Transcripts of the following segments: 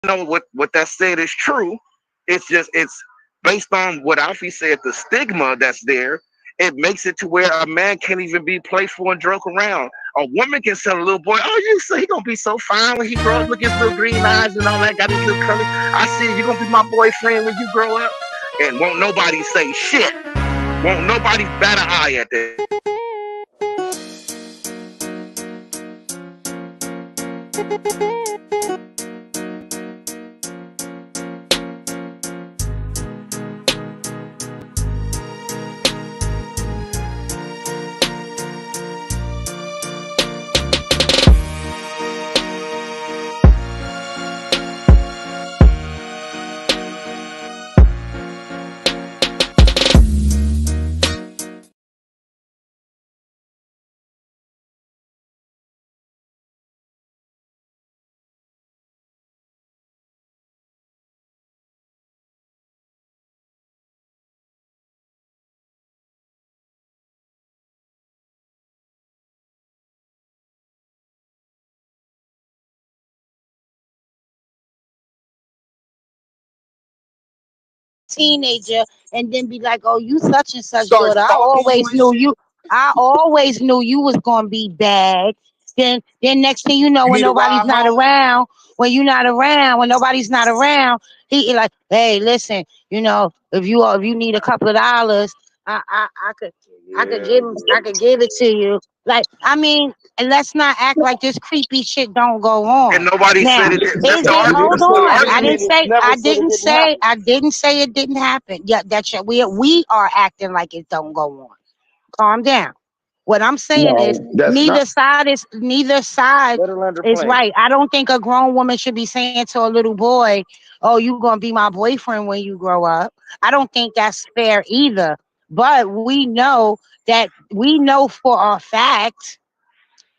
know what that said is true. It's based on what Alfie said, the stigma that's there. It makes it to where a man can't even be playful and joke around. A woman can tell a little boy, "Oh, you say he gonna be so fine when he grow up. Look at his little green eyes and all that. Got his little curly. I see you gonna be my boyfriend when you grow up." And won't nobody say shit. Won't nobody bat an eye at that. Teenager and then be like, "Oh, you such and such Start daughter. I stalking you always and knew shit. you. I always knew you was gonna be bad." Then next thing you know, You when need a nobody's ride not home? around, when nobody's not around, he like, "Hey, listen, if you need a couple of dollars, I could Yeah, I could give it to you." Like, I mean, and let's not act like this creepy shit don't go and on. nobody said Now, it. is The it? You argument, didn't Hold say the it on. didn't, argument. and it never said it didn't happen. I didn't say it didn't happen. Yeah, we are acting like it don't go on. Calm down. What I'm saying is No, that's not. neither side Let her land her is plane. right. I don't think a grown woman should be saying to a little boy, "Oh, you gonna be my boyfriend when you grow up." I don't think that's fair either. But we know for a fact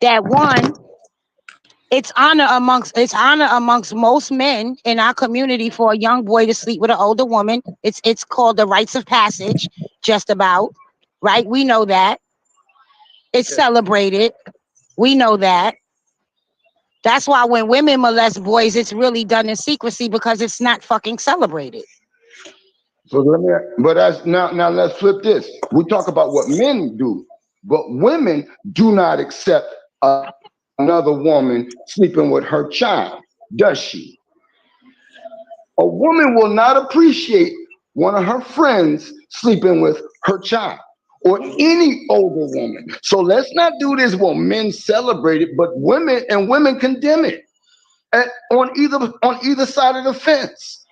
that one, it's honor amongst most men in our community for a young boy to sleep with an older woman. It's called the rites of passage, just about, right? We know that. It's Yeah. celebrated. We know that. That's why when women molest boys, it's really done in secrecy because it's not fucking celebrated. So let me. But as now let's flip this. We talk about what men do, but women do not accept another woman sleeping with her child, does she? A woman will not appreciate one of her friends sleeping with her child or any older woman. So let's not do this. Well, men celebrate it, but women condemn it on either side of the fence.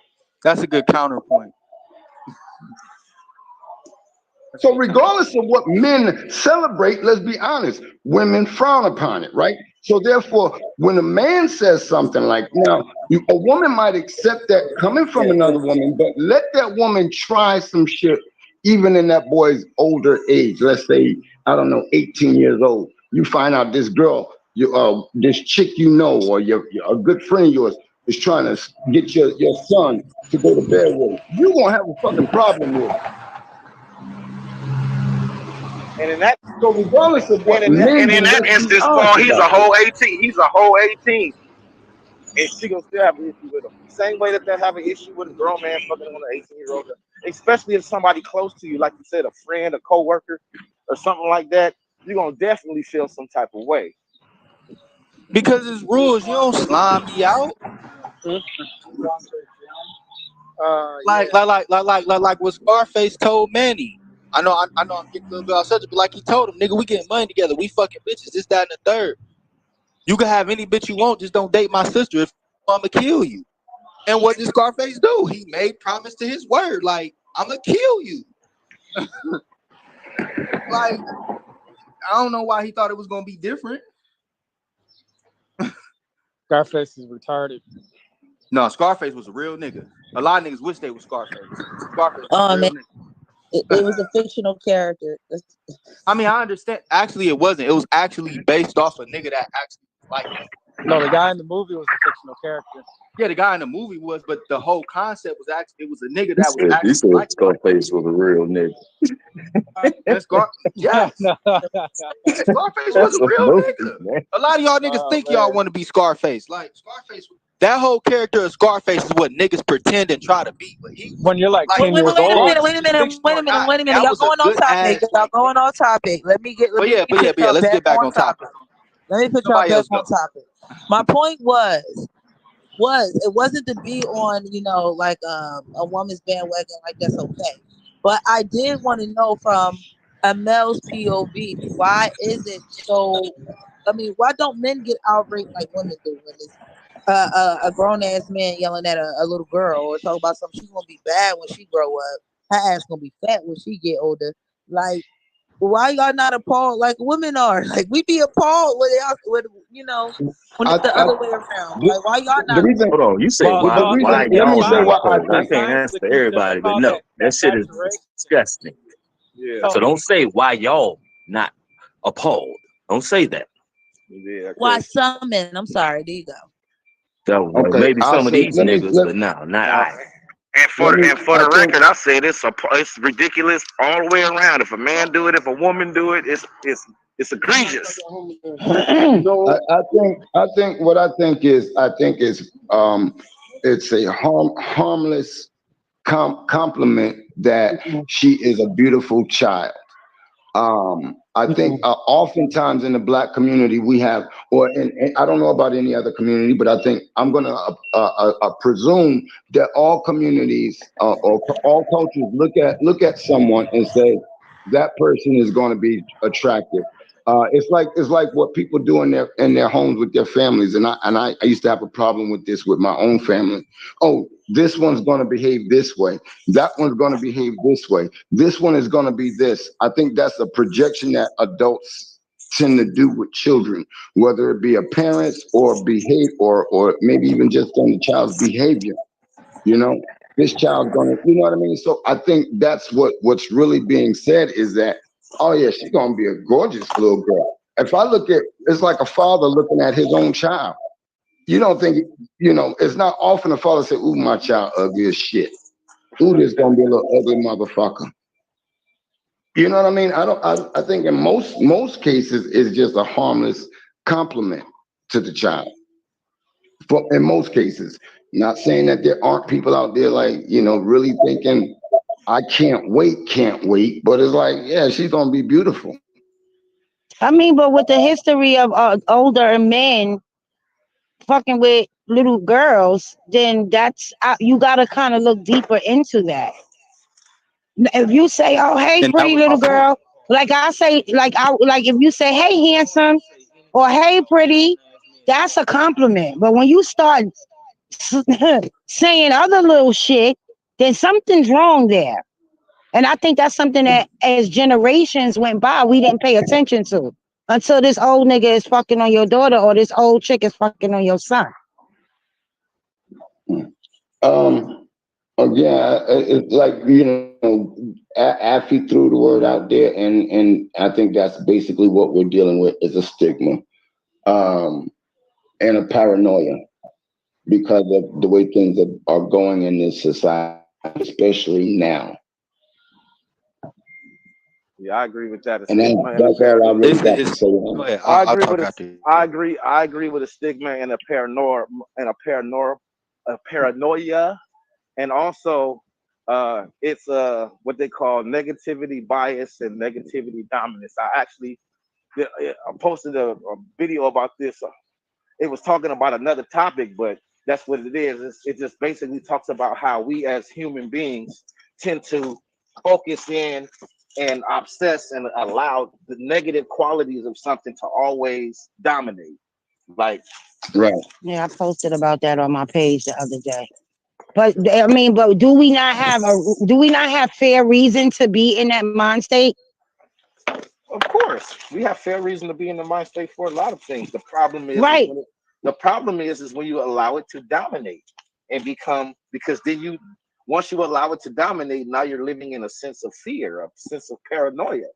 That's a good counterpoint. That's a So good counterpoint. regardless of what men celebrate, let's be honest, women frown upon it, right? So therefore, when a man says something like, now, a woman might accept that coming from another woman, but let that woman try some shit, even in that boy's older age. Let's say, I don't know, 18 years old. You find out this girl, this chick or a good friend of yours is trying to get your son to go to bed with. You're going to have a fucking problem with it. And in that So regardless of what men and do, in that let's be instance, Paul, honest he's about a this. whole 18. He's a whole 18. And she gonna still have an issue with him. Same way that they have an issue with a grown man fucking on an 18-year-old. Especially if somebody close to you, like you said, a friend, a coworker, or something like that, you're gonna definitely feel some type of way. Because it's rules. You don't slime me out. Yeah. Like what Scarface told Manny. I know I'm getting a little bit off subject, but like he told him, nigga, we getting money together. We fucking bitches, this, that, and the third. You can have any bitch you want, just don't date my sister. If I'ma kill you. And what did Scarface do? He made promise to his word. Like, I'ma kill you. Like, I don't know why he thought it was gonna be different. Scarface is retarded. No, Scarface was a real nigga. A lot of niggas wish they was Scarface. Scarface was a Oh real man, nigga. it was a fictional character. I mean, I understand. Actually, it wasn't. It was actually based off a nigga that actually was like him. No, the guy in the movie was a fictional character. Yeah, the guy in the movie was, but the whole concept was actually it was a nigga He that was said, he actually said like him. Scarface was a real nigga. Yes. No. Scarface was That's a a real movie, nigga. man. A lot of y'all niggas Oh think y'all man. want to be Scarface. Like Scarface That whole character of Scarface is what niggas pretend and try to be, but he When you're like like 10 years like old. regardless if it's fictional or not, that Y'all was a going on good topic. ass Y'all like. going on topic. Let me But put yeah, y'all let's back get back on on topic. topic. Let me put y'all Somebody back else on go. topic. My point was it wasn't to be on, like a woman's bandwagon, like that's okay. But I did want to know from a male's POV, why is it so? I mean, why don't men get outraged like women do when it's a grown ass man yelling at a little girl or talk about something she's gonna be bad when she grow up, her ass gonna be fat when she get older? Like, why y'all not appalled like women are? Like, we be appalled when when I, it's the I other way around. Like, why y'all the not? reason, Hold on, you say Well, the no, why reason, because let me y'all say not sometimes, what I opposed? I think. can't sometimes answer the, for they everybody, but call no, that that shit is saturation. disgusting. Yeah, So So don't say why y'all not appalled. Don't say that. yeah, Why because some men? I'm sorry. There you go. So Okay, maybe I'll some of say, these niggas, but no, not now, I. and for I the think, record, I said it's ridiculous all the way around. If a man do it, if a woman do it, it's egregious. I think what I think is, it's a harmless compliment that she is a beautiful child. I think oftentimes in the black community we have, or in, I don't know about any other community, but I think I'm going to presume that all communities or all cultures look at someone and say that person is going to be attractive. It's like what people do in their homes with their families, and I used to have a problem with this with my own family. Oh, this one's going to behave this way. That one's going to behave this way. This one is going to be this. I think that's a projection that adults tend to do with children, whether it be a parent's or behave or maybe even just on the child's behavior. You know, this child's gonna, you know what I mean? So I think that's what's really being said is that, oh yeah, she's gonna be a gorgeous little girl. If I look at, it's like a father looking at his own child. You don't think, it's not often a father say, "Ooh, my child ugly as shit. Ooh, this gonna be a little ugly motherfucker." You know what I mean? I think in most cases it's just a harmless compliment to the child. For in most cases, not saying that there aren't people out there like, really thinking, I can't wait, but it's like, yeah, she's gonna be beautiful. I mean, but with the history of older men fucking with little girls, then that's you got to kind of look deeper into that. If you say, "Oh, hey, And that pretty was my little point. girl," like I say, like if you say, "Hey, handsome," or "Hey, pretty," that's a compliment. But when you start saying other little shit, then something's wrong there. And I think that's something that as generations went by, we didn't pay attention to until this old nigga is fucking on your daughter or this old chick is fucking on your son. Um, Again, it's like, Affy threw the word out there, and I think that's basically what we're dealing with is a stigma, um, and a paranoia because of the way things are going in this society, especially now. Yeah, I agree with that. A And stigma and a that's all I really got to It's say go on it. ahead. I I'll agree with talk a, after you. I agree with a stigma and a paranoia, and also it's what they call negativity bias and negativity dominance. I posted a video about this. It was talking about another topic, but that's what it is. It just basically talks about how we as human beings tend to focus in and obsess and allow the negative qualities of something to always dominate. Like, Right. Yeah, I posted about that on my page the other day. But I mean, but do we not have fair reason to be in that mind state? of course, we have fair reason to be in the mind state for a lot of things. Right. The problem is when you allow it to dominate and become because then you once you allow it to dominate, now you're living in a sense of fear, a sense of paranoia.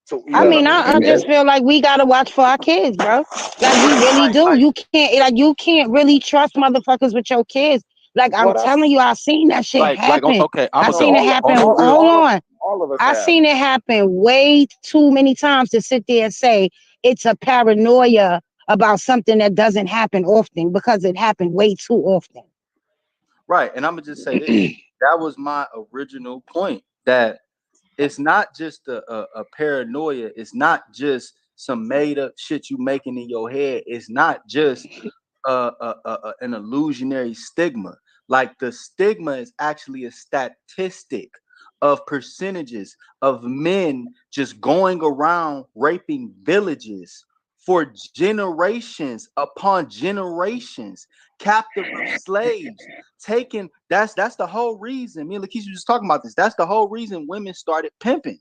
So you I know what mean, I mean? I And just feel like we gotta watch for our kids, bro. Like we really Like, do. You can't really trust motherfuckers with your kids. Like I'm well, that's telling you, I seen that shit happen. Okay, I'm I gonna no seen go. it happen. On real. Hold on. all of us I have. seen it happen way too many times to sit there and say it's a paranoia about something that doesn't happen often because it happened way too often. Right. And I'm gonna just say this. That was my original point. That it's not just a paranoia. It's not just some made up shit you making in your head. It's not just an illusionary stigma. Like the stigma is actually a statistic of percentages of men just going around raping villages for generations upon generations, captive of slaves, taking that's the whole reason. Me and Lakeisha was just talking about this. That's the whole reason women started pimping.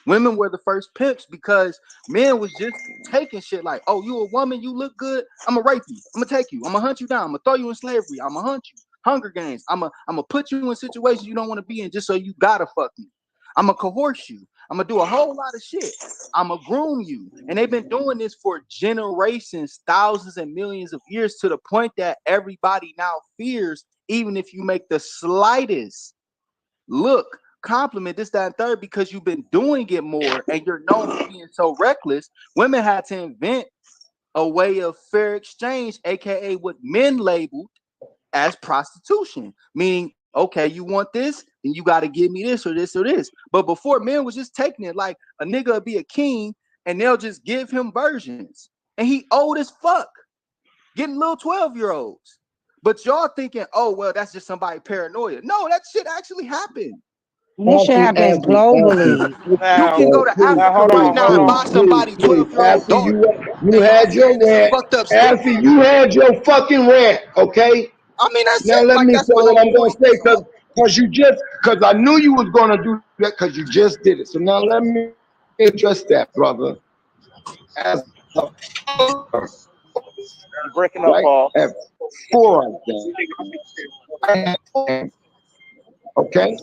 Women were the first pimps because men was just taking shit like, oh, you a woman, you look good, I'm gonna rape you, I'm gonna take you, I'm gonna hunt you down, I'm gonna throw you in slavery, I'm gonna hunt you. Hunger Games, I'm gonna put you in situations you don't want to be in just so you gotta fuck me. I'm gonna coerce you. I'm gonna do a whole lot of shit. I'm gonna groom you. And they've been doing this for generations, thousands and millions of years, to the point that everybody now fears, even if you make the slightest look, compliment, this, that, and third, because you've been doing it more and you're known for being so reckless. Women had to invent a way of fair exchange, aka what men labeled as prostitution, meaning, okay, you want this, then you got to give me this or this or this. But before, men was just taking it like a nigga would be a king and they'll just give him versions, and he old as fuck, getting little 12-year-olds. But y'all thinking, oh well, that's just somebody paranoia. No, that shit actually happened. This shit happens globally. You Now, can go to now Africa hold right on, now hold and on. buy somebody Please, 12-year-old Alfie, daughter, you and y'all had your saying this is rant. fucked up still. Alfie, you had your fucking rant, okay? I mean, that's Now it. let Like me that's say my what whole I'm gonna point. say, That's all. because I knew you was gonna do that because you just did it. So now let me address that, brother. As a father, You're breaking up, right? Paul. At 4, I think. Okay?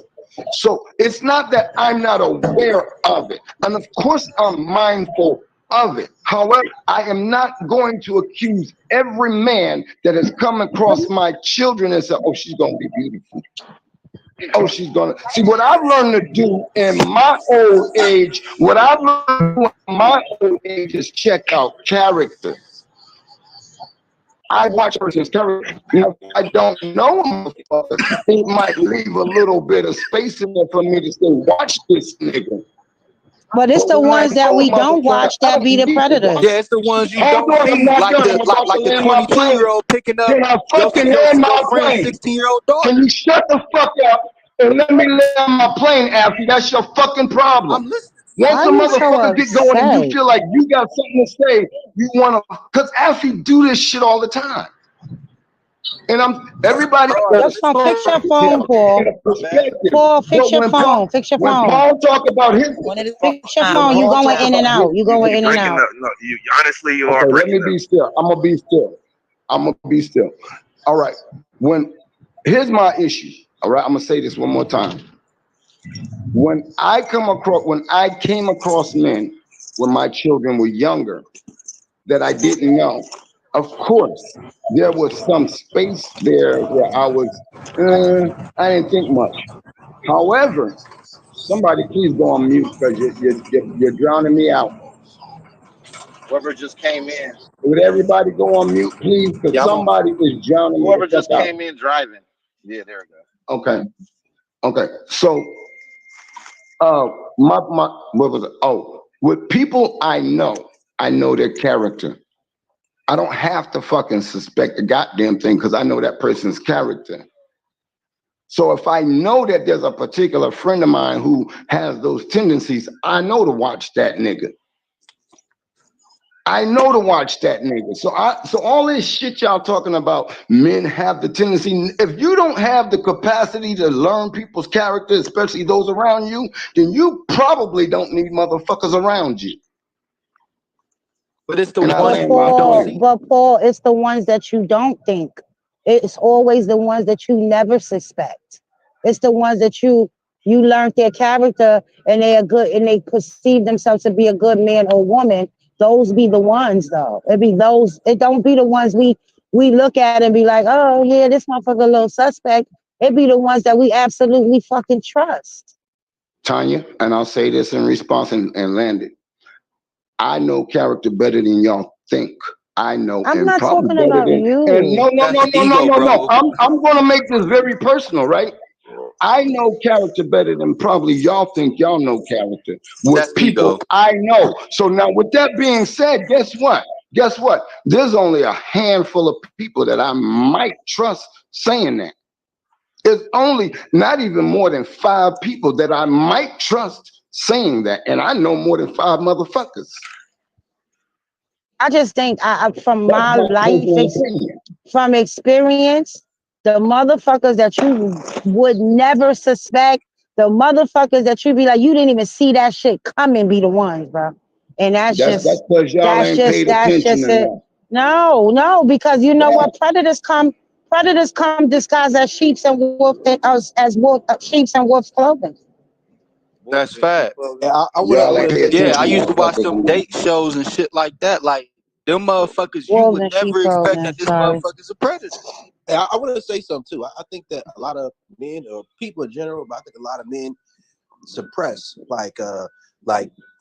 So it's not that I'm not aware of it. And of course, I'm mindful of it. However, I am not going to accuse every man that has come across my children and say, oh, she's going to be beautiful. Oh, she's going to. See, what I've learned to do in my old age, what I've learned to do in my old age is check out character. I watch person's character. You know, if I don't know him, it might leave a little bit of space in there for me to say, watch this nigga. But it's But the when I ones that know a we don't motherfucker, watch I that don't be the need to watch. Yeah, predators. it's the ones you Hold don't on, I'm see, not like done. the I'm about to like the land my plane. 22-year-old picking up Can I fucking land your my friend's plane? 16-year-old Can daughter. you shut the fuck up and let me land my plane, Alfie? That's your fucking problem. I'm listening. Once Why a you so motherfucker get going and you upset? feel like you got something to say, you want to, because Alfie do this shit all the time. And everybody Your phone, fix your phone, in Paul. a perspective. Paul, fix But your phone. Fix your when phone. Paul talk about his, One at a Fix your time. when phone. You Paul going talk in and about his, out. You You going you in and breaking out. up. No, you honestly you are okay, let me breaking up. be still. I'm gonna be still. I'm gonna be still. All right. Here's my issue. All right, I'm gonna say this one more time. When I came across men when my children were younger that I didn't know, of course, there was some space there where I didn't think much. However, somebody please go on mute because you're drowning me out. Whoever just came in, Would everybody go on mute, please? Because Yeah, I'm on. somebody is drowning me the whoever fuck just out. came in driving. Yeah, there we go. Okay. Okay. So my what was it? Oh, with people I know their character. I don't have to fucking suspect a goddamn thing because I know that person's character. So if I know that there's a particular friend of mine who has those tendencies, I know to watch that nigga. I know to watch that nigga. So all this shit y'all talking about, men have the tendency. If you don't have the capacity to learn people's character, especially those around you, then you probably don't need motherfuckers around you. But it's the And I ones But land that my you don't Paul, plane. see. but Paul, it's the ones that you don't think. It's always the ones that you never suspect. It's the ones that you learned their character and they are good and they perceive themselves to be a good man or woman. Those be the ones though. It be those. It don't be the ones we look at and be like, oh yeah, this motherfucker a little suspect. It be the ones that we absolutely fucking trust. Tanya, and I'll say this in response and land it. I know character better than y'all think. I know, I'm and not probably talking better about than. And you. no, no, no, That's no, no, ego, no, no. bro. I'm gonna make this very personal, right? I know character better than probably y'all think y'all know character with That's people ego. I know. So now, with that being said, guess what? Guess what? There's only a handful of people that I might trust saying that. It's only not even more than 5 people that I might trust saying that, and I know more than 5 motherfuckers. I just think from That's my my life, personal opinion. from experience, the motherfuckers that you would never suspect, the motherfuckers that you be like, you didn't even see that shit coming, be the ones, bro. And That's because y'all that's ain't just, paid that's attention just it. enough. No, no, because you know Yeah, what? Predators come disguised as sheep's and wolf, as wolf, sheep's and wolf's clothing. That's facts. And I y'all would ain't have pay Yeah, I attention used to enough. watch That's what them it is. date shows and shit like that. Like them motherfuckers, you Wolves would and sheep never expect clothing. that this Sorry. motherfucker's a predator. I want to say something too. I think that a lot of men or people in general, but I think a lot of men suppress like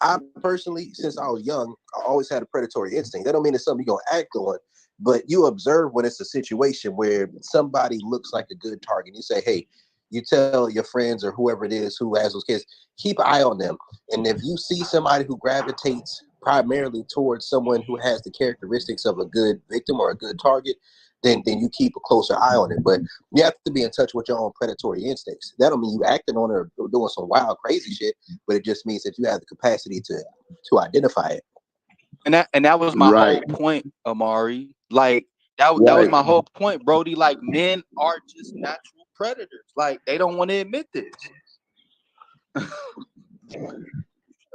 I personally, since I was young, I always had a predatory instinct. That don't mean it's something you're gonna act on, but you observe when it's a situation where somebody looks like a good target. You say, hey, you tell your friends or whoever it is who has those kids, keep an eye on them. And if you see somebody who gravitates primarily towards someone who has the characteristics of a good victim or a good target, then you keep a closer eye on it. But you have to be in touch with your own predatory instincts. That don't mean you acting on it or doing some wild, crazy shit, but it just means that you have the capacity to identify it. And that was my Right, whole point, Amari. Like that was right. my whole point, Brody. Like men are just natural predators. Like they don't want to admit this.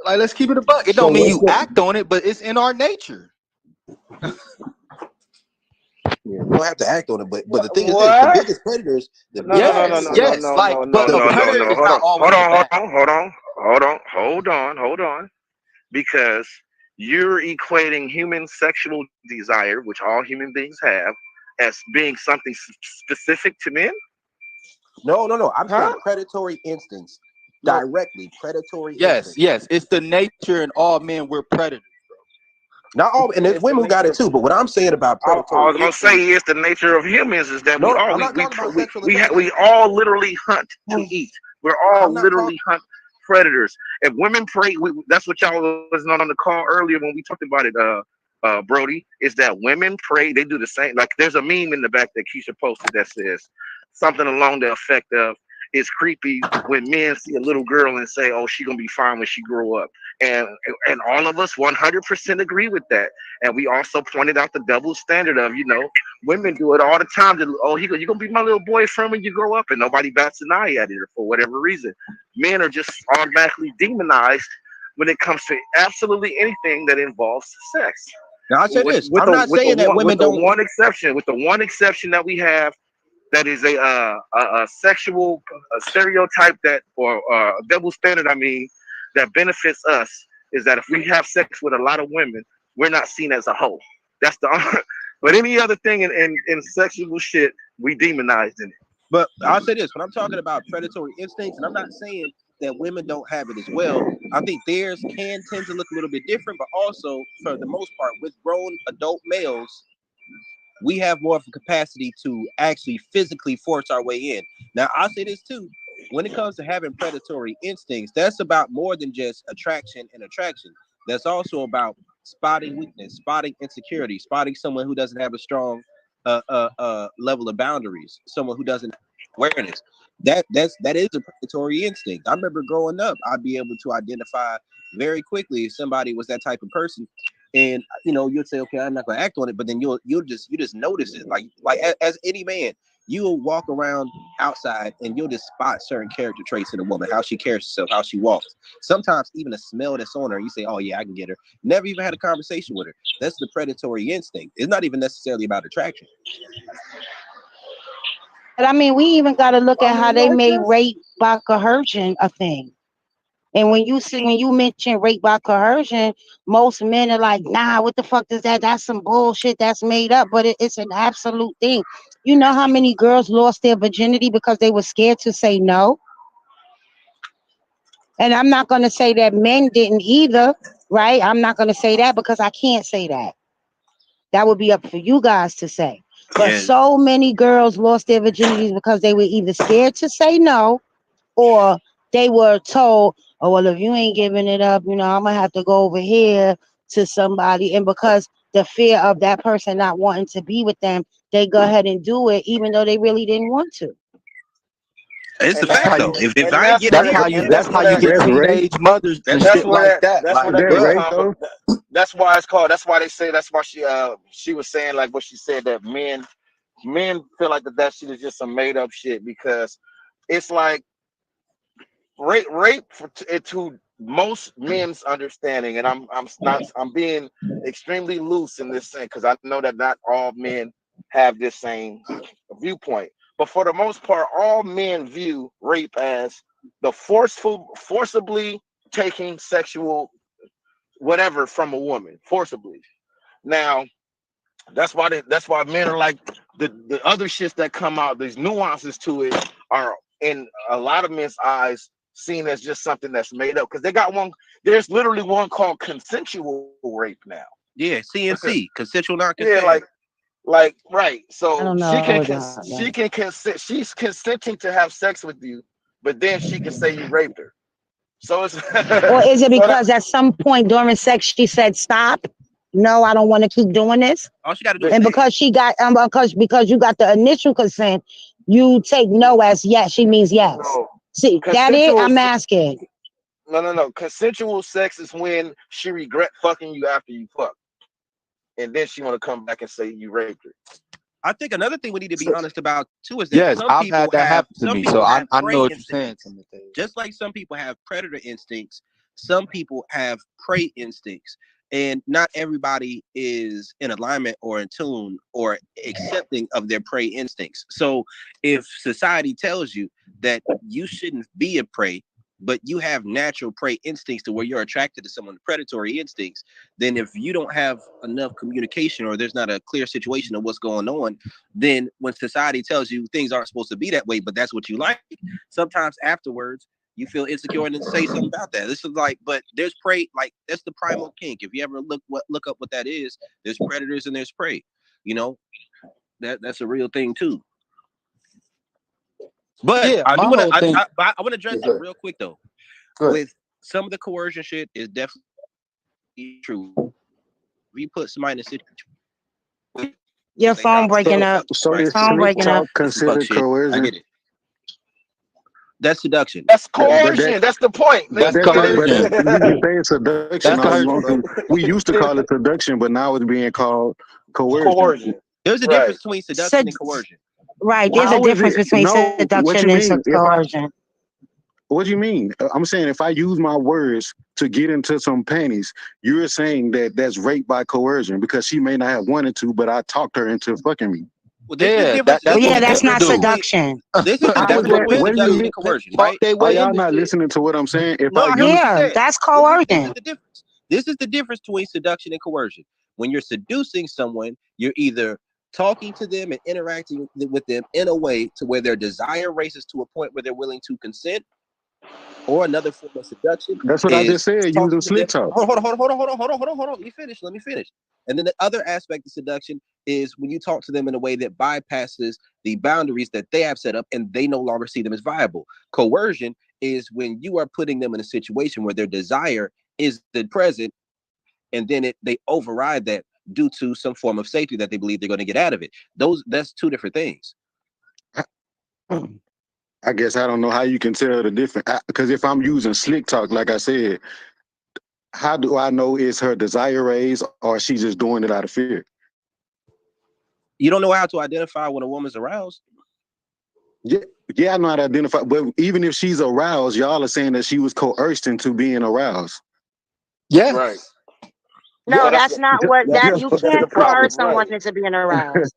Like let's keep it a buck. It So don't mean what's you the act on it, but it's in our nature. Yeah, you don't have to act on it, but the thing is this: the What? biggest predators, the No, no, biggest no, no, Yes, no, predators. no, yes. no, Like, no, no, but a no, So no, predator no. is Hold not on, hold always a on, hold bad. on, hold on, hold on, because you're equating human sexual desire, which all human beings have, as being something specific to men, no. I'm saying huh? predatory instincts, No, directly predatory Yes, instincts. yes. It's the nature in all men. We're predators, bro. Not all, and there's it's the women who got nature it of too. But what I'm saying about I predatory was gonna say instincts, is the nature of humans is that we no, all I'm not talking about sexual or none of that. we all literally hunt to eat. We're I'm all not literally talking. hunt predators. If women prey, that's what y'all was on the call earlier when we talked about it. Brody, is that women prey. They do the same. Like there's a meme in the back that Keisha posted that says something along the effect of, "It's creepy when men see a little girl and say, oh, she gonna be fine when she grow up." And all of us 100% agree with that. And we also pointed out the double standard of, women do it all the time. Oh, you gonna be my little boyfriend when you grow up, and nobody bats an eye at it for whatever reason. Men are just automatically demonized when it comes to absolutely anything that involves sex. Now I say With this: with I'm the not with the saying that one women don't. with the one exception that we have, that is a sexual stereotype, that, or double standard, I mean, that benefits us, is that if we have sex with a lot of women, we're not seen as a hoe. That's the but any other thing in sexual shit, we demonized in it. But I'll say this: when I'm talking about predatory instincts, and I'm not saying that women don't have it as well. I think theirs can tend to look a little bit different, but also for the most part, with grown adult males, we have more of a capacity to actually physically force our way in. Now, I'll say this too. When it comes to having predatory instincts, that's about more than just attraction and attraction. That's also about spotting weakness, spotting insecurity, spotting someone who doesn't have a strong level of boundaries, someone who doesn't have awareness. That is a predatory instinct. I remember growing up, I'd be able to identify very quickly if somebody was that type of person, and you'll say, okay, I'm not gonna act on it, but then you just notice it, like as any man, you'll walk around outside and you'll just spot certain character traits in a woman, how she carries herself, how she walks, sometimes even a smell that's on her. You say, oh yeah, I can get her. Never even had a conversation with her. That's the predatory instinct. It's not even necessarily about attraction. But I mean, we even got to look at how they made rape by coercion a thing. And when you mention rape by coercion, most men are like, nah, what the fuck is that? That's some bullshit that's made up. But it's an absolute thing. You know how many girls lost their virginity because they were scared to say no? And I'm not going to say that men didn't either, right? I'm not going to say that because I can't say that. That would be up for you guys to say. But Yeah, so many girls lost their virginities because they were either scared to say no, or they were told, oh, well, if you ain't giving it up, I'm gonna have to go over here to somebody. And because the fear of that person not wanting to be with them, they go ahead and do it, even though they really didn't want to. it's a and That's that how fact you though. If and I ain't that's get it where here, and that's that's how where you that get That's rape. teenage mothers and that's that's shit where like that that. that's where Like, that That gets bruh. rape compli- though. that's why it's called. That's why they say. That's why she was saying like what she said, that men feel like that shit is just some made up shit, because it's like rape to most men's understanding, and I'm being extremely loose in this thing because I know that not all men have this same viewpoint, but for the most part all men view rape as the forcibly taking sexual whatever from a woman forcibly. Now that's why men are like the other shits that come out. These nuances to it are in a lot of men's eyes seen as just something that's made up, because they got one. There's literally one called consensual rape now. yeah, CNC, consensual Yeah, non-consent. like right. I So don't know about that. she can consent. She's consenting to have sex with you, but then she can say you raped her. So it's Or is it so that because at some point during sex she said stop? No, I don't want to keep doing this. All she got to do is the, And say it. because she got because you got the initial consent, you take no as yes. She means yes. no See that it? consensual. I'm asking. No. Consensual sex is when she regret fucking you after you fuck, and then she want to come back and say you raped her. I think another thing we need to be So, honest about too is that yes, I've had that happen to some me. people So have I know prey what you're saying, instincts. Timothy. Just like some people have predator instincts, some people have prey instincts. And not everybody is in alignment or in tune or accepting of their prey instincts. So if society tells you that you shouldn't be a prey, but you have natural prey instincts to where you're attracted to someone, predatory instincts, then if you don't have enough communication or there's not a clear situation of what's going on, then when society tells you things aren't supposed to be that way, but that's what you like, sometimes afterwards you feel insecure and then say something about that. This is like, but there's prey, like that's the primal kink. If you ever look up what that is, there's predators and there's prey. You know, that's a real thing too. But Yeah, I do my want to whole thing. I want to address Yeah, this good. real quick though. Good. With some of the coercion shit is definitely true. If you put somebody in a situation Your they not phone supposed breaking to So, be up. fucking, so Your right? is phone slick breaking up. talk This is fuck considered shit. I coercion? get it. That's seduction. That's But that, coercion. That's the point. but That's but coercion. you can say it's seduction That's all you coercion, want bro. to. We used to call it seduction, but now it's being called coercion. Coercion. There's a Right. difference between seduction Sed- and coercion. right. There's a How is difference it? between No, what seduction you and mean? If I coercion. What do you mean? I'm saying if I use my words to get into some panties, you're saying that that's rape by coercion because she may not have wanted to, but I talked her into fucking me. Well, Yeah, Well, that's what yeah, that's niggas not do. seduction. this is the How is That's difference what that? between What women do you seduction do. mean? and They coercion, talk right? their Are way y'all into not shit. listening to what I'm saying? If No, I I heard use what you Yeah, said. that's This is coercion. the difference. This is the difference between seduction and coercion. When you're seducing someone, you're either talking to them and interacting with them in a way to where their desire raises to a point where they're willing to consent, or another form of seduction that's what I just is said, using talking to them. slick talk. Hold on. Let me finish. And then the other aspect of seduction is when you talk to them in a way that bypasses the boundaries that they have set up and they no longer see them as viable. Coercion is when you are putting them in a situation where their desire is the present, and then they override that due to some form of safety that they believe they're going to get out of it. That's two different things. I guess I don't know how you can tell the difference because if I'm using slick talk, like I said, how do I know it's her desire raised or she just doing it out of fear? You don't know how to identify when a woman's aroused. Yeah, yeah, I know how to identify. But even if she's aroused, y'all are saying that she was coerced into being aroused. Right. Yes. No, No, Yes. that's not Ju- what that's that ju- you that's the can't problem. coerce Right. someone into being aroused.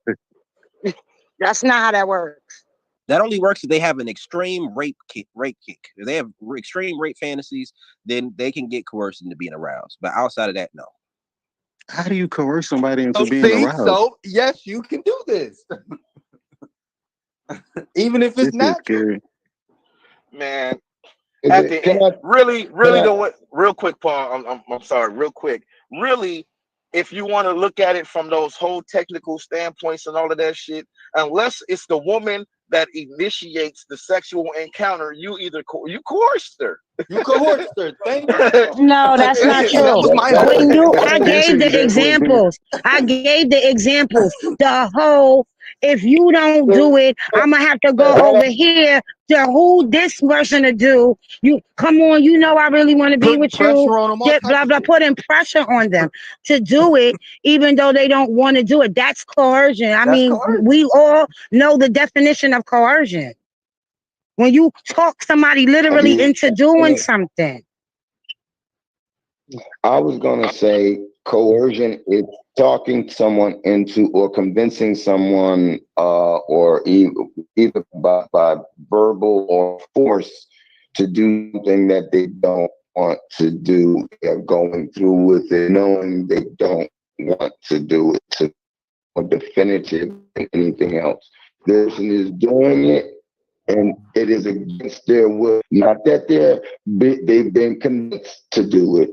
That's not how that works. That only works if they have an extreme rape kick. If they have extreme rape fantasies, then they can get coerced into being aroused. But outside of that, no. How do you coerce somebody into So being see, aroused? so yes, you can do this, even if This it's is natural. scary. Man, Is at it? the Can end, I? really, Can really, I? the what? Real quick, Paul. I'm sorry. Real quick. Really, if you want to look at it from those whole technical standpoints and all of that shit, unless it's the woman that initiates the sexual encounter, you either you coerced her. You coerced her. Thank you. No, that's not And that true. was my When point. you, I gave Essentially, the that's what it is. examples. I gave the examples. The whole, if you don't do it, I'm gonna have to go Hold over here to who this person to do. You come on, you know I really want to be Putting with you. pressure on them, all Get type blah of blah, shit. putting pressure on them to do it, even though they don't want to do it. That's coercion. I That's mean, coercion. we all know the definition of coercion. When you talk somebody I literally mean, into doing something. I was gonna say coercion is talking someone into or convincing someone, or either by verbal or force to do something that they don't want to do. They're going through with it, knowing they don't want to do it. To more definitive than anything else, the person is doing it, and it is against their will. Not that they've been convinced to do it,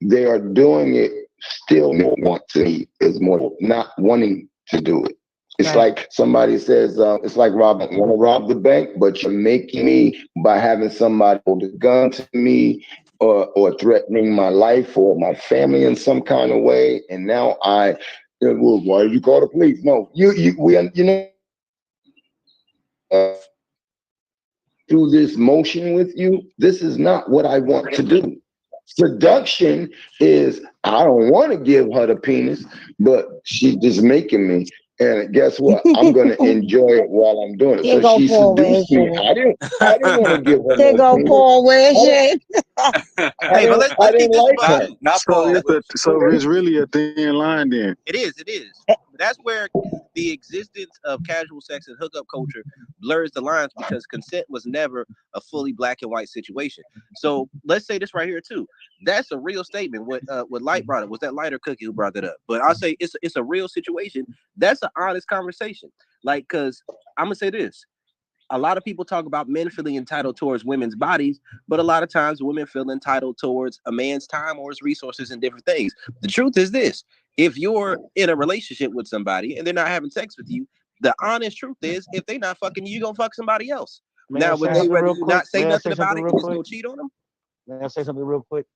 they are doing it still want to eat is more not wanting to do it. It's Right. like somebody says, it's like robbing. I want to rob the bank, but you're making me by having somebody hold a gun to me, or threatening my life or my family in some kind of way. And now well, why did you call the police? No, you know, through this motion with you, this is not what I want to do. Seduction is I don't want to give her the penis, but she's just making me. And guess what? I'm gonna enjoy it while I'm doing it. Here So go she Paul with his seduced me. shit. I didn't want to give her Here no go penis. Paul with his I didn't, shit. Hey, but I let's keep didn't this like Not her. bucking. not So Paul. it's really a thin line then. It is. It is. That's where the existence of casual sex and hookup culture blurs the lines because consent was never a fully black and white situation. So let's say this right here too. That's a real statement. What Light brought up was that Light or Cookie who brought that up. But I'll say it's a real situation. That's an honest conversation. Like, cause I'm gonna say this. A lot of people talk about men feeling entitled towards women's bodies, but a lot of times women feel entitled towards a man's time or his resources and different things. The truth is this: if you're in a relationship with somebody and they're not having sex with you, the honest truth is, if they're not fucking you, you're gonna fuck somebody else. May I Now, would say they something rather real you quick? not say May I nothing say about something it real and just quick? go cheat on them? May I say something real quick?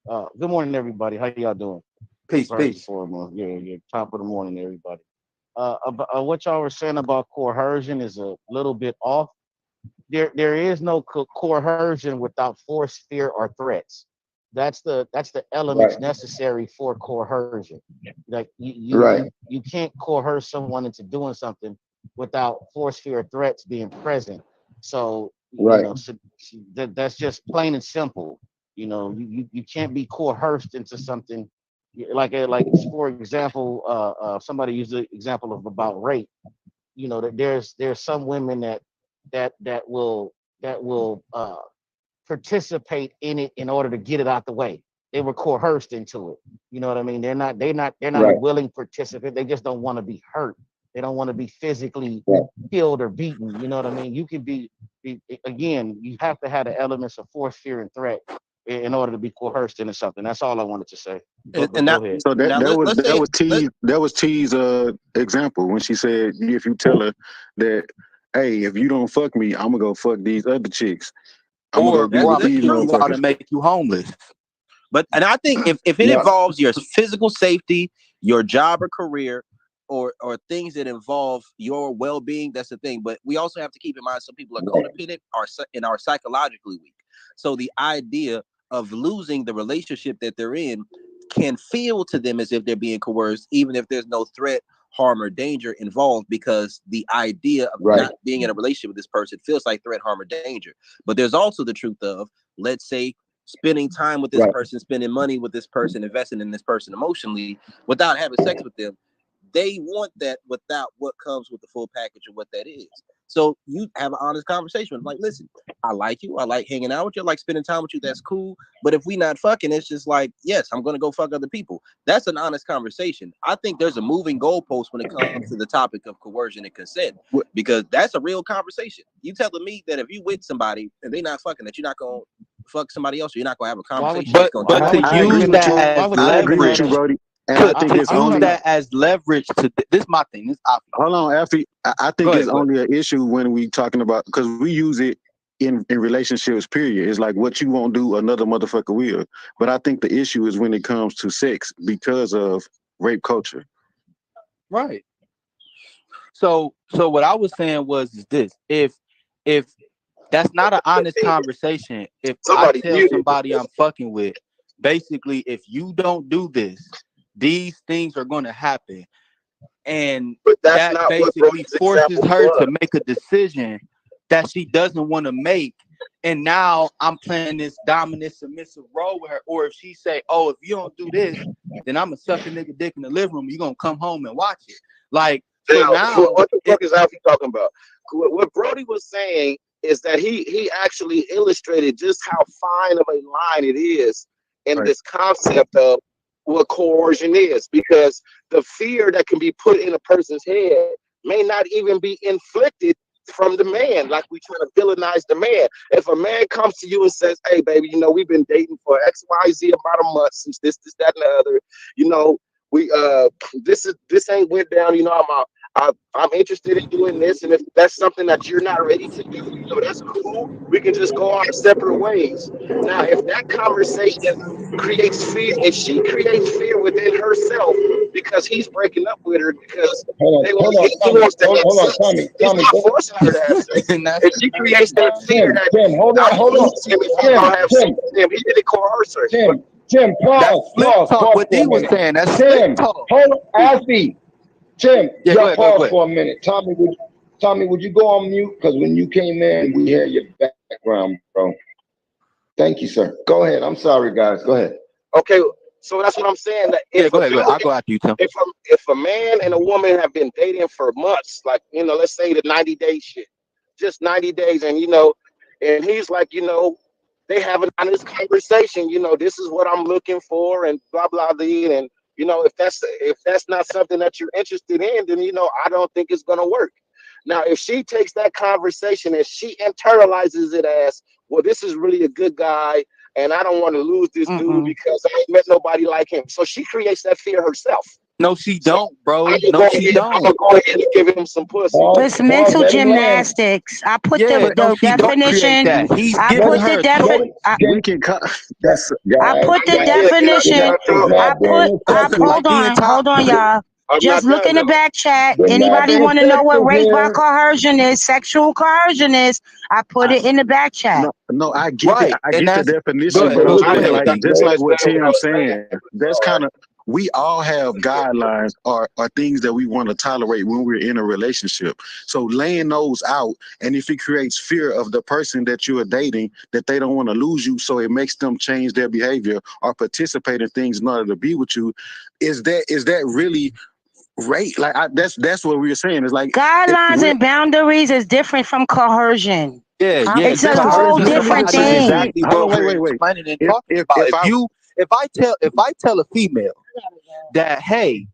Good morning, everybody. How y'all doing? Peace, First and peace. foremost, yeah, top of the morning, everybody. What y'all were saying about coercion is a little bit off. There is no coercion without force, fear, or threats. That's the Right, elements necessary for coercion. Like right, you can't coerce someone into doing something without force, fear, or threats being present. So right, that's just plain and simple. You can't be coerced into something. Like for example, somebody used the example of about rape. That there's some women that will participate in it in order to get it out the way. They were coerced into it. You know what I mean? They're not a right, willing participant. They just don't want to be hurt. They don't want to be physically right. killed or beaten. You know what I mean? You can again, you have to have the elements of force, fear, and threat in order to be coerced into something. That's all I wanted to say. But And go ahead. So that now that was let's that say was T's example when she said if you tell her that, hey, if you don't fuck me, I'm gonna go fuck these other chicks. I'm gonna go be Or with I'm gonna that's these kick true. you out motherfuckers. and make you homeless. But and I think if it No, involves your physical safety, your job or career, or things that involve your well being, that's the thing. But we also have to keep in mind some people are codependent and are psychologically weak. So the idea of losing the relationship that they're in can feel to them as if they're being coerced, even if there's no threat, harm, or danger involved, because the idea of right, not being in a relationship with this person feels like threat, harm, or danger. But there's also the truth of, let's say, spending time with this right. person, spending money with this person, investing in this person emotionally without having sex with them. They want that without what comes with the full package of what that is. So you have an honest conversation with them, like, listen, I like you, I like hanging out with you, I like spending time with you, that's cool. But if we not fucking, it's just like, yes, I'm gonna go fuck other people. That's an honest conversation. I think there's a moving goalpost when it comes to the topic of coercion and consent, because that's a real conversation. You telling me that if you with somebody and they not fucking, that you're not gonna fuck somebody else, or you're not gonna have a Why would conversation you? that's But gonna but Why to change would you that. I agree use with that you. Why as would you I agree with implement you, leverage, a Brody. And I to think it's to use only that as leverage to this. My thing. This obvious. hold on, Effie. I Go think ahead. it's only an issue when we talking about because we use it in relationships. Period. It's like what you won't do, another motherfucker will. But I think the issue is when it comes to sex because of rape culture. Right. So what I was saying was is this: if that's not an honest conversation, if I Somebody tell muted. somebody I'm fucking with, basically, if you don't do this, these things are going to happen, and But that's that not what basically Brody's forces example her to was. make a decision that she doesn't want to make. And now I'm playing this dominant submissive role with her. Or if she say, oh, if you don't do this, then I'm gonna suck a nigga dick in the living room, you're gonna come home and watch it. Like, so Now, now what the it fuck is Alfie talking about? What Brody was saying is that he actually illustrated just how fine of a line it is in Right. this concept of what coercion is, because the fear that can be put in a person's head may not even be inflicted from the man, like we try to villainize the man. If a man comes to you and says, hey baby, we've been dating for XYZ about a month since this, that, and the other, you know, we this ain't went down, I'm interested in doing this, and if that's something that you're not ready to do, that's cool. We can just go our separate ways. Now, if that conversation creates fear, if she creates fear within herself because he's breaking up with her because Hold on, he Tommy. wants to have Hold on, sex, he's Tommy. not forcing her to have sex. and that's If she creates that fear that Tim, hold I on, can hold on. lose him if I don't have sex with him, he didn't coerce her. Tim, that's flip talk. pause What for D a was minute. saying, that's flip Tim, talk. hold on, Alfie. Tim, Yeah, y'all go pause ahead. for a minute. Tommy, would you go on mute? Because when you came in, we hear your background, bro. Thank you, sir. Go ahead. I'm sorry, guys. Go ahead. Okay, so that's what I'm saying. That Yeah, if go a ahead. Go dude, ahead. I'll go after you, Tim. if a man and a woman have been dating for months, like let's say the 90-day shit, just 90 days, and and he's like, they have an honest conversation. This is what I'm looking for, and blah blah blah. And if that's not something that you're interested in, then I don't think it's gonna work. Now, if she takes that conversation and she internalizes it as, well, this is really a good guy, and I don't want to lose this dude Mm-mm. because I ain't met nobody like him. So she creates that fear herself. No, she So don't, bro. I'm gonna No, go she ahead. I'm gonna don't. go ahead and give him some pussy. It's Pause, mental let him land. gymnastics. I put Yeah, no, the she don't create definition. that. He's I giving put her the a defi- choice. I, We can cut. That's I Guys, put I'm the not done. Can definition. I it's talk? I not put. being I effective. Like hold being on. Hold on, toxic. y'all. I'm Just not look done in the though. back chat. We're not Anybody being want to know what effective rape by here. coercion is? Sexual coercion is. I put I, it in the back chat. no. I get it. Right. I And get the that's go definition, ahead. but Okay, I'm Go I go saying ahead, didn't like D. just like understand what what I Tim's was saying. saying. That's All right. kind of we all have guidelines or things that we want to tolerate when we're in a relationship. So laying those out, and if it creates fear of the person that you are dating, that they don't want to lose you, so it makes them change their behavior or participate in things in order to be with you, is that really rape? Like that's what we were saying. It's like Guidelines we're and boundaries is different from coercion. Yeah, huh? yeah. It's a whole Coercion is Coercion different is the right is same thing. thing. exactly Hold on, what wait, we're wait, wait. explaining and If talking if about. if I If I tell a female that, hey,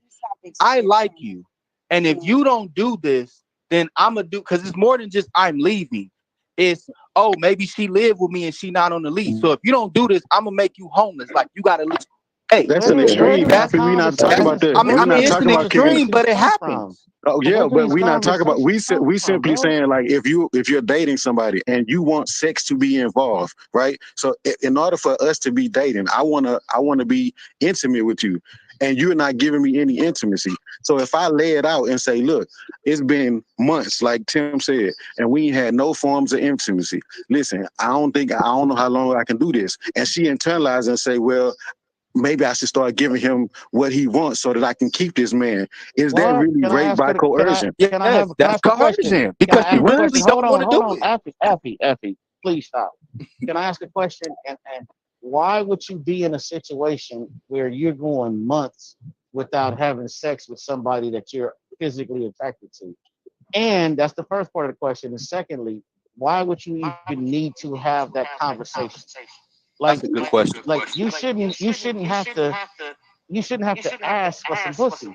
I like you, and if you don't do this, then I'm gonna do, because it's more than just I'm leaving. It's, oh, maybe she lived with me and she not on the lease. So if you don't do this, I'm gonna make you homeless. Like, you gotta leave. Hey, that's an Where extreme, did the that's Alfie. We not talking that's about conversation? that. I mean, Where We I did mean, not these it's talking an about kicking. extreme, conversations but it come from? happens. Oh Where yeah, do but these we not talking about. conversations come We from, simply bro? saying like if you're dating somebody and you want sex to be involved, right? So in order for us to be dating, I wanna be intimate with you, and you're not giving me any intimacy. So if I lay it out and say, look, it's been months, like Tim said, and we ain't had no forms of intimacy. Listen, I don't know how long I can do this, and she internalizes and say, well, maybe I should start giving him what he wants so that I can keep this man. Is that What? really Can I rape ask by a can I coercion? Yes, can I that's ask a question? coercion Can because I she ask a What? really question? don't want to Hold do on, it. Effie, please stop. Can I ask a question? And why would you be in a situation where you're going months without having sex with somebody that you're physically attracted to? And that's the first part of the question. And secondly, why would you even need to have that conversation? That's Like, a good question. you shouldn't have to ask for some pussy.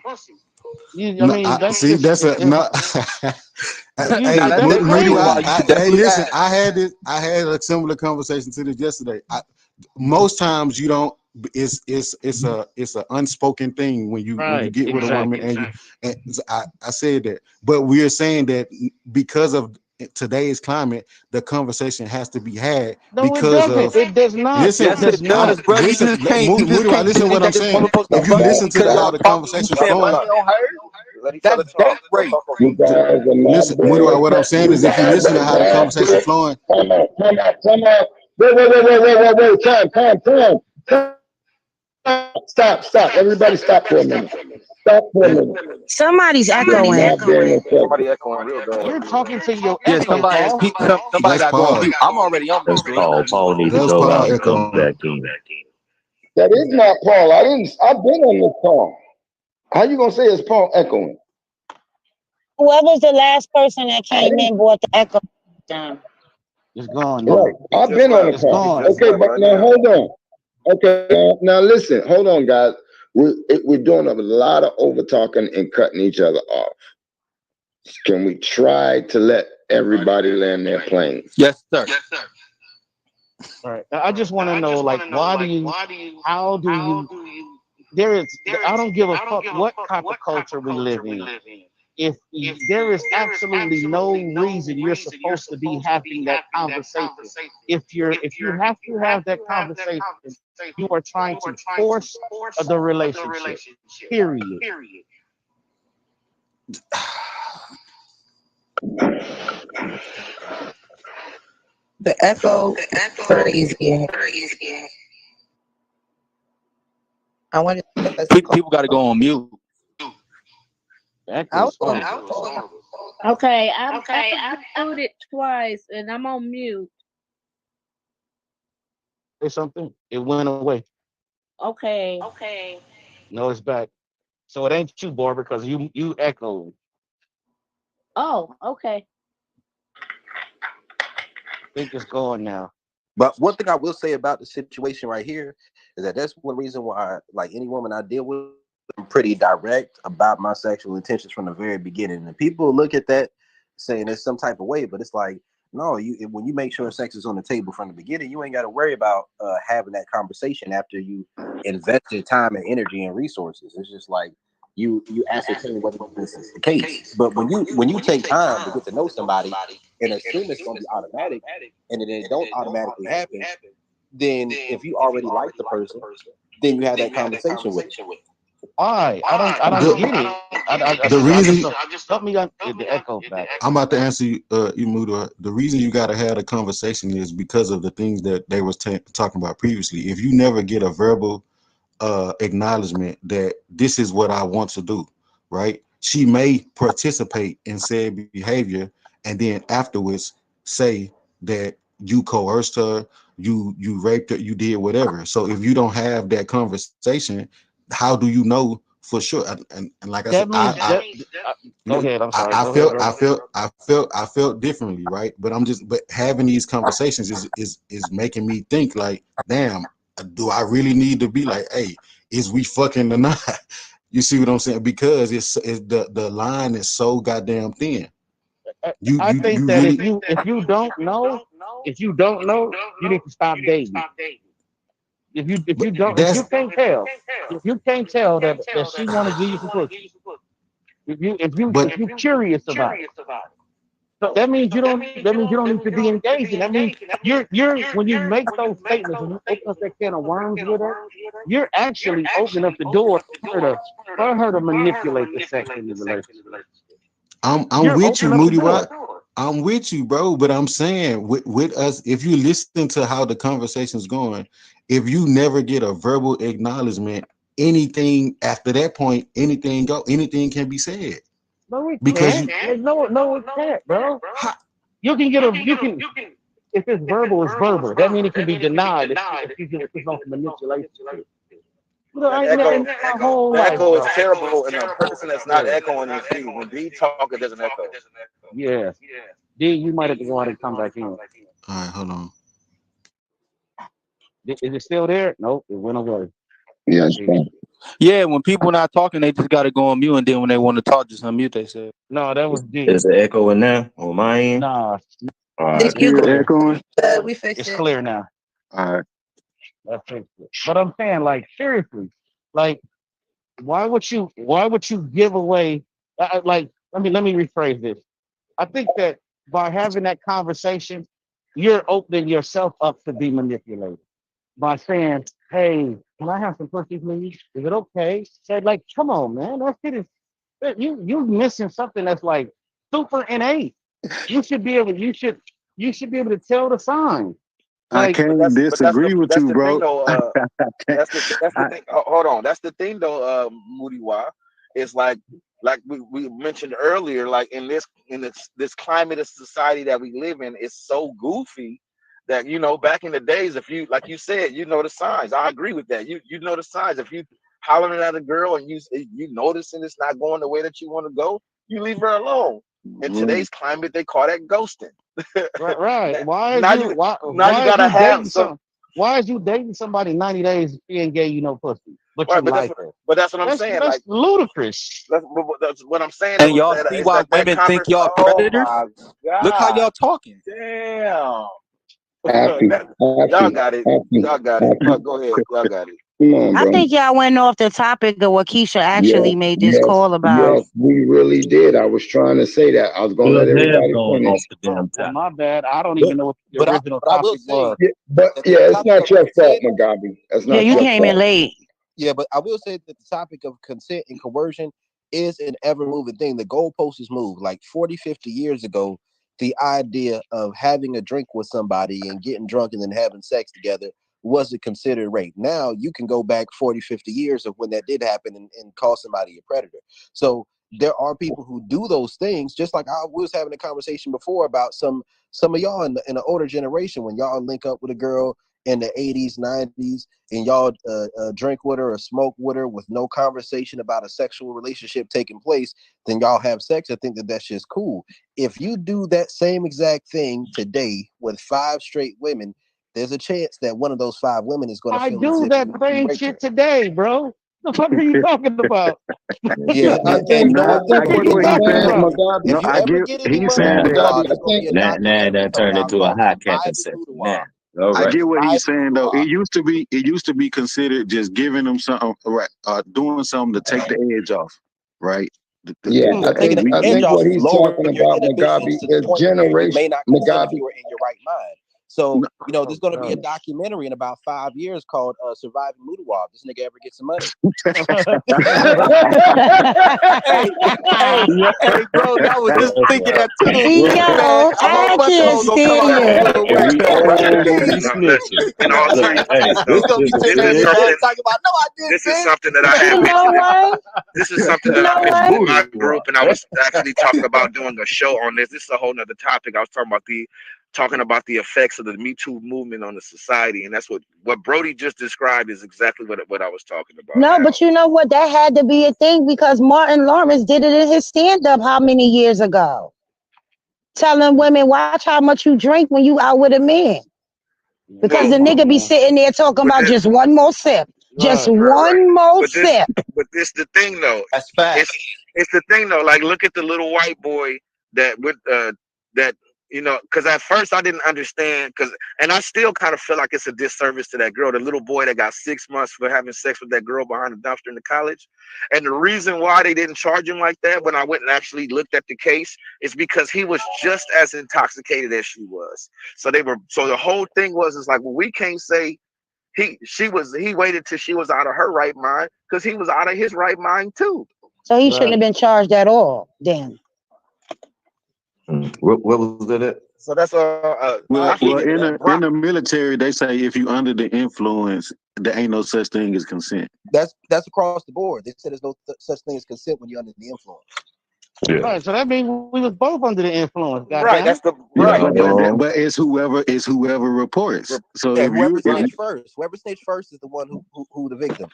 I No, mean, that's see, just that's a no. Now Hey, that's that's definitely a Rudy, reason why crazy. you should hey, definitely listen, ask. I had a similar conversation to this yesterday. Most times you don't it's a unspoken thing when you Right, get with a woman exactly. and you and I said that, but we are saying that because of today's climate, the conversation has to be had No, it because doesn't. of It does not. listen. It Yes, does it not. does, bro. Listen, You just Moody, can't listen to think what I'm that this saying. woman supposed to If you fuck you listen to because how y'all the talking. You conversation's spend flowing, money on her. Let each That's other talk. date rape. You guys are listen, not Moody, being what I'm saying you is if you guys listen to are how the not conversation being flowing, Come on. Wait. Time. Everybody stop for a minute. Stop for a and minute. Somebody's You're echoing. not being Somebody effective. echoing real bad. You're talking to your Yeah, echo, Paul. somebody that's got to go on Paul. mute. I'm already on mute, That's so it's Paul. cool. Paul need to That's go Paul out and come echoing. back in. That is not Paul. I've been on this call. How you gonna say it's Paul echoing? Whoever's the last person that I came didn't. in brought the echo down. It's gone Right. now. He I've just been on the left. It's call. He gone. just Okay, left but right now now. hold on. Okay, now listen. Hold on, guys. We're doing a lot of over talking and cutting each other off. Can we try to let everybody land their plane? Yes, sir. All right. I just want to know, like, how do you, I don't give a fuck what type of culture we live in. If there is absolutely no reason you're supposed to be having that conversation, if you have to have that conversation, you are trying to force the relationship. Period. The echo is crazy. I wonder if that's People got to go on mute. The echo I is was going horrible. Okay, I've been muted twice and I'm on mute. Say something. It went away. Okay. No, it's back. So it ain't you, Barbara, because you echoed. Oh, okay. I think it's gone now. But one thing I will say about the situation right here is that that's one reason why, like any woman I deal with, I'm pretty direct about my sexual intentions from the very beginning. And people look at that saying it's some type of way, but it's like, no, when you make sure sex is on the table from the beginning, you ain't got to worry about having that conversation after you invested time and energy and resources. It's just like you ascertain whether this is the case. But when you take time to get to know somebody and assume it's going to be automatic, and it don't automatically happen, then if you already like the person, then you have that conversation with them. Why? I don't get it. The I just reason don't. Help me get the echo back. I'm about to answer you, Muda. The reason you got to have a conversation is because of the things that they was talking about previously. If you never get a verbal acknowledgement that this is what I want to do, right? She may participate in said behavior and then afterwards say that you coerced her, you raped her, you did whatever. So if you don't have that conversation, how do you know for sure? And like I said, That means that. Go ahead. I'm sorry. Go ahead, bro. I felt differently, right? But having these conversations is making me think like, damn, do I really need to be like, hey, is we fucking or not? You see what I'm saying? Because it's the line is so goddamn thin. You I you think you that really if you don't know, you need to stop dating. but If that's you can't tell that she want to give you some pussy, but if you curious about it, so that means you don't need to be engaging. That means you're when you make those statements and you open up that can of worms with her, you're actually opening up the door for her to manipulate the sex in the relationship. I'm You're with you, opening up the Moody door. Rock. I'm with you, bro. But I'm saying with us, if you listen to how the conversation's going, if you never get a verbal acknowledgement, anything after that point, anything can be said. No, it Because can't. you No, it can't, bro. You can if it's verbal, it's verbal. That means it can be denied if it's on manipulation. You know, That in echo, my whole the life, echo is bro. terrible, and a person that's not Yeah, echoing is D. When D talk, it doesn't echo. yeah. D, you might have to go out and come back in. all right, hold on. Is it still there? Nope, it went away. Yes, See? Yeah, when people not talking, they just got to go on mute, and then when they want to talk, just unmute. They say. No, that was D. Is it echoing now on my end? Nah, All It's right. you it's go. still clear. echoing. We It's fixed it. clear now. All right. That's it. But I'm saying, like, seriously, like, why would you give away? Like, let me rephrase this. I think that by having that conversation, you're opening yourself up to be manipulated by saying, "Hey, can I have some pussy, please? Is it okay?" Say, like, come on, man, that shit is you missing something that's like super innate. You should be able. You should be able to tell the signs. I Like, But can't disagree with that's you, the thing bro. though. That's the I, thing. Hold on. That's the thing though, Moody. Why? It's like we mentioned earlier. Like in this climate of society that we live in, it's so goofy that back in the days, if you like you said, you know the signs. I agree with that. You know the signs. If you hollering at a girl and you noticing it's not going the way that you want to go, you leave her alone. In mm, today's climate, they call that ghosting. right, right. now, now you now you gotta have some. Why is you dating somebody 90 days she ain't gave you no pussy, but you Right, like her? but that's what I'm That's saying. that's Like ludicrous. that's what I'm saying And though. Is y'all that see why that women think converse? y'all Oh predators? my Look how god, y'all talking. damn! Happy, that, y'all happy, got it. happy, Y'all got it. happy. Go ahead. Y'all got it. Come on, I bro. think y'all went off the topic of what Keisha Yes, actually made this yes, call about. yes, we really did. I was trying to say that. I was gonna You let have everybody gone finish. off the damn Well, topic. my bad. I don't But even know what the but I original but I will topic say was. Yeah, but that yeah, the it's topic not of your fault, consent. Mugabe. That's Yeah, not you your came in fault. late. Yeah, but I will say that the topic of consent and coercion is an ever moving thing. The goalposts is moved. Like 40, 50 years ago, the idea of having a drink with somebody and getting drunk and then having sex together wasn't considered rape. Now you can go back 40, 50 years of when that did happen and call somebody a predator. So there are people who do those things, just like I was having a conversation before about some of y'all in the older generation when y'all link up with a girl in the 80s, 90s, and y'all drink with her or smoke with her with no conversation about a sexual relationship taking place, then y'all have sex. I think that that's just cool. If you do that same exact thing today with 5 straight women, there's a chance that one of those 5 women is going to I feel as do if that you same raped her. shit today, bro. The fuck are you talking about? Yeah, I and think you know I what? What think If are you what you get he's any talking saying, money, about? if Mugabe. you ever get any he's money, saying that Muad'Dib, Mugabe, there's I going to be think a Now documentary that coming turned out into a called high cap Surviving session. Muad'Dib. Now, all I right. get what he's Surviving saying though. Muad'Dib. It used to be considered just giving them something, right? Doing something to take the edge off, right? yeah, Yeah, taking the I edge think off what is he's talking lowering your about, inhibitions Mugabe, to the is point where you generation. may not consent if Mugabe, you were in your right mind. So, there's Oh going to be a god. documentary in about 5 years called Surviving Mutawab. This nigga ever get some money? Hey, hey, Yeah. hey, bro, I was just That's thinking wild. that too. Well, Man, Yo, a whole I bunch of can't hoes gonna come out stand here you. doing And wax we on all gonna Raspberry. be No, snitching. in all Look, hey, seriousness He though, gonna be sitting this there is in the this back something. talking about, no, I didn't, This is bitch. something that I But had you know mentioned. what? This is something You that I know mentioned in what? my voodoo group, and I was actually talking about doing a show on this. This is a whole nother topic. I was talking about the effects of the Me Too movement on the society, and that's what Brody just described is exactly what I was talking about No, now. but you know what? That had to be a thing because Martin Lawrence did it in his stand up how many years ago? Telling women, watch how much you drink when you out with a man. Because Well, the Come on, nigga be man. sitting there talking but about this, just one more sip. Just Right. right. one more But this, sip. but this the thing though. That's It's facts. it's the thing though. Like, look at the little white boy that with that because at first I didn't understand and I still kind of feel like it's a disservice to that girl, the little boy that got 6 months for having sex with that girl behind the dumpster in the college. And the reason why they didn't charge him like that when I went and actually looked at the case is because he was just as intoxicated as she was. So the whole thing was is like, well, we can't say he waited till she was out of her right mind because he was out of his right mind too. So he shouldn't Right. have been charged at all then. What was that at? So that's I well, forget in that in Brock. the military, they say if you under the influence, there ain't no such thing as consent. That's across the board. They said there's no such thing as consent when you're under the influence. Yeah. Right. So that means we was both under the influence, Right, goddamn that's it. the You're right. not But wrong. but it's whoever reports. So Yeah, if whoever you if Right. snitched first, whoever snitched first is the one who the victim.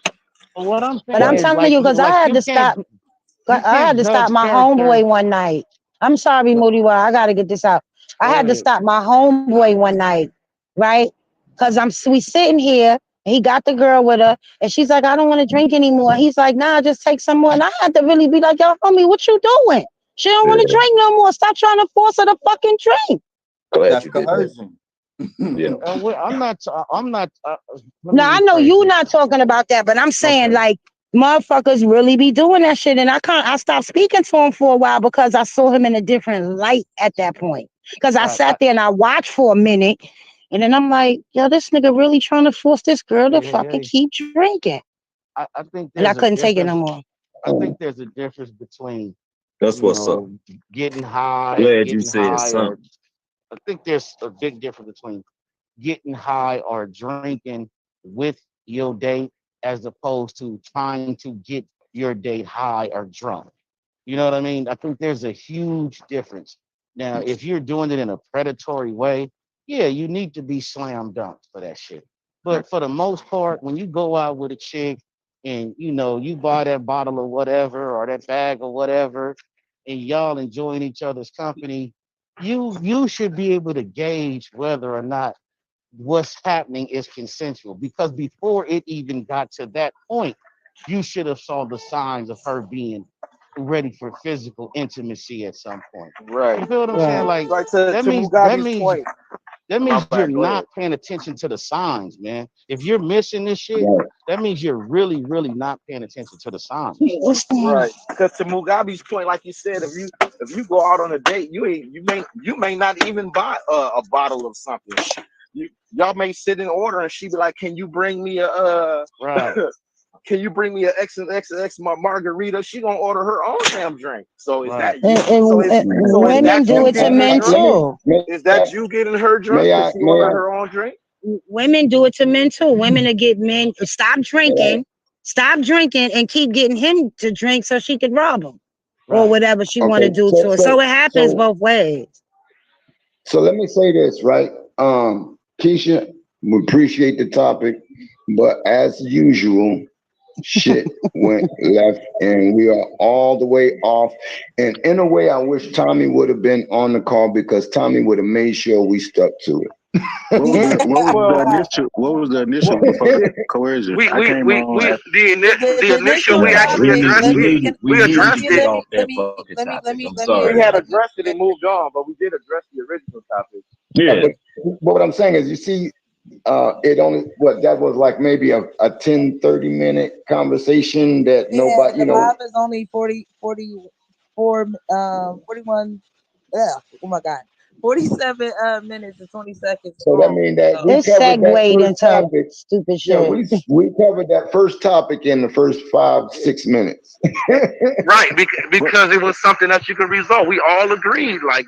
But what I'm But I'm saying Right. is telling like you, because you can't I had to stop judge my character. homeboy one night. I'm sorry, Moody. Well, I gotta get this out. I Go had to ahead. stop my homeboy one night, right? Because we sitting here. And he got the girl with her, and she's like, "I don't want to drink anymore." He's like, "Nah, just take some more." And I had to really be like, "Yo, homie, what you doing? She don't want to Yeah. drink no more. Stop trying to force her to fucking drink." Glad That's you did that. coercion. Yeah. I'm not. I'm not. Let No, me I know rephrase you this. not talking about that, but I'm saying Okay. like motherfuckers really be doing that shit, and I stopped speaking to him for a while because I saw him in a different light at that point. Because I Right. sat there and I watched for a minute, and then I'm like, yo, this nigga really trying to force this girl to Hey, hey, fucking hey. keep drinking, I think and I there's a couldn't take it no difference. more. I think there's a difference between, That's you what's up. know, Glad you getting said high, or something. I think there's a big difference between getting high or drinking with your date as opposed to trying to get your date high or drunk. You know what I mean? I think there's a huge difference. Now, if you're doing it in a predatory way, yeah, you need to be slam dunked for that shit. But for the most part, when you go out with a chick and you buy that bottle of whatever or that bag of whatever, and y'all enjoying each other's company, you should be able to gauge whether or not what's happening is consensual, because before it even got to that point, you should have saw the signs of her being ready for physical intimacy at some point. Right. You feel what I'm saying? Right. Like Like to that means that Mugabe's means point. that My means you're bad. Go ahead. not paying attention to the signs, man. If you're missing this shit, Right. that means you're really, really not paying attention to the signs. What's that? Right. Because to Mugabe's point, like you said, if you go out on a date, you may not even buy a bottle of something. Y'all may sit in order, and she be like, "Can you bring me a Right, can you bring me a X and X and X margarita?" She gonna order her own damn drink. So is right. that And, you? and So is women that do you it to getting her men drunk? Let me, too. Is that you getting her drunk may because I, she may ordered I, her own drink? Women do it to men too. Women to get men stop drinking, and keep getting him to drink so she could rob him or Right. whatever she want to okay, do so, to her. So so, it happens so, both ways. so let me say this, right? Keisha, we appreciate the topic, but as usual, shit went left and we are all the way off. And in a way, I wish Tommy would have been on the call because Tommy would have made sure we stuck to What was the what was Well, the initial what was the well, initial it. coercion? we I we came we on we after. the The initial initial we Nah, actually topic. addressed Let me it. can We we need to addressed get it. let off me that fucking topic. I'm let me we sorry. had let me addressed it and moved on, but we did address the original topic. Yeah. But what I'm saying is, you see, it only, what, that was like maybe a 10-30 minute conversation that yeah, nobody, the vibe is only 41 oh my god, 47 minutes and 20 seconds so that long. means that So we It covered that segued first into topic. stupid Yeah, shit. we covered that first topic in the first 5-6 minutes. Right, because it was something that you could resolve. We all agreed, like,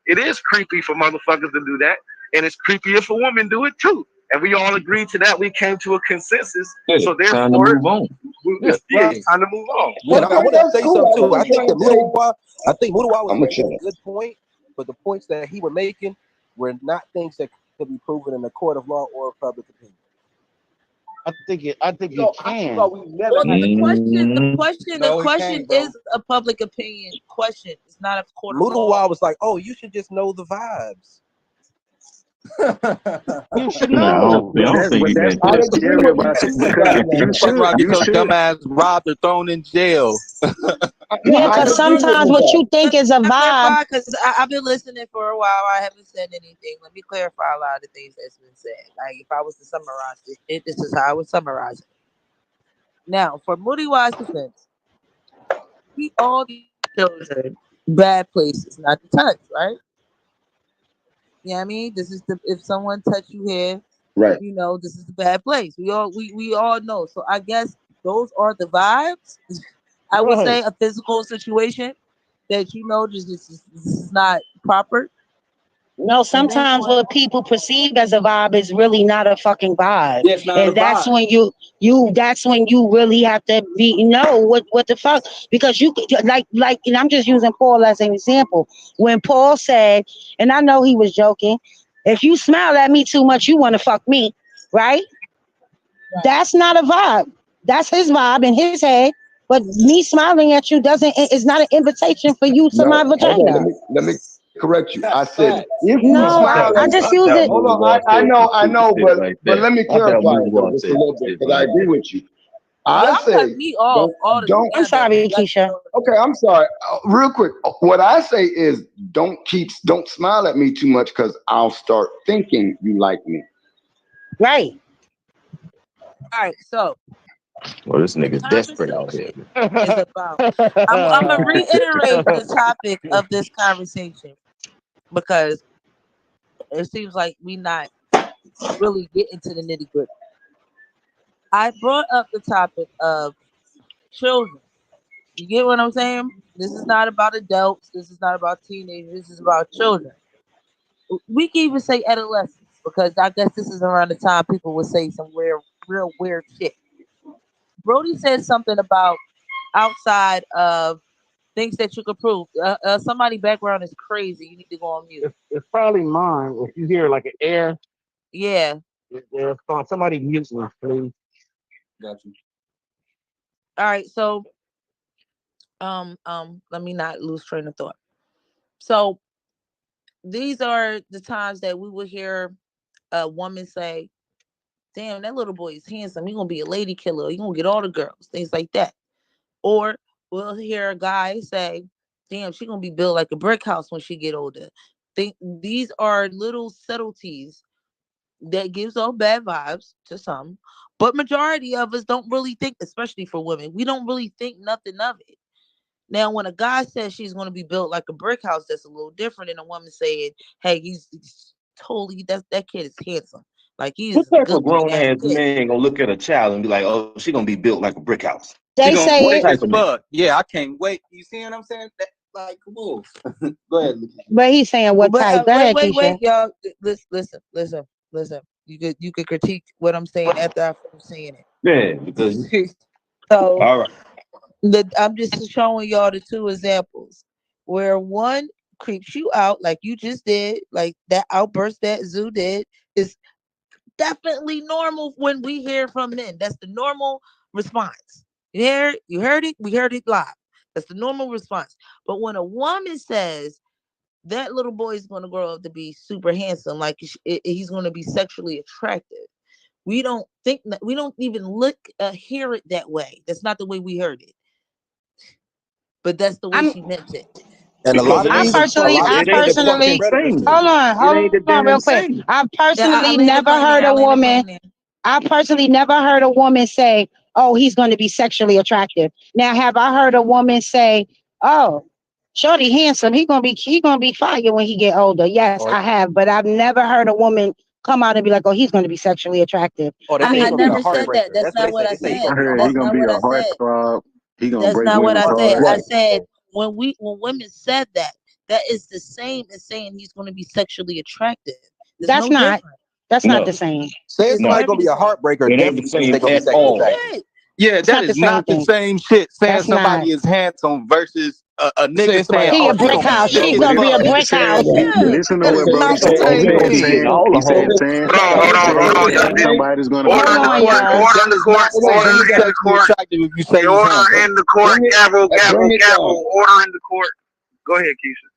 it is creepy for motherfuckers to do that, and it's creepy if a woman do it too. And we all agreed to that. We came to a consensus. Yeah. So Time to therefore, move on. Yeah. yeah, right, it's time to move on. And I Okay, want to that's say cool. something I too. I wasn't think trying that to say. Mutawa was I'm gonna making shut a up. good point, but the points that he was making were not things that could be proven in a court of law or public opinion. I think it I can. thought we never well, had a court. Mm-hmm. the No, it question can't, bro. is a public opinion question. It's not a court of law. Mutawa was like, "Oh, you should just know the vibes." You should Nah, know. I don't think But you that's can. I what's agree scary with you, about it Sister because Batman. you Fuck should around, get you your should dumb ass robbed or thrown in jail. No, Yeah, I because agree with sometimes you what you guys. think is a Let me vibe. clarify, because I've been listening for a while. I haven't said anything. Let me clarify a lot of the things that's been said. Like if I was to summarize this is how I would summarize it. Now, for Moody Wise defense, we all need children bad places not to touch, right? You know what I mean? This is the if someone touch you here, Right. this is the bad place. We all know. So I guess those are the vibes. I would say Right. a physical situation that this is not proper. No, And then sometimes what people perceive as a vibe is really not a fucking vibe. That's not a And that's vibe. when that's when you really have to be know what the fuck, because like and I'm just using Paul as an example. When Paul said, and I know he was joking, if you smile at me too much, you want to fuck me, right? right. That's not a vibe. That's his vibe in his head. But me smiling at you doesn't is not an invitation for you to my No, hold on. vagina. Let me correct you. I That's said facts. if you No, I I, smile doubt I at. just I use doubt it. Hold on. Boulevard said some I stupid know, shit like but that. let me I doubt clarify it though, Boulevard just a said some little bit, shit because I like agree that. with you. I Y'all cut say me off don't don't. I'm altogether. sorry, Like, Keisha. Okay, I'm sorry. Real quick, what I say is don't smile at me too much because I'll start thinking you like me. Right. all right, so Well, this the nigga's desperate out here. conversation is about. I'm gonna reiterate the topic of this conversation because it seems like we not really getting to the nitty gritty. I brought up the topic of children. You get what I'm saying? This is not about adults. This is not about teenagers. This is about children. We can even say adolescents because I guess this is around the time people would say some real weird shit. Brody said something about outside of things that you could prove. Somebody background is crazy. You need to go on mute. It's probably mine. If you hear like an air, Yeah. it's gone. Somebody mute me, please. Got you. All right. So let me not lose train of thought. So these are the times that we would hear a woman say, damn, that little boy is handsome. He gonna be a lady killer. He gonna get all the girls. Things like that. Or we'll hear a guy say, damn, she gonna be built like a brick house when she get older. These are little subtleties that gives off bad vibes to some, but majority of us don't really think, especially for women, we don't really think nothing of it. Now, when a guy says she's going to be built like a brick house, that's a little different than a woman saying, "Hey, he's totally that kid is handsome, like he's What a type good of looking grown ass ass kid." man gonna look at a child and be like, "Oh, she gonna be built like a brick house"? She They gonna say be What it, thick type as of man? fuck. Yeah, I can't wait. You see what I'm saying? Like, come on. Go ahead, Lucas. but he's saying what But type. Go ahead, wait, Keisha. y'all. Listen. You could critique what I'm saying after I finish saying Yeah, because it. So all right. I'm just showing y'all the two examples where one creeps you out like you just did, like that outburst that Zoo did is definitely normal when we hear from men. That's the normal response. You heard it, we heard it live. That's the normal response. But when a woman says that little boy is going to grow up to be super handsome, like he's going to be sexually attractive, we don't think that, we don't even hear it that way. That's not the way we heard it, but that's the way I'm she meant it. And a Because lot it of I ain't these, the a personally, lot fucking of I it these ain't the bitches gonna be fucking personally, predators thing. too. It ain't the hold on damn real quick. thing. I Yeah, I personally land the never plane there. heard I a land the woman. plane there. I personally never heard a woman say, "Oh, he's going to be sexually attractive." Now, have I heard a woman say, "Oh, shorty handsome. He gonna be fire when he get older." Yes, Or, I have, but I've never heard a woman come out and be like, "Oh, he's going to be sexually attractive." or they I say he I mean, gonna be a never said that. heartbreaker. That's That's what not they what say. I They say he I said. gonna be a heard he That's gonna not be what a I said. heartthrob. He gonna That's break not what women's I said. hearts. I right. said when women said that, that is the same as saying he's going to be sexually attractive. There's that's no not. difference. That's not the No, same. Saying It's no, somebody very gonna be the a same. heartbreaker it ain't the definitely means they same gonna be at sexually all. attractive. Bullshit. Yeah, It's that not the is same not the thing. same shit. Saying That's not. somebody is handsome versus a nigga saying, Saying, He "Oh, a he brick gonna be house. thick He's as But gonna be a fuck." he brick said, house. Yeah. listen to That what is Brody not So the said. oh, same we He gonna be thing. getting said, all he the said, hoes. saying, Hold he on, said, hold on, y'all. saying somebody's gonna be Order Hold in the on, court. y'all. Order That in the is court. not the same. Order He's in the sexually court. attractive if you The say he's order handsome. in the court. Gavel, Bring gavel, it down. gavel. Order in the court. Go ahead, Keisha.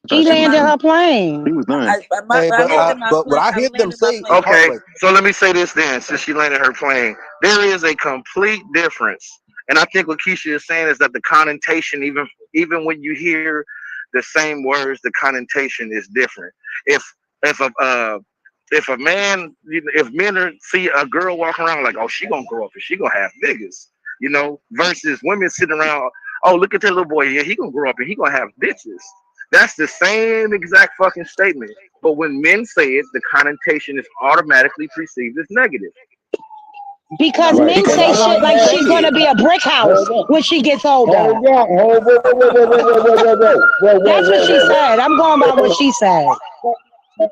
She And landed my, her plane. he was done. Hey, I landed my but what plane. I I'm hear them landing my say plane is now. Okay, heartbreaker. so let me say this then, since she landed her plane. There is a complete difference. And I think what Keisha is saying is that the connotation, even when you hear the same words, the connotation is different. If if a if a man, if men see a girl walking around like, oh, she gonna grow up and she gonna have niggas, versus women sitting around, oh, look at that little boy, yeah, he gonna grow up and he gonna have bitches. That's the same exact fucking statement. But when men say it, the connotation is automatically perceived as negative. Because Right. men Because say that's how shit you like say she's gonna it. be a brick house Hold on. when she gets older. Hold on. Hold. Whoa. Whoa. Whoa. Whoa. Whoa. Whoa. Whoa. Whoa. Whoa. Whoa. That's what Whoa. she Whoa. said. I'm going by what she said.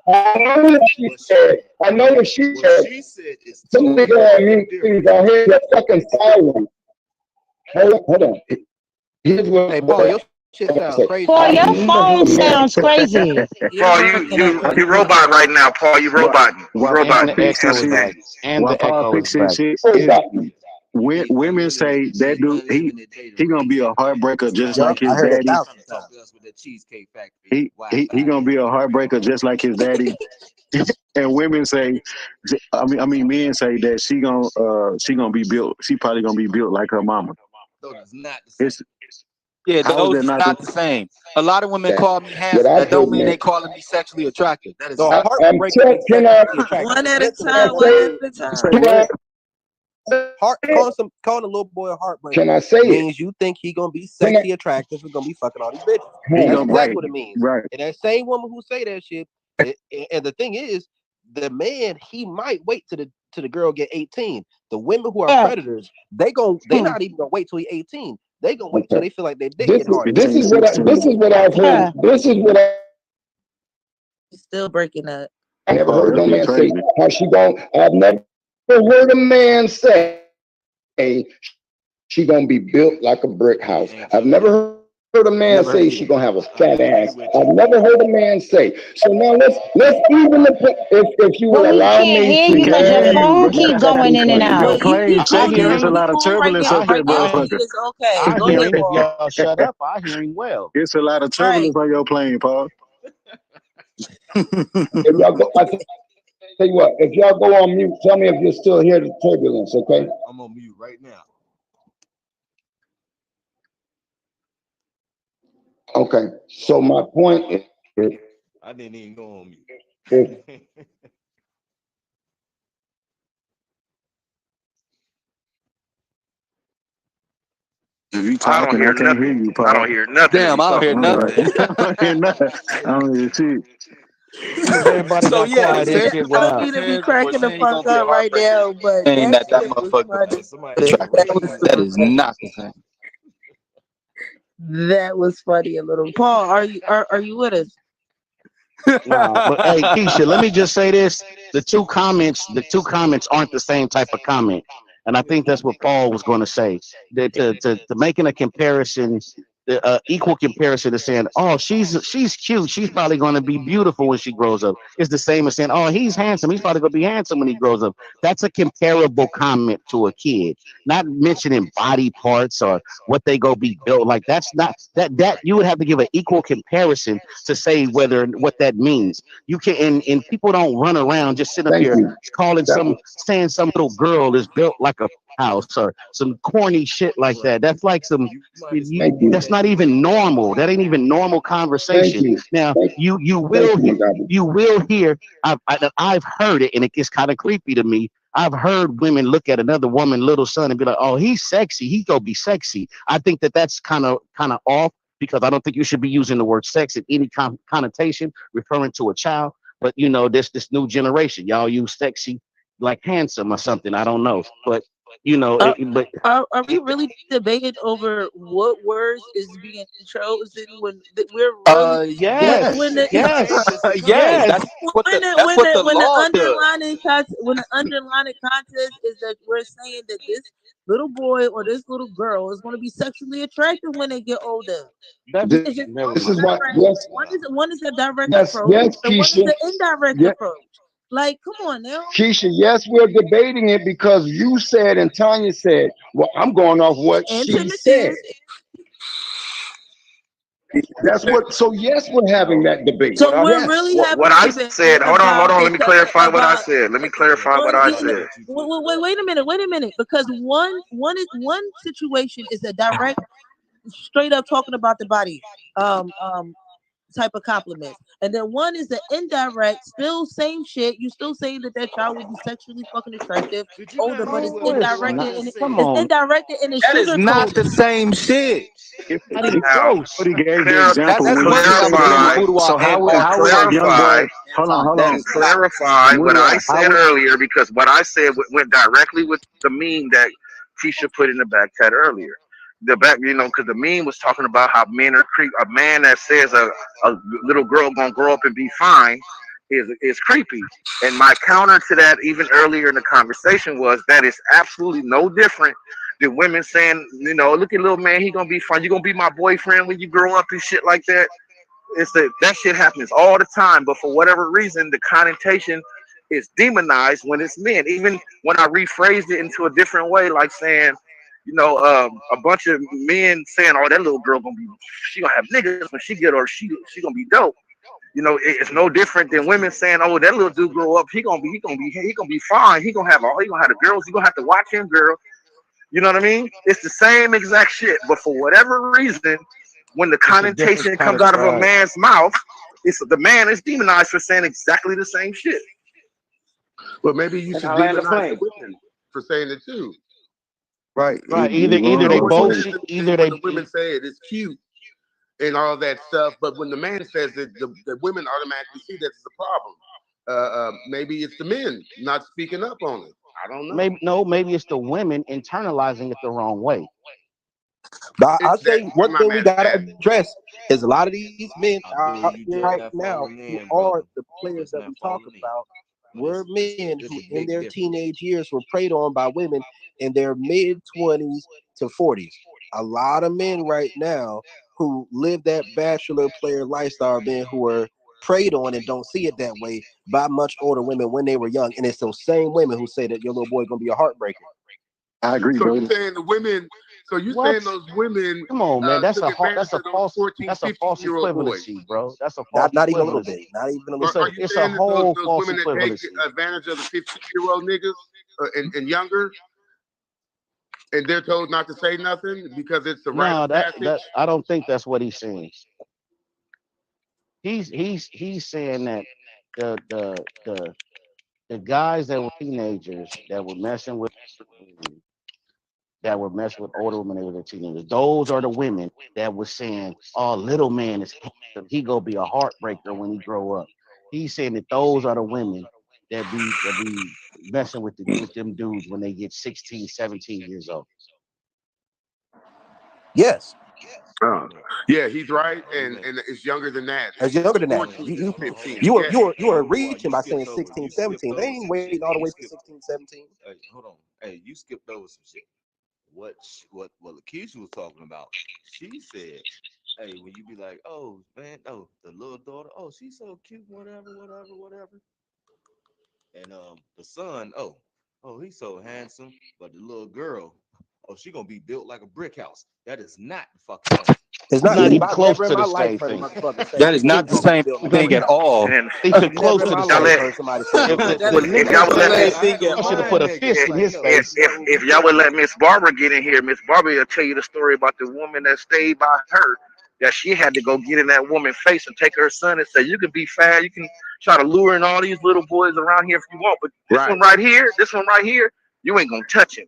I know what she said. I know what she said. Somebody go on mute, please. I hear the fucking silence. Hold on. Here's Hey, what Paul, I your shit want to sound say. crazy. Paul, I've your never heard phone a man. sounds crazy. You're Paul, breaking up you really robot bad. right now, Paul. You While, roboting. You while And Paul the roboting. You fixing can't echo is shit, back. understand you. And while the Paul echo is fixing back. shit, What's is happening? women say that dude, he gonna be a heartbreaker just Yup, like I his heard daddy. 1,000 times. he gonna be a heartbreaker just like his daddy. And women say, I mean, men say that she gonna be built. She probably gonna be built like her mama. It's Yeah, how is those that is not the not the same. A lot of women call me What handsome. I've That heard, don't mean they man. calling me sexually attractive. That is No, a not the same. heartbreaker means Can I sexually attractive. One at a Listen, time. listen. One at a you say time. can what? I Heart say it? calling a little boy a Can heartbreaker I say it? means you think he gonna be Can I? sexy attractive and gonna be fucking all these bitches. He That's gonna Huh. exactly right, what it means. right. And that same woman who say that shit, and the thing is, the man he might wait to the girl get 18. The women who are Yeah. predators, they Hmm. not even gonna wait till he 18. They gonna wait till Okay. they feel like their dick This getting is hard again. this Between is what this 16. is what I've heard. Yeah. This is what He's still breaking up. I never Oh, heard that no be man say crazy. how she gon' I've never heard a man say she gonna be built like a brick house. I've never heard a man say she gonna have a Never fat heard ass. it. I've never heard a man say. So now let's even the if you will Well, allow we me can't to hear We you can't because land your hear this you, bro. phone plane. keep going in and Your out. Wait, plane you shaking. okay? There's a You lot of cool right turbulence now? up I there, Right now, hear he him. motherfucker. is okay. I Go hear ahead, him. It's If Paul. y'all shut up, I hear him well. a lot of Right. turbulence on your plane, Paul. If y'all go, I tell you what, if y'all go on mute, tell me if you're still here. The turbulence, okay? I'm on mute right now. Okay. So my point is, I didn't even go on if mute. If you I don't talking, hear I can't hear nothing. you, I don't Paul. hear nothing if Damn, you I don't hear talking. All right. nothing. I don't hear nothing. I don't hear shit. Since everybody So got yeah, the quiet, I that Terry shit went don't out. mean to be says we're cracking the saying he's fuck gonna be a up right heartbreaker, now, but saying that that that shit was motherfucker funny. gonna be That attractive. was a That little is funny. not the same. That was funny a little. Paul, are you with us? Nah, but hey, Keisha, let me just say this: the two comments aren't the same type of comment, and I think that's what Paul was going to say. That to making a comparison, the equal comparison to saying, "Oh, she's cute. She's probably going to be beautiful when she grows up." Is the same as saying, "Oh, he's handsome. He's probably going to be handsome when he grows up." That's a comparable comment to a kid, not mentioning body parts or what they go be built like. That's not that you would have to give an equal comparison to say whether what that means. You can and people don't run around just sitting up thank here you. calling That some saying some little girl is built like a house or some corny shit like that. That's like some thank you. that's not even normal. That ain't even normal Thank conversation. you. Now Thank thank you, McGovern. you will hear I've heard it and it gets kind of creepy to me. I've heard women look at another woman, little son, and be like, "Oh, he's sexy. He go be sexy." I think that that's kind of off because I don't think you should be using the word sex in any connotation referring to a child. But this new generation, y'all use sexy like handsome or something. I don't know, but but Are we really debating over what words is being chosen when we're really yes, when the yes, Yes, yes. that's what the when the law does. underlining contest is that we're saying that this little boy or this little girl is going to be sexually attractive when they get older. That's This It's just never is mind. what direct. yes, One is a direct yes, approach, yes, and one is Keisha. the indirect Yeah, approach. Like, come on now. Keisha, yes, we're debating it because you said and Tanya said, well, I'm going off what And she said. Timothy. That's what, so yes, we're having that debate. What So I we're Yes. really what having I a said, debate hold on, let me clarify what I about said. Let me clarify what I said. wait a minute, because one situation is a direct, straight up talking about the body, um, um, type of compliments, and then one is the indirect, still same shit. You still saying that that child will be sexually fucking attractive older, but No, it's not. Come it's on, indirected and it's That is sugar not the coated. same shit. it's not even Now, close. But he gave the clar- That example that's when you pussy that say was that. in the clarify, boudoir So and to all how would a types of young clarify, boy? shit and Hold on, time. hold That to on. is not the same. clarify what I Mudra, how said would earlier, because what I said went directly with the meme that Keisha put in the back chat earlier. The back, because the meme was talking about how men are creep. A man that says a little girl gonna grow up and be fine is creepy. And my counter to that, even earlier in the conversation, was that it's absolutely no different than women saying, look at little man, he gonna be fine. You gonna be my boyfriend when you grow up and shit like that. It's that shit happens all the time, but for whatever reason, the connotation is demonized when it's men. Even when I rephrased it into a different way, like saying, a bunch of men saying, "Oh, that little girl gonna be, she gonna have niggas when she get, or she gonna be dope." It's no different than women saying, "Oh, that little dude grow up, he gonna be fine. He gonna have the girls. You gonna have to watch him, girl." You know what I mean? It's the same exact shit, but for whatever reason, when the It's a different connotation kind comes of out of a right. man's mouth, it's the man is demonized for saying exactly the same shit. Well, maybe you And should I land the demonize the plane. women for saying it too. Right. Right. You Either know they what both you Emotionally. should, listen to either when they the women say it, it's cute and all that stuff, but when the man says it, the women automatically see that it's a problem. Maybe it's the men not speaking up on it. I don't know. maybe it's the women internalizing it the wrong way. But I'll That say where one my thing we man is gotta at. address is a lot of these men I out believe you here right just not now falling who in, are brother. the You players just that we not talk falling in. about But were men it's who a in big their difference. teenage years were preyed on by women in their mid 20s to 40s. A lot of men right now who live that bachelor player lifestyle, men who are preyed on and don't see it that way by much older women when they were young. And it's those same women who say that your little boy gonna be a heartbreaker. I agree, So you brother. saying the women? So you What? saying those women Come on, man. That's took a advantage that's a of those false 14, that's a 15 false year old boys? equivalency, bro. That's a false Not even a little bit. equivalency. Not even a It's little a bit. Are you it's a saying that those whole those false women that take equivalency. advantage of the 15-year-old niggas and younger, and they're told not to say nothing because it's a rite No, of that passage? I don't think that's what he's saying. He's saying that the the the the guys that were teenagers that were messing with older women when they were teenagers. Those are the women that was saying, "Oh, little man is handsome. He gonna be a heartbreaker when he grow up." He's saying that those are the women that be messing with them dudes when they get 16, 17 years old. Yes. Uh, yeah, he's right, Wait a minute. and it's younger than that. It's It's younger than that. 14 You to you Hold on. 15. you are Yeah. you are you Hey, are Umar, reaching by saying 16, you 17. skipped They over ain't some waiting shit. all the You way for skipped. 16, 17. Hey, hold on. Hey, you skipped over some shit. What Lakeisha was talking about? She said, "Hey, when you be like, oh man, oh the little daughter, oh she's so cute, whatever." And the son, oh he's so handsome, but the little girl, oh she gonna be built like a brick house. That is not the fucking same. It's It's not. not Listen, even I've close never in to my the life same heard a thing. motherfucker say That his is not kid the gonna be same built like a thing brick at house. all. And It's I've even never close in to the my y'all same life let heard thing. somebody say If that. the, That the is if nigga y'all would said let the that, Miss same I thing ain't at you gonna should have lie, put all. a nigga. fist if in I his know, if face. if no, if you y'all would got let Miss Barbara get in here, Miss Barbara will tell you the story about the woman that stayed by her, that she had to go get in that woman's face and take her son and say, "You can be fat, you can try to lure in all these little boys around here if you want, but Right. this one right here, you ain't gonna touch him."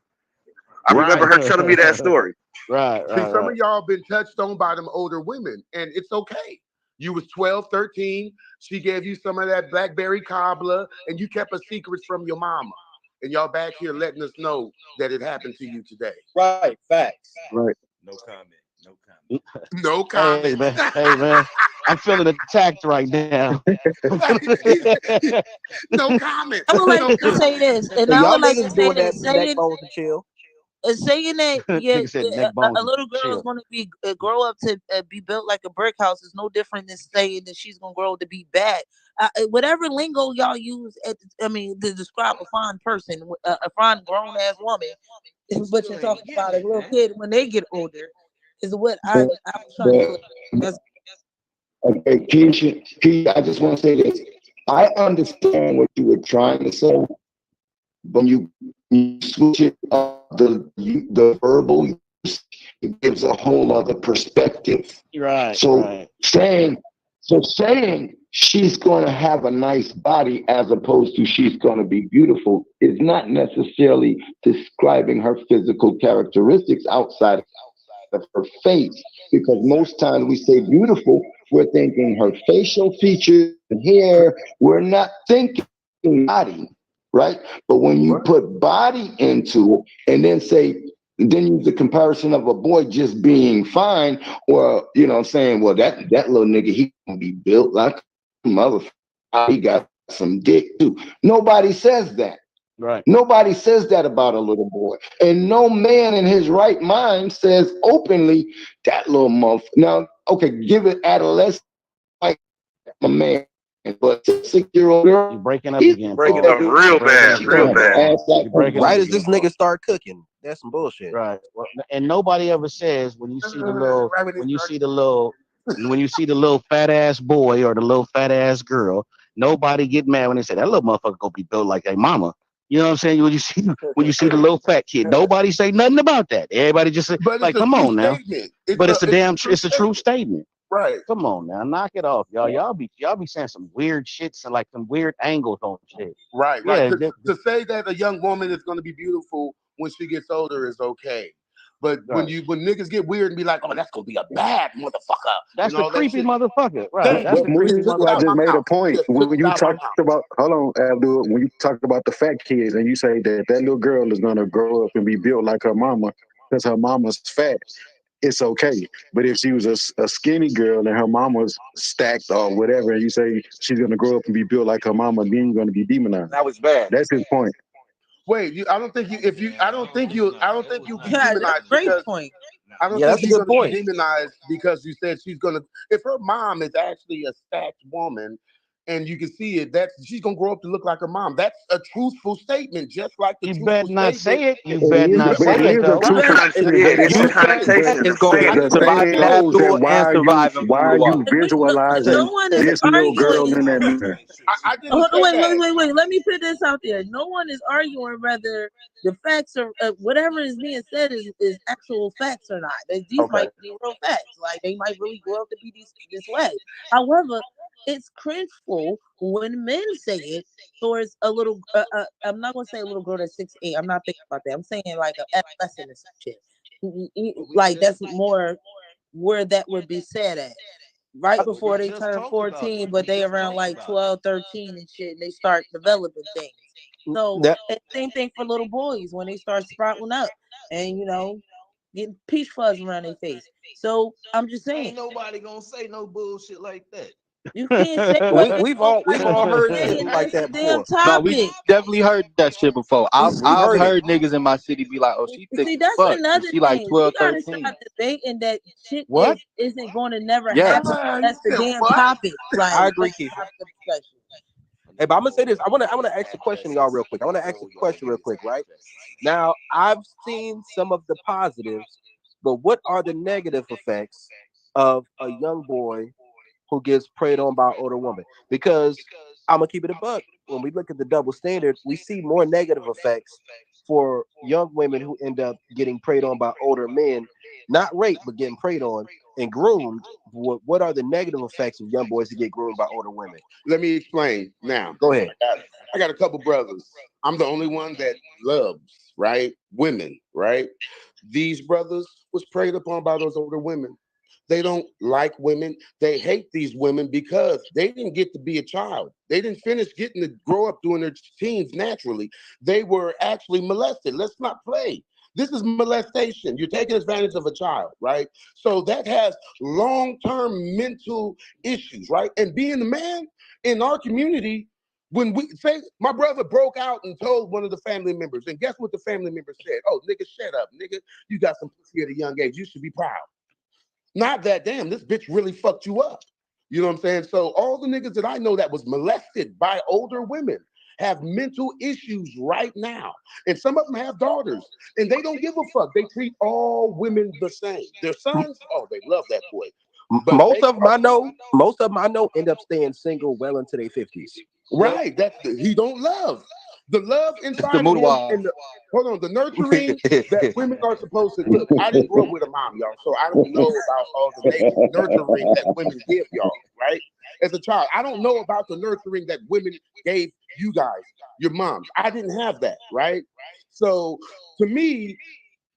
I remember Right. her telling me that story. Right, See, right, some of right. y'all been touched on by them older women, and it's okay. You was 12, 13. She gave you some of that blackberry cobbler, and you kept a secret from your mama. And y'all back here letting us know that it happened to you today. Right. Facts. Right. no comment, no comment. No Hey comment. man, hey man, I'm feeling attacked right now. I'm No comment. I would like No to say comment. this, and So I y'all would like to niggas say doing this, that for neck saying bones and chill. saying that Nigga said neck a bones and little girl is chill. going to be grow up to be built like a brick house is no different than saying that she's going to grow to be bad. Whatever lingo y'all use, I mean, to describe a fine person, a fine grown ass woman, You but you're still ain't talking about a getting it, little man. kid when they get older, is what But, I was trying to but clear. That's okay, Keisha, I just want to say this. I understand what you were trying to say, but you switch it up, the verbal use, it gives a whole other perspective. Right, So right. saying she's going to have a nice body as opposed to she's going to be beautiful is not necessarily describing her physical characteristics outside of her face. Because most Exactly. times we say beautiful, we're thinking her facial features and hair. We're not thinking body, right? But when you Right. put body into it and then use the comparison of a boy just being fine, or I'm saying, well, that little nigga, he gonna be built like a motherfucker. He got some dick too. Nobody says that. Right. Nobody says that about a little boy. And no man in his right mind says openly that little muff. Now, okay, give it adolescent, like a man. But 6-year-old girl, You're breaking up he's again, Breaking Paul. up gonna do. You're real breaking bad, up She's real gonna again, have bad. an Paul. ass like You're her breaking up Right mama. as this again, nigga Paul. start cooking. That's some bullshit. Right. Well, and nobody ever says Right when they when you start. see the little fat ass boy or the little fat ass girl, nobody get mad when they say that little motherfucker gonna be built like their mama. You know what I'm saying? When you see the little fat kid, nobody say nothing about that. Everybody just say, But it's like, a come true on now. statement. But it's a It's a damn true it's a true statement. statement. Right. Come on now, knock it off, y'all. Y'all be saying some weird shits and like some weird angles on shit. Right, right. Yeah, To say that a young woman is going to be beautiful when she gets older is okay. But right. when niggas get weird and be like, oh, that's gonna be a bad motherfucker That's and the all that creepy shit, motherfucker. Right. thank That's you. But the You creepy just took it Muniz, I out just my motherfucker. made a mouth. You point. just took When it you out my talk mouth. about, hold on, Abdul, when you talk about the fat kids and you say that that little girl is gonna grow up and be built like her mama because her mama's fat, it's okay. But if she was a skinny girl and her mama's stacked or whatever, and you say she's gonna grow up and be built like her mama, then you're gonna be demonized. That was bad. That's his point. Wait, I don't think you. If you, I don't think you. I don't think you'll be Yeah, that's demonized a great because point. I don't Yeah, think that's a you're good going to be point. demonized because you said she's going to. If her mom is actually a stacked woman, and you can see it, that she's going to grow up to look like her mom. That's a truthful statement, just like the You truthful better not statement. say it. You It better is, not but say it it is a though. You better truthful not statement. Yeah, But it's a it, You fat connotation is of going but to saying the it. survive thing in is that Abdul and survive in who why you are are. you no visualizing one is this little girl arguing. in that mirror? I didn't Hold on, say that. wait. Let me put this out there. No one is arguing whether the facts are whatever is being said is actual facts or not. These Okay. might be real facts. Like they might really grow up to be this way. However, it's cringeful when men say it towards a little. I'm not gonna say a little girl that's 6'8". I'm not thinking about that. I'm saying like an adolescent or some shit. Like that's more where that would be said at right But we before they just turn talked about it. 14, but We they just around talked like about it. 12, 13 and shit, and they start developing things. So That and same thing for little boys when they start sprouting up and getting peach fuzz around their face. So I'm just saying, Ain't nobody gonna say no bullshit like that. you can't say what we they we've don't all like we've all what I'm heard shit saying. like That's the that damn before. No, we topic. definitely heard that shit before. We I've heard it. heard niggas in my city be like, "Oh, she thick See, as that's fuck," and another she like thing. We 12, gotta 13. stop debating that shit What? isn't going to never Yes, happen. You That's the said damn what? topic. Like, I agree, let's Keith. have the discussion. A Hey, but nigga I'm gonna say go this. I wanna ask a question to y'all addresses real quick. I wanna ask a before y'all question get real his quick, right? address. Now, I've seen some of the positives, but what are the negative effects of a young boy who gets preyed on by an older woman? Because I'm gonna keep it a buck. When we look at the double standard, we see more negative effects for young women who end up getting preyed on by older men, not raped, but getting preyed on and groomed. What are the negative effects of young boys who get groomed by older women? Let me explain now. Go ahead. I got a couple brothers. I'm the only one that loves, right? Women, right? These brothers was preyed upon by those older women. They don't like women. They hate these women because they didn't get to be a child. They didn't finish getting to grow up during their teens naturally. They were actually molested. Let's not play. This is molestation. You're taking advantage of a child, right? So that has long-term mental issues, right? And being a man in our community, when we say my brother broke out and told one of the family members, and guess what the family member said? Oh, nigga, shut up, nigga. You got some pussy at a young age. You should be proud. Not that damn, this bitch really fucked you up. You know what I'm saying? So all the niggas that I know that was molested by older women have mental issues right now. And some of them have daughters and they don't give a fuck. They treat all women the same. Their sons, oh, they love that boy. But Most they of them I know, end up staying single well into their 50s. right. He don't love. The love It's the inside of him moodwah. and the hold on, the nurturing that women are supposed to look. I didn't grow up with a mom, y'all, so I don't know about all the nurturing that women give y'all, right? As a child, I don't know about the nurturing that women gave you guys, your moms. I didn't have that, right? So to me,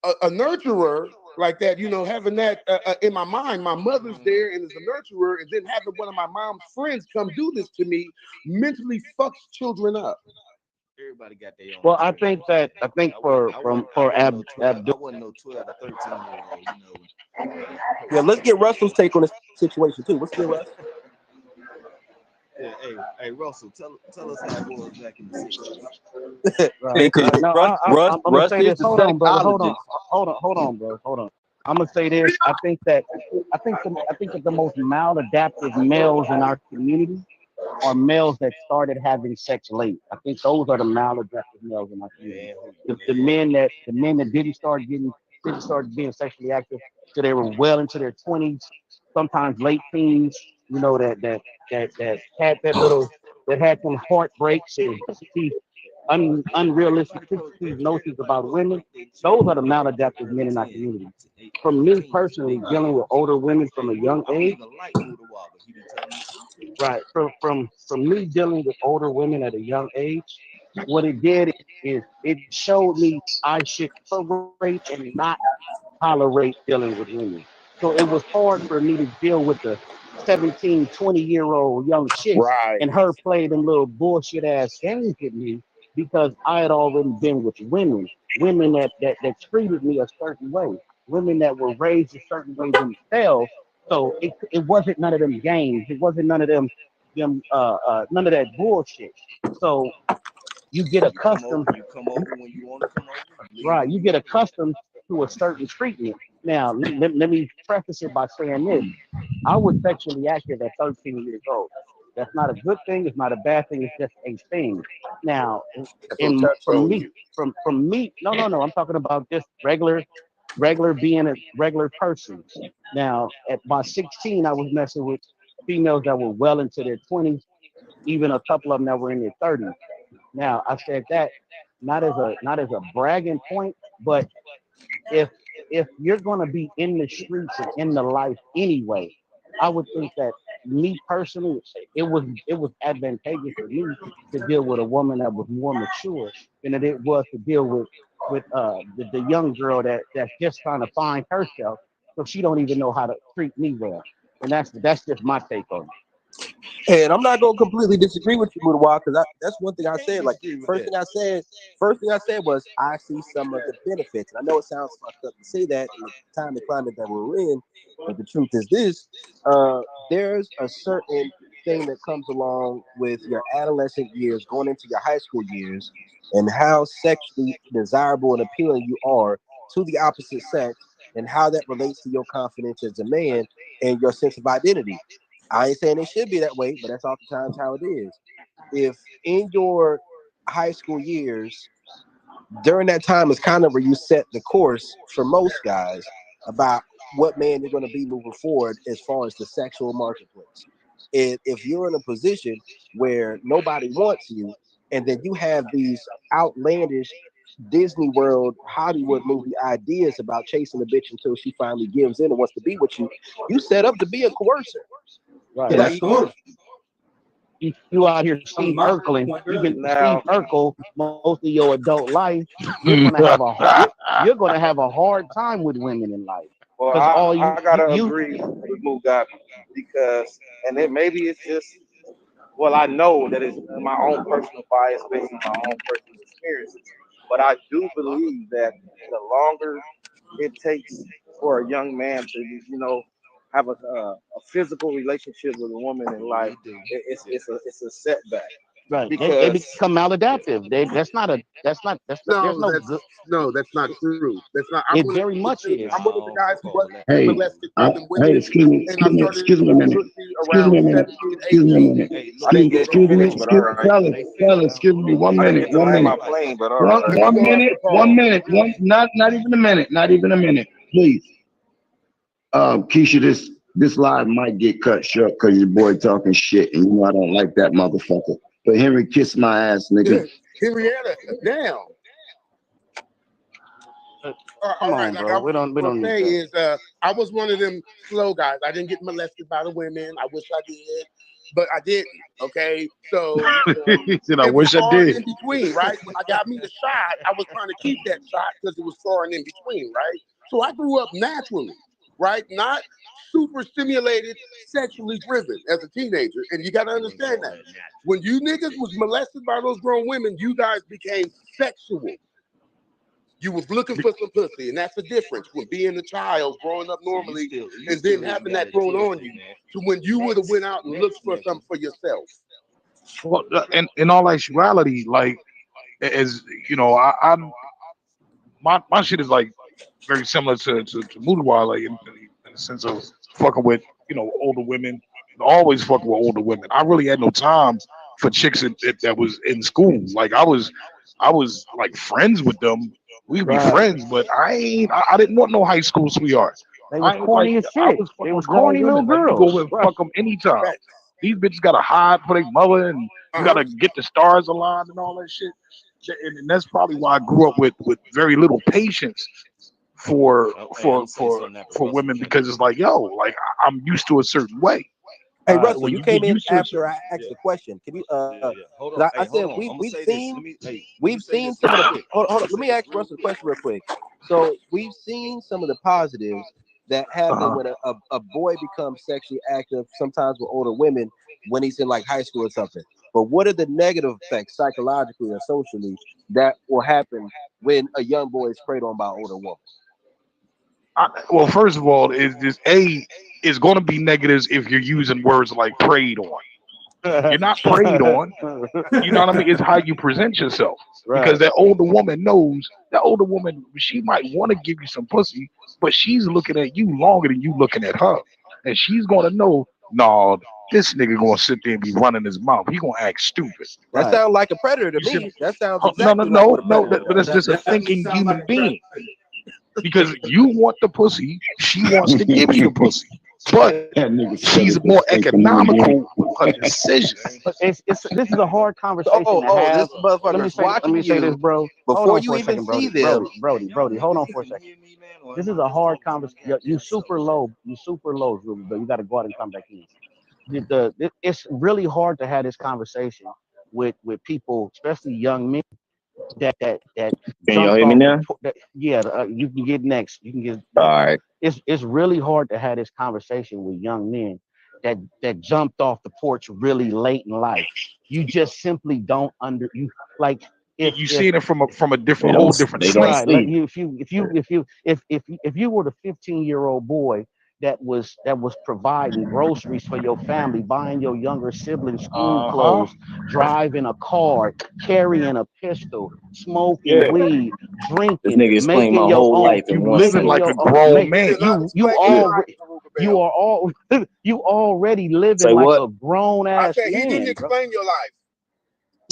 a nurturer like that, having that in my mind, my mother's there and is a nurturer, and then having one of my mom's friends come do this to me mentally fucks children up. Everybody got their own Well, I experience. think that I think I for wasn't no 12. I Abdul. wasn't no 12 to 13-year-old. Yeah, let's get Russell's take on the situation too. What's good, Russ? Yeah, hey, Russell, tell us how it was back in the 60s. Right. Because Right. No, I'm gonna Russ say is this. the Hold on, brother. sexologist. Hold on, bro. Hold on. I'm gonna say this. I think that the most maladaptive males in our community are males that started having sex late. I think those are the maladaptive males in my community. Man, who The man? men that didn't start being sexually active till they were well into their 20s, sometimes late teens. You know that had that had some heartbreaks and these unrealistic these notions about women. Those are the maladaptive men in our community. From me 18 is personally, big dealing game. with older women from a young I don't age, even like Buddha Wall, but he be telling me the truth. right? From me dealing with older women at a young age, what it did is it showed me I should tolerate and not tolerate dealing with women. So it was hard for me to deal with the 17, 20-year-old young chick Right. and her play them little bullshit ass games with me because I had already been with women that treated me a certain way, women that were raised a certain way themselves. So it wasn't none of them games. It wasn't none of none of that bullshit. So you get accustomed. You come over when you want to come over. You leave Right, when you you get want to leave. accustomed to a certain treatment. Now, let me preface it by saying this. I was sexually active at 13 years old. That's not a good thing. It's not a bad thing. It's just a thing. Now, That's what touch told you. from me, no. I'm talking about just regular being a regular person. Now, at by 16, I was messing with females that were well into their 20s, even a couple of them that were in their 30s. Now, I said that not as a bragging point, but if you're going to be in the streets and in the life anyway, I would think that me personally, it was advantageous for me to deal with a woman that was more mature than it was to deal with the young girl that's just trying to find herself, so she don't even know how to treat me well. And that's just my take on it. And I'm not gonna completely disagree with you, Mudawar, because that's one thing I Can't said. Like disagree with first that. thing I said, was I see some of the benefits. And I know it sounds fucked up to say that in the time and climate that we're in, but the truth is this: there's a certain thing that comes along with your adolescent years, going into your high school years, and how sexually desirable and appealing you are to the opposite sex, and how that relates to your confidence as a man and your sense of identity. I ain't saying it should be that way, but that's oftentimes how it is. If in your high school years, during that time is kind of where you set the course for most guys about what man you're going to be moving forward as far as the sexual marketplace. And if you're in a position where nobody wants you, and then you have these outlandish Disney World, Hollywood movie ideas about chasing a bitch until she finally gives in and wants to be with you, you set up to be a coercer. Right. And that's cool. You out here Steve Urkeling, you've been Steve Now, Urkel most of your adult life, you're gonna have a hard time with women in life well, because all I you gotta you you agree with Mugabe because, and then maybe it's just, well, I know that it's my own personal bias based on my own personal experiences, but I do believe that the longer it takes for a young man to, have a physical relationship with a woman in Oh, life, they do. it's a setback right, they because become maladaptive. There's No, no good. that's not true. That's not. It very much I'm is. one of the No, guys fuck who all wasn't that. getting Hey, molested by them hey, women, and I started excuse me a getting minute. pussy Excuse me around a minute. 17, Excuse me a 18. minute. Hey, I look, didn't look, get to hold on, finish, hold but on. all right. Fellas, Hey, Phil, fellas, excuse me hold one I on. didn't minute, get to one land minute. my plane, but all One, right. Let me one go minute, after one Paul. minute, not even a minute, not even a minute, please. Keisha, this live might get cut short because your boy talking shit, and you know I don't like that motherfucker. But Henry, kiss my ass, nigga. Henrietta, now. Uh, All Come right, on, like bro. I We was don't gonna need say that. is, I was one of them slow guys. I didn't get molested by the women. I wish I did, but I didn't. Okay, so He said, I it was wish I far and did. in between, right? When I got me the shot, I was trying to keep that shot because it was far and in between, right? So I grew up naturally, right? Not super stimulated, sexually driven as a teenager, and you got to I wouldn't understand call that that natural. when you niggas was molested by those grown women, you guys became sexual. You was looking for some pussy, and that's the difference when being a child, growing up So normally, you and then still even having got that it thrown on twisted, you man. to when you would have went out and looked for Nigga. something for yourself. Well, in all actuality, like, as you know, my shit is like very similar to Mudawa, like in the sense of fucking with older women. always fucking with older women. I really had no time for chicks that was in school. Like I was like friends with them. We'd be Right. friends, but I didn't want no high school sweetheart. They was I ain't like corny as I shit. was They fucking was with grown corny little women. Like you go girls. and Right. fuck them anytime. Right. These bitches gotta hide for their mother, and you Uh-huh. gotta get the stars aligned and all that shit. And that's probably why I grew up with very little patience for Oh, hey, I'm for gonna say for something after for Russell women finish. because it's like, yo, like I'm used to a certain way. Hey Right. Russell, When you you get came in used to a after certain, I asked Yeah, the question. Can you 'cause hold on. I Hey, hold said on. I'm gonna we've say this. seen Let me say this some of real the quick. hold Let on, me let say me this ask real Russell a quick. question real quick. So we've seen some of the positives that happen uh, when a boy becomes sexually active sometimes with older women when he's in like high school or something. But what are the negative effects psychologically or socially that will happen when a young boy is preyed on by an older woman? well, first of all, is this a is going to be negatives if you're using words like preyed on. You're not preyed on. You know what I mean? It's how you present yourself. Because Right. that older woman knows that older woman, she might want to give you some pussy, but she's looking at you longer than you looking at her. And she's gonna know, no, this nigga gonna sit there and be running his mouth. He gonna act stupid. That Right. sounds like a predator to You see, me. That sounds no, no, exactly like no, what a no, predator but that's does. just a thinking human being. Because you want the pussy, she wants to give you the pussy. But That nigga said she's it's a more thinking human being. economical with her decisions. But it's this is a hard conversation Oh, to oh, this have. motherfucker's Let me watching say this, you bro. Hold before on you for a even second, see Brody. them. Brody. Hold on for a second. This is a hard conversation. You super low. You super low, Ruby. But you got to go out and come back in. It's really hard to have this conversation with people, especially young men that Can y'all jumped hear me off the now? yeah. You can get next. You can get All next. right. It's really hard to have this conversation with young men that jumped off the porch really late in life. You just simply don't you like You if seeing it from a They different, don't. whole different They don't slant. right like see. you if you were the 15-year-old boy that was providing groceries for your family, buying your younger siblings school Uh huh. clothes, driving a car, carrying a pistol, smoking Yeah. weed, This drinking, nigga explained my making your whole own, life in You one living making like sentence. a your own grown make You man. did not you explain your Yeah. life, already Ruben you Bell. are all you already living Say like what? a grown I ass said he didn't man, bro. explain your life.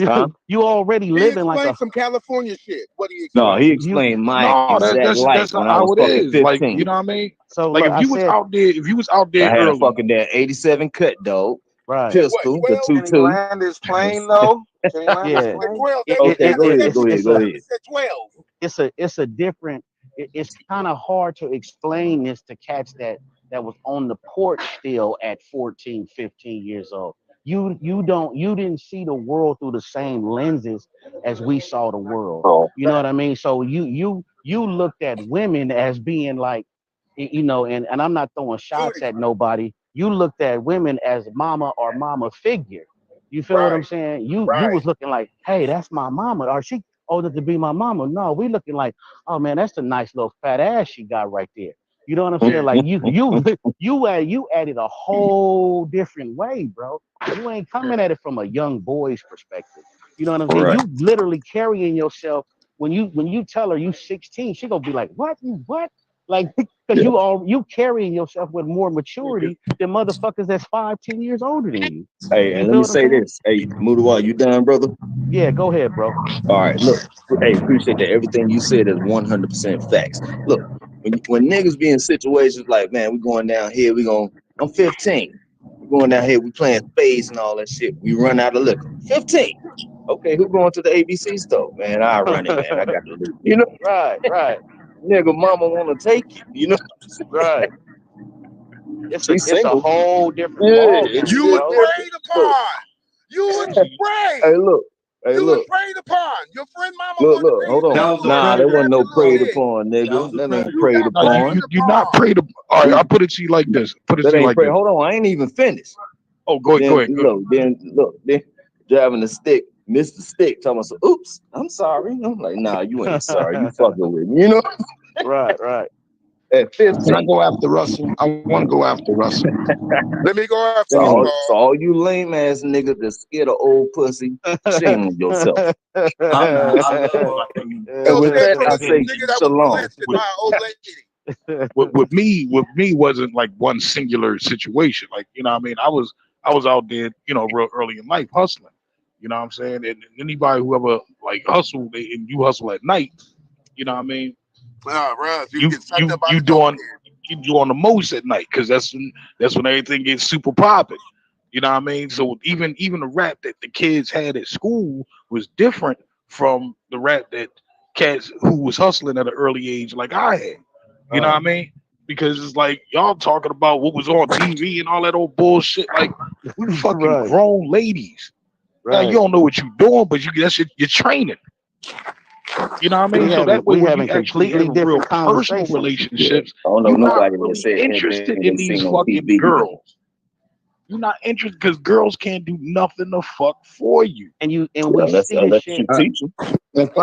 Huh? You already He living like explained a some California shit. What he No, explained. he you explained my No, exact life that's when not I was how it fucking is. Like, you 15. know what I mean? so Like look, I said if you was out there I had a early, fucking that 87 cut dog, right. At what, pistol, the 12? Can he 22. land his plane though? Can he land his Yeah. At plane? 12. it, it, Okay, it, That go it ahead, nigga go it's said ahead, it's go a 87. ahead. He said 12. it's a different it's kind of hard to explain this to cats that was on the porch still at 14, 15 years old. You didn't see the world through the same lenses as we saw the world. Oh, You know what I mean? So you looked at women as being like and I'm not throwing shots Booty. at nobody. You looked at women as mama or mama figure. You feel what I'm Right, saying? You right. was looking like, hey, that's my mama, or she older to be my mama. No, we looking like, oh man, that's the nice little fat ass she got right there. You know what I'm saying? Like you added a whole different way, bro. You ain't coming at it from a young boy's perspective. You know what I'm saying? right. You literally carrying yourself when you tell her you 16, she gonna be like, what? You what? Like because Yeah. you carrying yourself with more maturity than motherfuckers that's 5, 10 years older than you. Hey, You and let feel me what I'm say saying? this. Hey, Mudawa, you done, brother? Yeah, go ahead, bro. All right, look. Hey, appreciate that. Everything you said is 100% facts. Look, when niggas be in situations like, man, we going down here, I'm 15. We going down here, we playing spades and all that shit. We run out of liquor. 15. Okay, who going to the ABC store? Man, I run it, man. I got the liquor. Right, right, Nigga, mama want to take you. right. It's a She's it's a single. whole different Yeah, ball it's game, You was bro. different. preyed Look, upon. You was hey, preyed. look, hey, You was look. preyed upon. Your friend mama Look, wanted to look, pay you hold to That on. come was a over Nah, there there and predator. wasn't grab no your little preyed dick. upon, That nigga. was a That ain't predator. preyed You now got upon. preyed you're not upon. prey to. All right, We, I'll put it to you like this. Put it that to you ain't like prey. this. Hold on, I ain't even finished. Oh, go ahead, go Then ahead, go ahead. look, then driving the stick, Mr. Stick, talking about, so, oops, I'm sorry. I'm like, nah, you ain't sorry. You fucking with me, Right, right. At Can I 15. go after Russell? I want to go after Russell. Let me go after So you, Um, all dog. you lame ass niggas that scared of old pussy, shame on yourself. I'm not. I love my. And Yo, with say it that, from I a say nigga that was shalom. molested by an old lady. with me wasn't like one singular situation. Like, you know what I mean? I was out there, real early in life hustling. You know what I'm saying? And anybody who ever like hustled and you hustle at night, you know what I mean? Russ, you You get sucked you up by you the cold. doing you doing the most at night because that's when everything gets super popping. You know what I mean? So even the rap that the kids had at school was different from the rap that cats who was hustling at an early age like I had. You know what I mean? Because it's like y'all talking about what was on TV and all that old bullshit. Like we fucking Right, grown ladies. Now you right. don't know what you're doing, but you're training. You know what I mean? We So having that way, we when you having actually completely have real different personal conversations. Yeah, relationships, I don't know you're not nobody that really said anything interested in they these seen on fucking TV. girls. You're not interested because girls can't do nothing to fuck for you. And Yeah, we see this unless you shit. Uh, teach them. if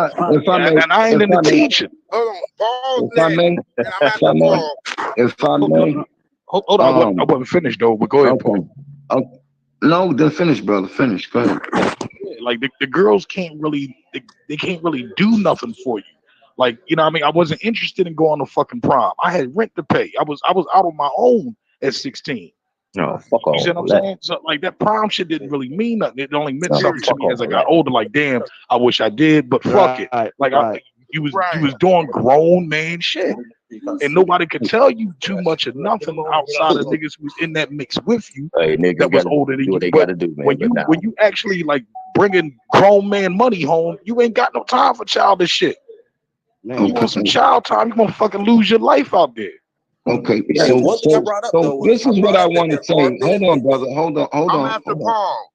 I And, may, and I ain't if into I may, teaching. Hold on, pause if I next, may, and I'm if I after may, Paul. if I Hold, hold, may, hold on, I um, wasn't finished though. But go ahead, Paul. okay. No, then finish, brother. Finish. Go ahead. Yeah, like the girls they can't really do nothing for you. Like, you know what I mean? I wasn't interested in going to fucking prom. I had rent to pay. I was out on my own at 16. No, fuck You see all what I'm that. saying? So like that prom shit didn't really mean nothing. It only meant No, something to fuck me as I all got that. older. Like, damn, I wish I did, but fuck it. Right, Like right. you Right. was doing grown man shit. And nobody could tell you too much of nothing outside of niggas who was in that mix with you Hey, that niggas got was to older than do you. what they got But to do, man. when But you now, when you actually like bringing grown man money home, you ain't got no time for childish shit. You Man, want Okay. some child time, you gonna fucking lose your life out there. Okay. yeah, So, One thing I so, brought up so though was this I is what brought I up that want to there say. are Hold on, benefits. brother. Hold I'm on, after hold on. Paul.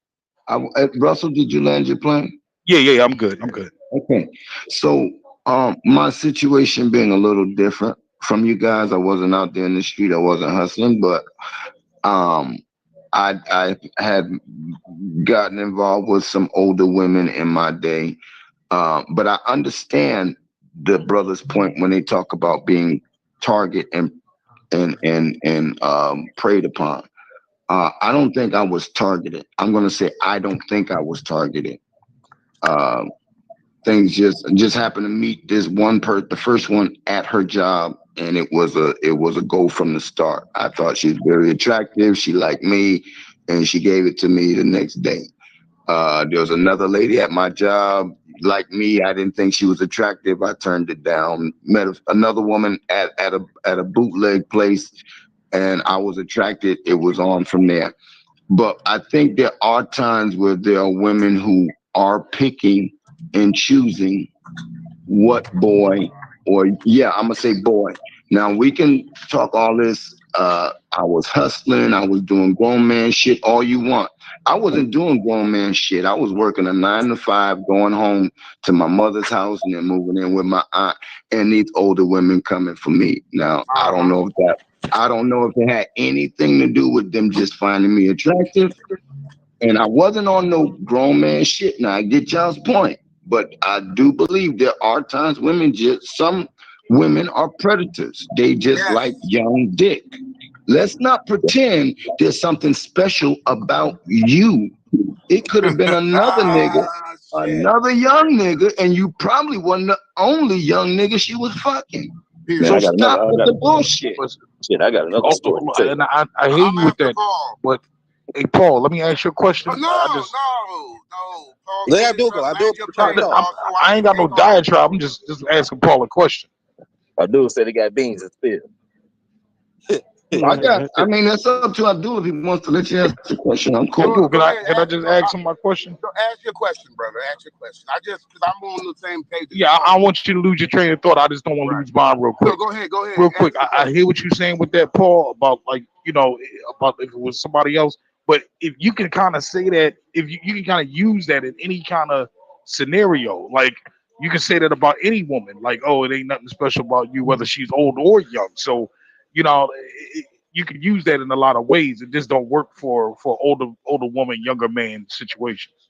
Russell, did you land your plane? Yeah, I'm good. I'm good. Okay. So, my situation being a little different from you guys, I wasn't out there in the street. I wasn't hustling, but um, I had gotten involved with some older women in my day. But I understand the brother's point when they talk about being target and preyed upon. I don't think I was targeted. I'm gonna say I don't think I was targeted. Um, Things just happened to meet this the first one at her job, and it was a go from the start. I thought she was very attractive. She liked me, and she gave it to me the next day. There was another lady at my job, like me. I didn't think she was attractive. I turned it down. Met another woman at a bootleg place, and I was attracted. It was on from there. But I think there are times where there are women who are picking and choosing what boy, or yeah, I'm gonna say boy. Now we can talk all this. I was hustling. I was doing grown man shit. All you want. I wasn't doing grown man shit. I was working a 9 to 5, going home to my mother's house and then moving in with my aunt. And these older women coming for me. Now I don't Uh-huh. know if that. I don't know if it had anything to do with them just finding me attractive, and I wasn't on no grown man shit. Now I get y'all's point, but I do believe there are times some women are predators. They just like Yes. young dick. Let's not pretend there's something special about you. It could have been another nigga, Ah, shit. another young nigga, and you probably wasn't the only young nigga she was fucking. man, So I Period. got stop another. I with got the bullshit. But shit. I got another story to tell. and I hear I'm you with after that. Paul. But hey, Paul, let me ask you a Oh, question. I no, just no, no. Paul, Let finish up. Abdul Land your trying to not, plane, talk. I'm, Paul, so I I can ain't got no take off. diatribe. I'm just asking Paul a question. I do say they got beans and spill. I mean, that's up to Abdul if he wants to let you ask the question. I'm cool. Abdul, Go ahead. can I just ask him my question? Ask your question, brother. Ask your question. Because I'm on the same page as Yeah, you. I want you to lose your train of thought. I just don't want to Right. lose mine real No, quick. go ahead. Go ahead. Real quick, Ask your I question. hear what you're saying with that, Paul, about like, about if it was somebody else. But if you can kind of say that, if you can kind of use that in any kind of scenario, like you can say that about any woman, like, oh, it ain't nothing special about you, whether she's old or young. So, you know, you can use that in a lot of ways. It just don't work for older woman, younger man situations.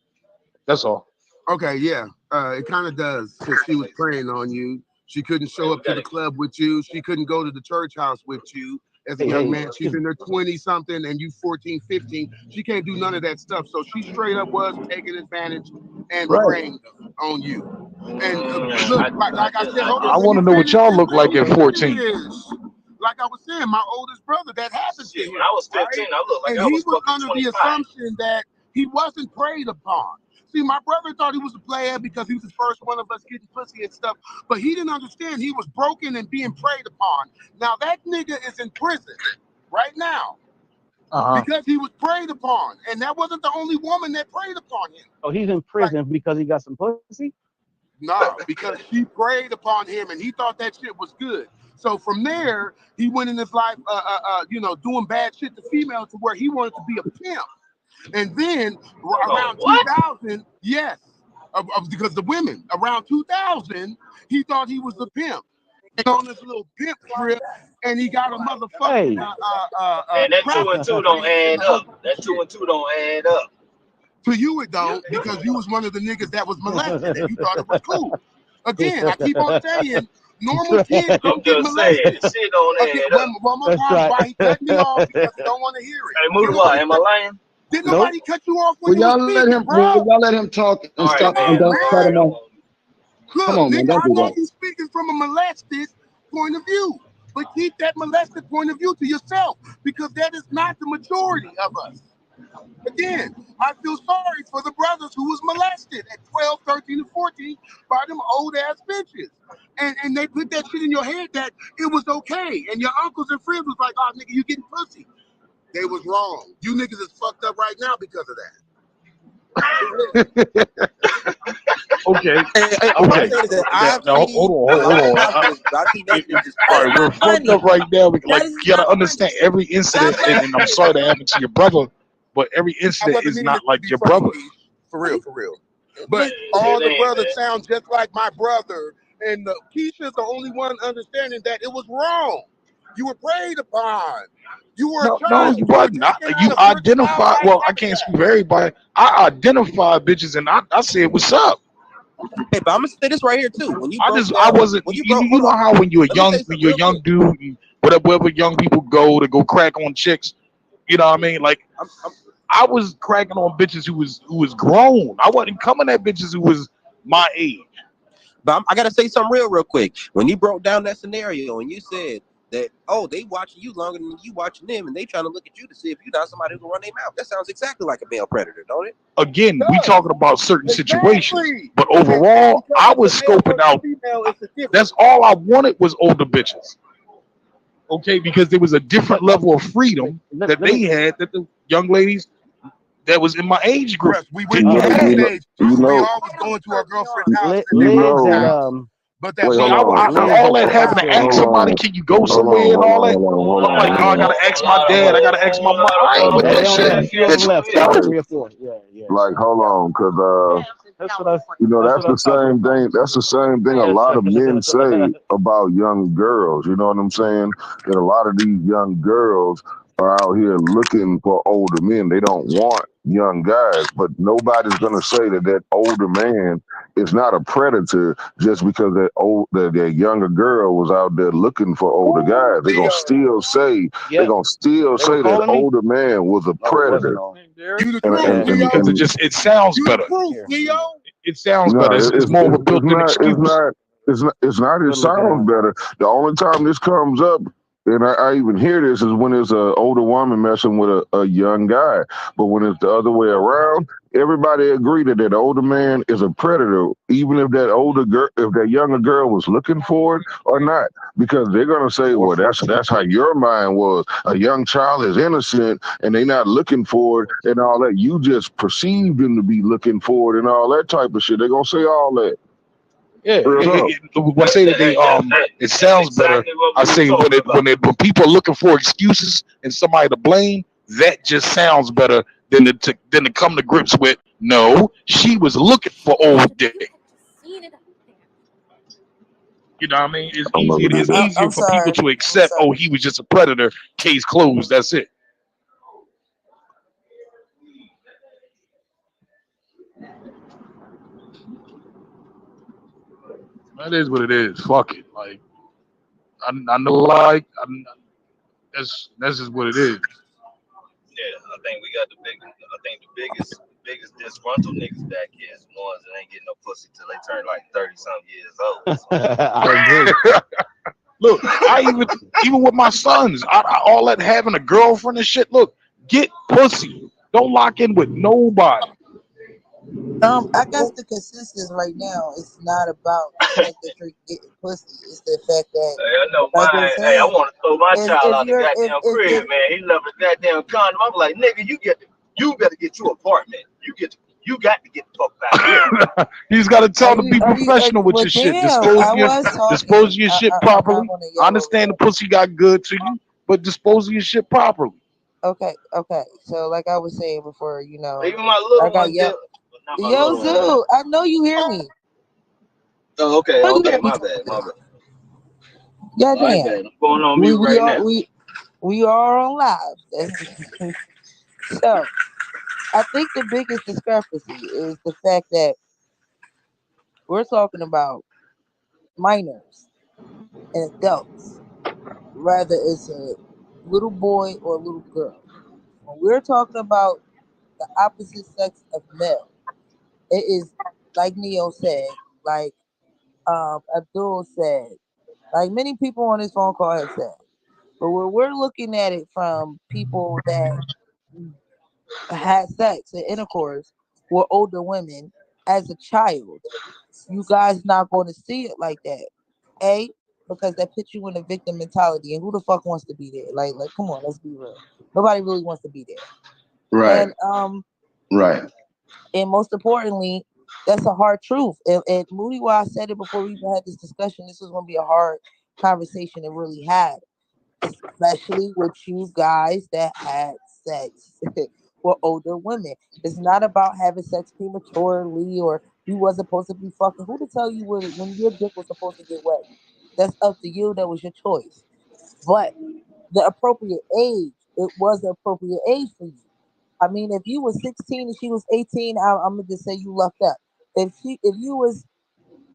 That's all. Okay, yeah. It kind of does because she was preying on you. She couldn't show up to the club with you. She couldn't go to the church house with you as a hey, young hey, man. She's in her 20 something and you 14, 15. She can't do none of that stuff. So she straight up was taking advantage and Right. preying on you. And look, like I said, hold on. I Let want me to know what finish y'all this. look Let like me at 14. finish. I was saying, my oldest brother, that happened to Shit, him. when I was 15, Right? I looked like And I he was was fucking under the 25. assumption that he wasn't preyed upon. See, my brother thought he was a player because he was the first one of us getting pussy and stuff, but he didn't understand he was broken and being preyed upon. Now that nigga is in prison right now because he was preyed upon, and that wasn't the only woman that preyed upon him. Oh, he's in Like, prison because he got some pussy. nah, because she preyed upon him, and he thought that shit was good. So from there, he went in his life, doing bad shit to females to where he wanted to be a pimp. And then around 2000, yes, because the women around 2000, he thought he was a pimp. And on this little pimp trip, and he got a motherfucking And that 2 crack and 2 addict don't in add the up. hookup That shit. 2 and 2 don't add up. To you it don't, because you was one of the niggas that was molested and you thought it was cool. Again, I keep on saying, normal kids I'm don't get just saying, molested. this shit don't Again, add up. one more time, why he cut me off because he don't want to hear it. Hey, Mudawa, am I lying? Did nobody cut you off when Will you was y'all let speaking, him? Will bro? y'all let him talk and All right, stop and man. don't cut him off? Come Look, on, man, nigga, don't I do know that. you speaking from a molested point of view, but keep that molested point of view to yourself because that is not the majority of us. Again, I feel sorry for the brothers who was molested at 12, 13, and 14 by them old ass bitches. And they put that shit in your head that it was okay. And your uncles and friends was like, oh, nigga, you getting pussy. They was wrong. You niggas is fucked up right now because of that. Okay. I'm Okay. saying that Now, I've now, seen hold a lot of on. brothers, but I think that's just All that's right, we're not fucked funny. up right now. That Like, is you gotta not understand funny. every incident, and I'm sorry that happened to your brother, but every I incident wasn't is meaning not it to like be your funny, brother. Keith. For real, for real. But all the brothers sound just like my brother, and Keisha's the only one understanding that it was wrong. You were preyed upon. You were a No, child. you You were wasn't. taken You out of your identified. childlike Well, I can't speak for everybody. I identified bitches, and I said, "What's up?" Hey, but I'm gonna say this right here too. When you I broke just, I down, wasn't. when you You, broke, you hold know on, how when you're let me say a something real young quick. dude, and whatever young people go to go crack on chicks. You know what I mean? Like I'm, I was cracking on bitches who was grown. I wasn't coming at bitches who was my age. But I gotta say something real quick. When you broke down that scenario and you said that, oh, they watching you longer than you watching them, and they trying to look at you to see if you're not somebody who can run their mouth. That sounds exactly like a male predator, don't it? Again, we talking about certain situations, Exactly. but And overall, because I it's was a male scoping versus out. female, it's a difference. That's all I wanted was older bitches. Okay, because there was a different level of freedom that Let they me. had that the young ladies that was in my age group Russ, we didn't went through that have. stage too. We always going to our girlfriend's house and their Liz mama's at house. But that Wait, See, hold mama on. was for Liz all at that the having house. to ask Hold somebody, on. can you go Hold somewhere on. and Hold all on. that? Hold on. Hold I'm on. like, Hold no, I on. gotta ask my dad. I gotta ask my mom. I ain't with Yeah, that they only shit. had a few of them left. They got Hey, 3 or 4. Yeah, yeah. like, hold on, cause That's what I. That's that's what I the thought. same thing. That's the same thing a lot of men say about young girls. You know what I'm saying? That a lot of these young girls are out here looking for older men. They don't want young guys, but nobody's gonna say that that older man is not a predator just because that younger girl was out there looking for older guys. They're gonna still say Yeah, they were that calling me. older man was a No, it wasn't predator. on. you the And truth, and Yeah. and, Theo. Because and it sounds You the better. truth, Here, Theo. It sounds no, better. It's more of a built-in it's excuse. not, it good looking sounds out. better. The only time this comes up, and I even hear this, is when it's an older woman messing with a young guy. But when it's the other way around, everybody agree that that older man is a predator, even if that older girl, if that younger girl was looking for it or not, because they're gonna say, well, that's how your mind was. A young child is innocent, and they not looking for it and all that. You just perceived them to be looking for it and all that type of shit. They're gonna say all that. Yeah, Real talk. when I say that it sounds better. I say when people are looking for excuses and somebody to blame, that just sounds better than to come to grips with. No, she was looking for old dick. You know what I mean? I'm gonna do It's that. easier I'm for people sorry. to I'm accept. Oh, sorry. he was just a predator. Case closed. That's it. That is what it is. Fuck it. Like I know. That's just what it is. Yeah, I think we got I think the biggest disgruntled niggas back here is ones that ain't getting no pussy till they turn like 30 some years old. So, I agree. Look, I even with my sons, all that having a girlfriend and shit. Look, get pussy. Don't lock in with nobody. I guess the consensus right now is not about the fact that you're getting pussy. It's the fact that, Hey, I know like we're mine. Hey, I saying, want to throw my child if out the you're goddamn crib, if man. He love his goddamn condom. I'm like, nigga, you better get you an apartment. You got to get the fuck out of here. You just got to tell them to be are professional you? with Well, your shit. damn, I was Dispose of talking. your shit I'm not properly. gonna I yell over understand the pussy got good to you, but dispose of your shit properly. Okay, okay. So like I was saying before, Even my I little got one yelled. did, but not my Yo, little one, man. Zoo, I know you hear me. Oh, okay, I know you okay, hear me my talking bad, to my you. bad. My Goddamn. bad. I'm going on We mute we right are now. we are on live. So I think the biggest discrepancy is the fact that we're talking about minors and adults, rather it's a little boy or a little girl. When we're talking about the opposite sex of male, it is like Neo said, like Abdul said, like many people on this phone call have said. But when we're looking at it from people that had sex and intercourse with older women as a child, you guys not going to see it like that. A, because that puts you in a victim mentality, and who the fuck wants to be there? Like, come on, let's be real. Nobody really wants to be there. Right, And right. and most importantly, that's a hard truth. And Moody, why I said it before we even had this discussion, this was going to be a hard conversation to really have, especially with you guys that had sex with older women. It's not about having sex prematurely or you wasn't supposed to be fucking. Who to tell you when your dick was supposed to get wet? That's up to you. That was your choice. But the appropriate age, it was the appropriate age for you. I mean, if you was 16 and she was 18, I'm gonna just say you lucked up. If you was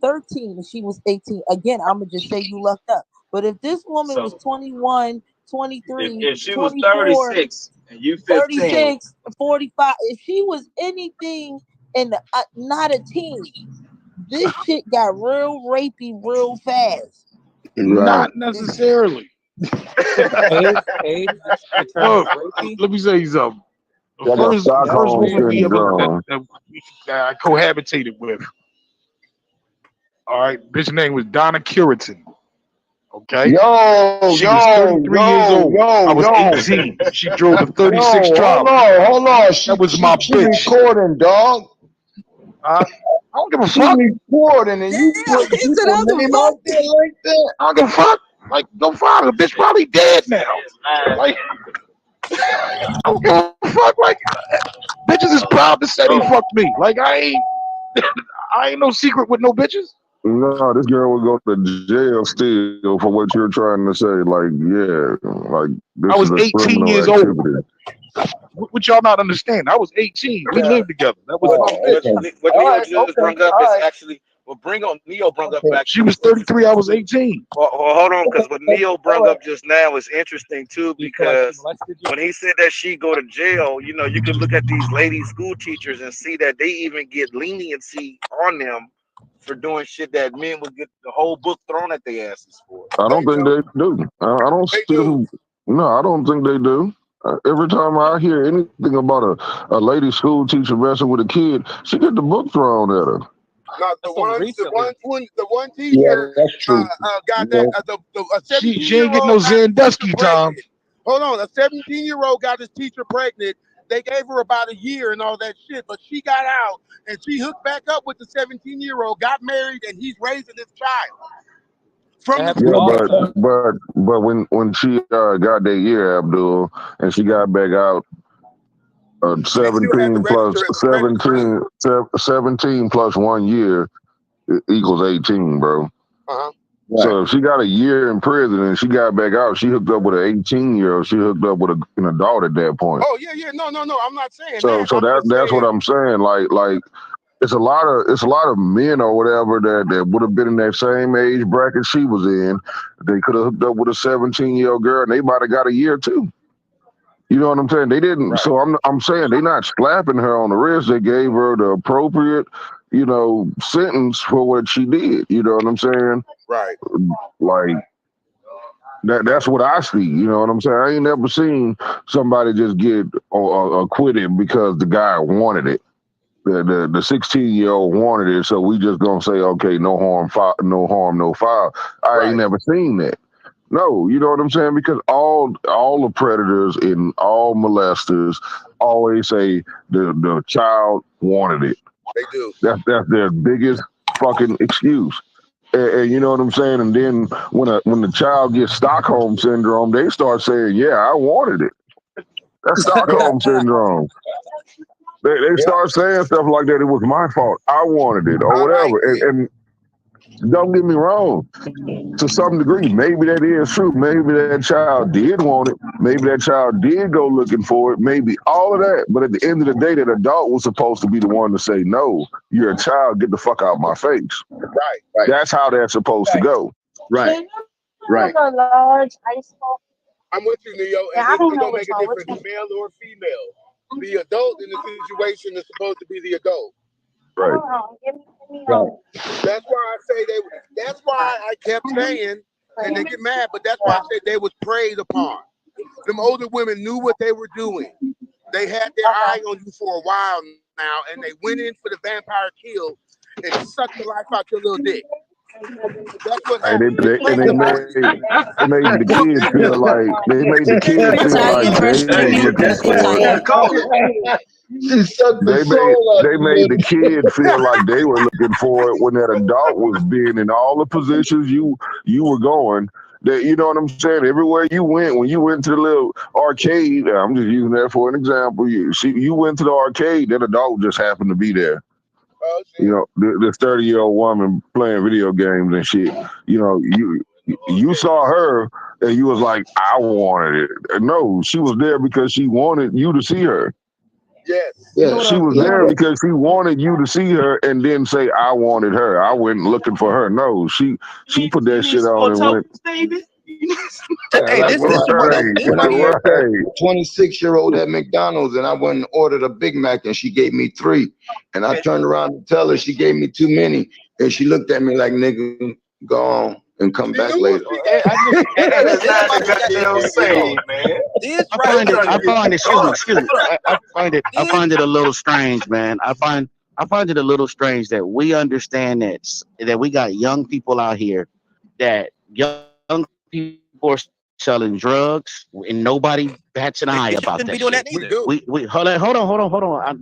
13 and she was 18, again, I'm gonna just say you lucked up. But if this woman was So 21, 23, if she was 24, 36 and you 15, 36, 45, if she was anything in the not a teen, this shit got real rapey real fast. Right. Not necessarily. Age determines Look, rapey. let me say something. The I got That's first Stockholm woman we crazy. ever syndrome. that I cohabitated with, all right, bitch name was Donna Curitan. Okay, Yo, she was yo, 33 years yo, old. I yo, was yo, 18. She drove a yo, 36 Travel. hold on. That was my She bitch. recording, dog. I don't give a She fuck. recording, and you Damn, put he said people I don't give a name fuck. out there like that. I don't give a fuck. Like, go find her. The bitch probably dead now. it's mine. Like, I don't give a fuck. Like, bitches is Oh, proud to say they oh, fucked me. Like, I ain't no secret with no bitches. No, this girl would go to jail still for what you're trying to say. Like, yeah, like this I is was a 18 criminal years old. activity. What y'all not understand? I was 18. We Okay. lived together. That was my Oh, bitch. okay. What All Neo right. just Okay. brung up All is right. actually what bring on Neo brung up Okay. She actually was was 33. I interesting. was 18. Well, hold on, because what Okay. Neo All brung right. up just now is interesting too, Do you feel like she because molested you? when he said that she go to jail, you could look at these lady school teachers and see that they even get leniency on them for doing shit that men would get the whole book thrown at their asses for. I They don't think do. they do. I don't They see do. them. No, I don't think they do. Every time I hear anything about a lady school teacher messing with a kid, she get the book thrown at her. Now That's so recently. the one Yeah, teacher that's true. got that Yeah. a She 17 ain't year get no old got his teacher Sandusky time. pregnant. Hold on, a 17-year-old got his teacher pregnant. They gave her about a year and all that shit, but she got out and she hooked back up with the 17-year-old, got married, and he's raising his child That from the happens Yeah, school all the teacher. time. but when she got that year, Abdul, and she got back out, She still had to 17 plus register as a credit student. 17, 17 plus 1 year equals 18, bro. Uh-huh. Right. So if she got a year in prison and she got back out, she hooked up with an 18-year-old. She hooked up with an adult at that point. Oh yeah, yeah. No, no, no. I'm not saying So that. so I'm that just that's what saying. I'm saying. Like it's a lot of men or whatever that would have been in that same age bracket she was in. They could have hooked up with a 17-year-old girl and they might have got a year too. You know what I'm saying? They didn't. Right. So I'm saying they not slapping her on the wrist. They gave her the appropriate, sentence for what she did. You know what I'm saying? Right. Like That's what I see. You know what I'm saying? I ain't never seen somebody just get acquitted because the guy wanted it. The 16-year-old wanted it, so we just gonna say, okay, no harm, no harm, no foul. I ain't Right. never seen that. No, you know what I'm saying? Because all the predators and all molesters always say the child wanted it. They do. That's their biggest fucking excuse. And you know what I'm saying? And then when the child gets Stockholm syndrome, they start saying, "Yeah, I wanted it." That's Stockholm syndrome. They Yeah, start saying stuff like that. It was my fault. I wanted it, or I whatever. liked it. And don't get me wrong. To some degree, maybe that is true. Maybe that child did want it. Maybe that child did go looking for it. Maybe all of that. But at the end of the day, that adult was supposed to be the one to say, "No, you're a child. Get the fuck out of my face." Right. Right. That's how that's supposed to go. Right. Right. A large ice cold. I'm with you, Neo, Yeah, and I don't it know don't which make a one. Which difference, one? male or female. The adult in the situation is supposed to be the adult. Right. Hold on. Give me Right. That's why I say they. That's why I kept saying, and they get mad, but that's why I said they was preyed upon. Them older women knew what they were doing. They had their eye on you for a while now, and they went in for the vampire kill and sucked the life out your little dick. That's what Hey, happened. They and played upon you. they made the Whooped kids you. feel like Italian version they of were mute. looking for it. Italian. She sucked the They made soul out they of made the me. kid feel like they were looking for it when that adult was being in all the positions you were going. That you know what I'm saying. Everywhere you went, when you went to the little arcade, I'm just using that for an example. You went to the arcade, that adult just happened to be there. Oh You shit. know, this 30-year-old woman playing video games and shit. You know, you saw her and you was like, I wanted it. No, she was there because she wanted you to see her. Yes. Yeah. She was Yeah. there because she wanted you to see her and then say, I wanted her. I went looking for her. No, she put that shit on and went, Yeah, Hey, like this is this when I be met that right. 26-year-old at McDonald's and I went and ordered a Big Mac and she gave me 3. And I turned around to tell her she gave me too many. And she looked at me like, nigga, go on and come She back knew what later. she I got. just this why we got to get rid of this I right find it. here. I find it. Excuse me. Hold Excuse me. I find it. I This find it a little strange, man. I find it a little strange that we understand that we got young people out here, that young people are selling drugs and nobody bats an eye about that they shit. shouldn't be doing that neither. We We do. hold on.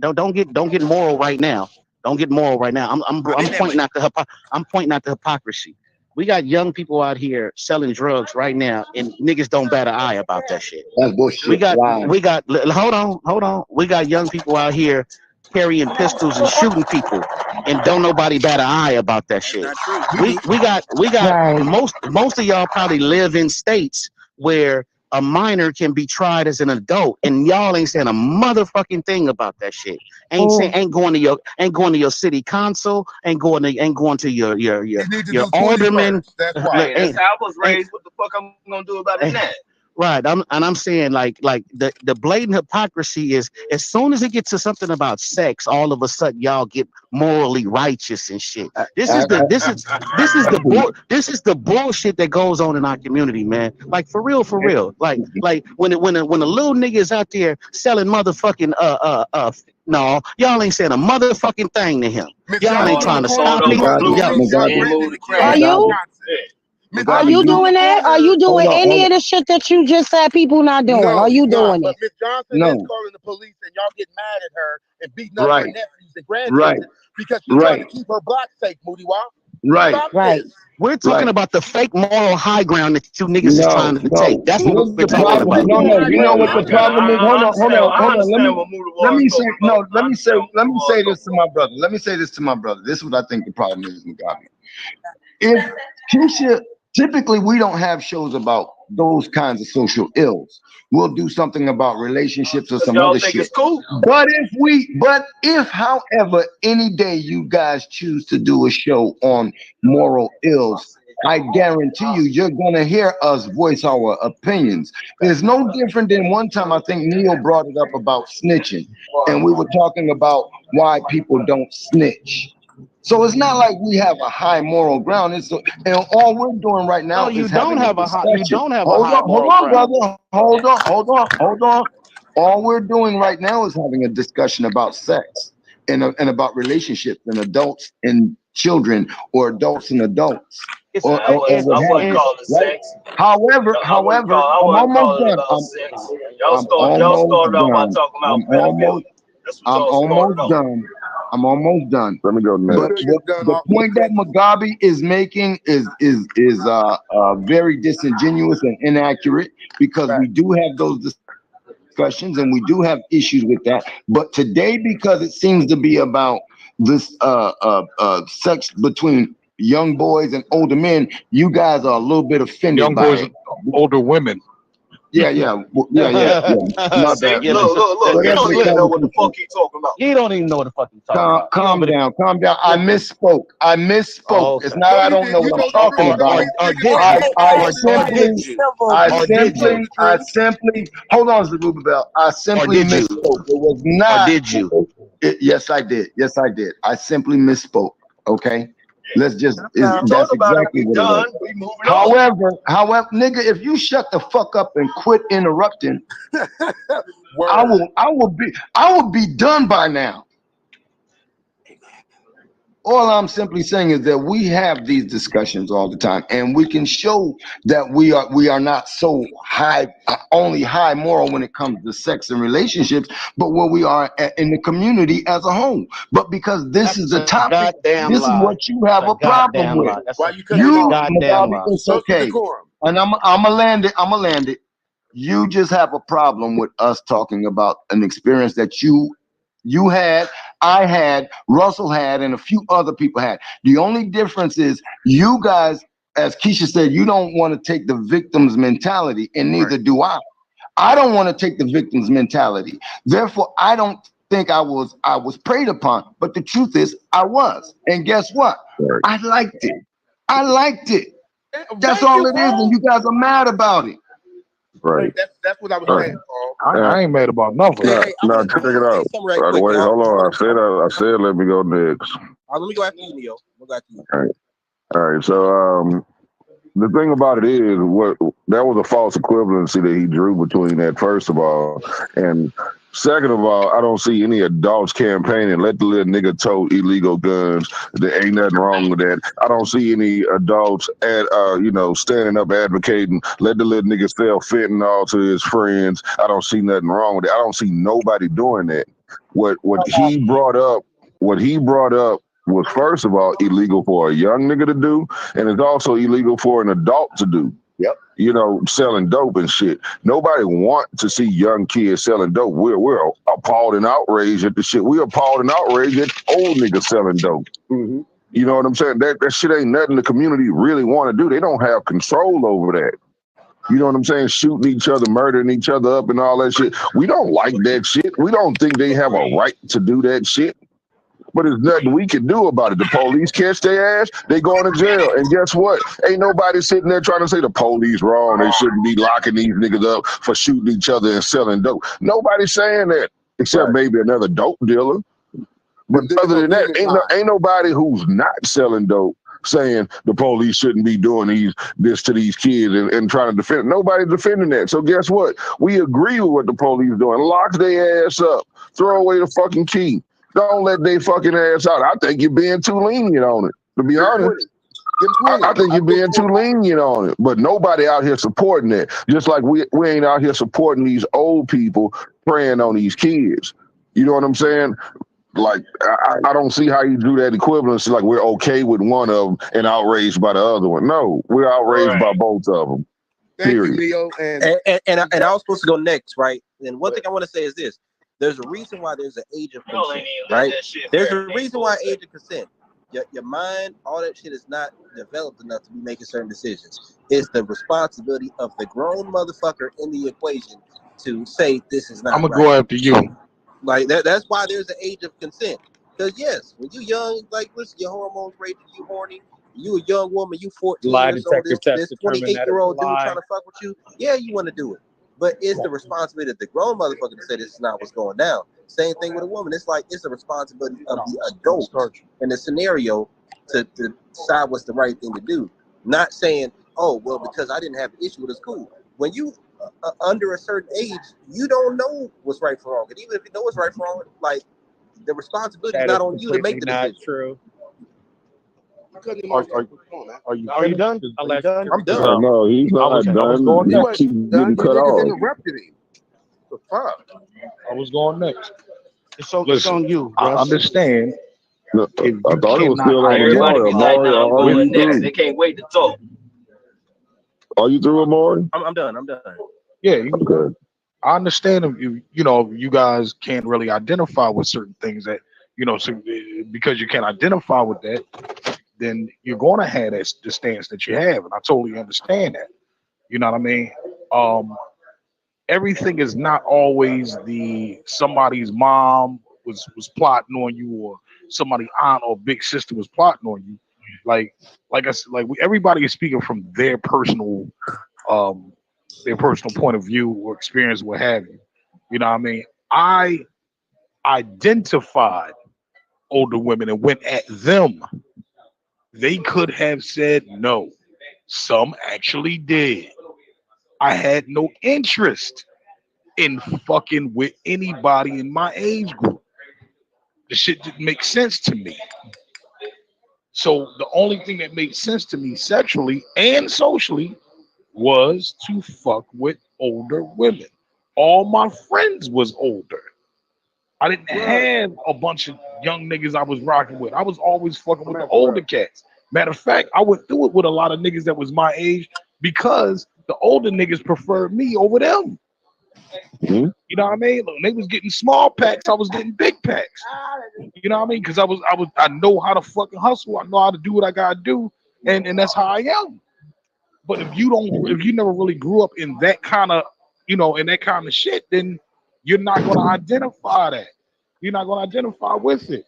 Don't get moral right now. Don't get moral right now. I'm I've been pointing that out way. I'm pointing out the hypocrisy. We got young people out here selling drugs right now, and niggas don't bat an eye about that shit. That's We bullshit. got Lie. hold on. We got young people out here carrying pistols and shooting people, and don't nobody bat an eye about that That's shit. not true. We do. We got Right. most of y'all probably live in states where a minor can be tried as an adult, and y'all ain't saying a motherfucking thing about that shit. Oh, Ain't going to your city council, ain't going to You need to your do 20 alderman. first. That's why. Ain't, right. I'm saying like the blatant hypocrisy is as soon as it gets to something about sex, all of a sudden y'all get morally righteous and shit. I, I, This is the bullshit that goes on in our community, man. Like for real. Like when a little nigga is out there selling motherfucking no, y'all ain't saying a motherfucking thing to him. Miss Y'all ain't Johnson trying was to calling stop the him. Mugabe, police Y'all and y'all Mugabe, threatening to kill are Miss you? Mugabe, Johnson. Miss Are Mugabe, you Johnson on you the doing that? Are corner. you doing hold on, any hold of the shit that you just said people not doing? No, Are he's you not. doing But it? Miss Johnson is no, calling the police and y'all get mad at her and beating up her right, nephews and right, grandchildren because she's trying to right, keep her block safe, Moody Wah. right, Stop Right. this. We're talking right. about the fake moral high ground that you niggas is trying No, to take. no. That's what Here's we're the talking problem. about. No, Fake no. high You know what ground. the problem is? Let me say no. Let me say this to my brother. Let me say this to my brother. This is what I think the problem is, Mugabe. If Keisha, typically we don't have shows about those kinds of social ills. We'll do something about relationships or some other shit. But if, however, any day you guys choose to do a show on moral ills, I guarantee you, you're gonna hear us voice our opinions. It's no different than one time I think Neil brought it up about snitching, and we were talking about why people don't snitch. So it's not like we have a high moral ground. And all we're doing right No, now you is don't having a have a high. You discussion. don't have a high Hold moral on, ground. brother. Hold on. All we're doing right now is having a discussion about sex and about relationships and adults and children or adults and adults It's or it's what I have wouldn't it, you, call it right? sex. I I'm wouldn't almost call it done. sex. I'm Y'all almost started off by done. talking about I'm almost pedophilia. That's what I'm y'all started almost off. done. I'm almost done. Let me go But next. Until you're what done, the point that Mugabe is making is very disingenuous and inaccurate because we do have those discussions and we do have issues with that. But today, because it seems to be about this sex between young boys and older men, you guys are a little bit offended Young by boys it. and older women. Yeah. My See, bad. yeah, look, So he that's don't the even know what the conversation. fuck he talking about. he don't even know what the fuck he's talking about. He Calm over there. down, calm down. I Listen. missed. I Oh, misspoke. It's okay. not no, I you don't did. know You what I'm told the talking truth. about. Or Everything did you I you? said, you I told the Or truth. did simply you? Civil I Or did defense, you? simply I True. simply hold on, Zerubbabel. I Or simply did you? misspoke. It was Or not. did you? Yes, I did. Yes, I did. I simply misspoke. Okay. Let's just We So, talked that's about it. exactly We what it was. done. We moving on. Nigga, if you shut the fuck up and quit interrupting, Word. I will be done by now. All I'm simply saying is that we have these discussions all the time, and we can show that we are not so high, only high moral when it comes to sex and relationships, but where we are in the community as a whole. But because this is That's the a topic, goddamn this is lie. what you That's have a a problem goddamn with. lie. That's Why a you cut that's him a off? goddamn Mugabe, lie. it's Social okay, decorum. and I'ma land it. I'ma land it. You just have a problem with us talking about an experience that you had, I had, Russell had, and a few other people had. The only difference is you guys, as Keisha said, you don't want to take the victim's mentality, and neither do I. I don't want to take the victim's mentality. Therefore, I don't think I was preyed upon. But the truth is, I was. And guess what? Right. I liked it. I liked it. That's Thank all you, it is, and Paul. you guys are mad about it. Right. That's what I was Right. saying, Paul. Uh, I ain't mad about nothing. Hey, now, hey, now I check want it to say out. something right Right, quick, wait, y'all. hold on. I said let me go next. Let me go after you, Neo. We'll go after you. All right. All right. So the thing about it is, what that was a false equivalency that he drew between that. First of all, and second of all, I don't see any adults campaigning. Let the little nigga tote illegal guns. There ain't nothing wrong with that. I don't see any adults standing up advocating. Let the little nigga sell fentanyl to his friends. I don't see nothing wrong with it. I don't see nobody doing that. What he brought up. What he brought up was first of all illegal for a young nigga to do, and it's also illegal for an adult to do. Yep. Selling dope and shit. Nobody want to see young kids selling dope. We're appalled and outraged at the shit. We're appalled and outraged at old niggas selling dope. Mm-hmm. You know what I'm saying? That shit ain't nothing the community really want to do. They don't have control over that. You know what I'm saying? Shooting each other, murdering each other up, and all that shit. We don't like that shit. We don't think they have a right to do that shit. But there's nothing we can do about it. The police catch their ass, they going to jail. And guess what? Ain't nobody sitting there trying to say the police wrong. They shouldn't be locking these niggas up for shooting each other and selling dope. Nobody's saying that except maybe another dope dealer. But other than that, ain't nobody who's not selling dope saying the police shouldn't be doing this to these kids and trying to defend it. Nobody's defending that. So guess what? We agree with what the police doing. Lock their ass up. Throw away the fucking key. Don't let their fucking ass out. I think you're being too lenient on it, to be honest. I think you're being too lenient on it. But nobody out here supporting it. Just like we ain't out here supporting these old people preying on these kids. You know what I'm saying? Like, I don't see how you do that equivalency. Like, we're okay with one of them and outraged by the other one. No, we're outraged by both of them. Thank you, Period. Leo. And I was supposed to go next, right? And one thing I want to say is this: there's a reason why there's an age of consent, right? There's a reason why age of consent. Your mind, all that shit is not developed enough to be making certain decisions. It's the responsibility of the grown motherfucker in the equation to say this is I'm not gonna right. go after you. Like that's why there's an age of consent. Because yes, when you young, like listen, your hormones raging, you horny, you a young woman, you 14 Lie years old, detector test this determined that it's a 28-year-old dude lie. trying to fuck with you, yeah, you want to do it. But it's the responsibility of the grown motherfucker to say this is not what's going down. Same thing with a woman. It's like it's a responsibility of the adult in the scenario to decide what's the right thing to do. Not saying, oh, well, because I didn't have an issue with it, it's cool. When you under a certain age, you don't know what's right for wrong. And even if you know what's right for wrong, like the responsibility is That is not on you to make completely the not decision. true. Are you Are you done? I'll let done? you I'm done. go. No, he's I not was done. going He He next. keep wasn't getting done. You cut niggas off. interrupted him. The fuck? I was going next. It's Listen, on you, I Russ. understand No, if I you thought it was cannot still on Everybody Amari. be like, identify Amari, nah, I'm are with going you next. through? They can't wait to talk. Are you through, Amari? I'm done. I'm done. yeah, Okay. I understand if you guys can't really identify with certain things that so because you can't identify with that, then you're going to have the stance that you have, and I totally understand that. You know what I mean? Um, Everything is not always the somebody's mom was plotting on you, or somebody aunt or big sister was plotting on you. Like like I said, everybody is speaking from um their personal point of view or experience, what have you. You know what I mean? I identified older women and went at them. They could have said no. Some actually did. I had no interest in fucking with anybody in my age group. The shit didn't make sense to me. So the only thing that made sense to me sexually and socially was to fuck with older women. All my friends was older. I didn't Right. have a bunch of young niggas I was rocking with. I was always fucking with the older cats. Matter of fact, I went through it with a lot of niggas that was my age because the older niggas preferred me over them. Mhm. You know what I mean? When they was getting small packs, I was getting big packs. You know what I mean? Because I know how to fucking hustle. I know how to do what I gotta do, and that's how I am. But if you never really grew up in that kind of, in that kind of shit, then you're not gonna identify that. You're not gonna identify with it.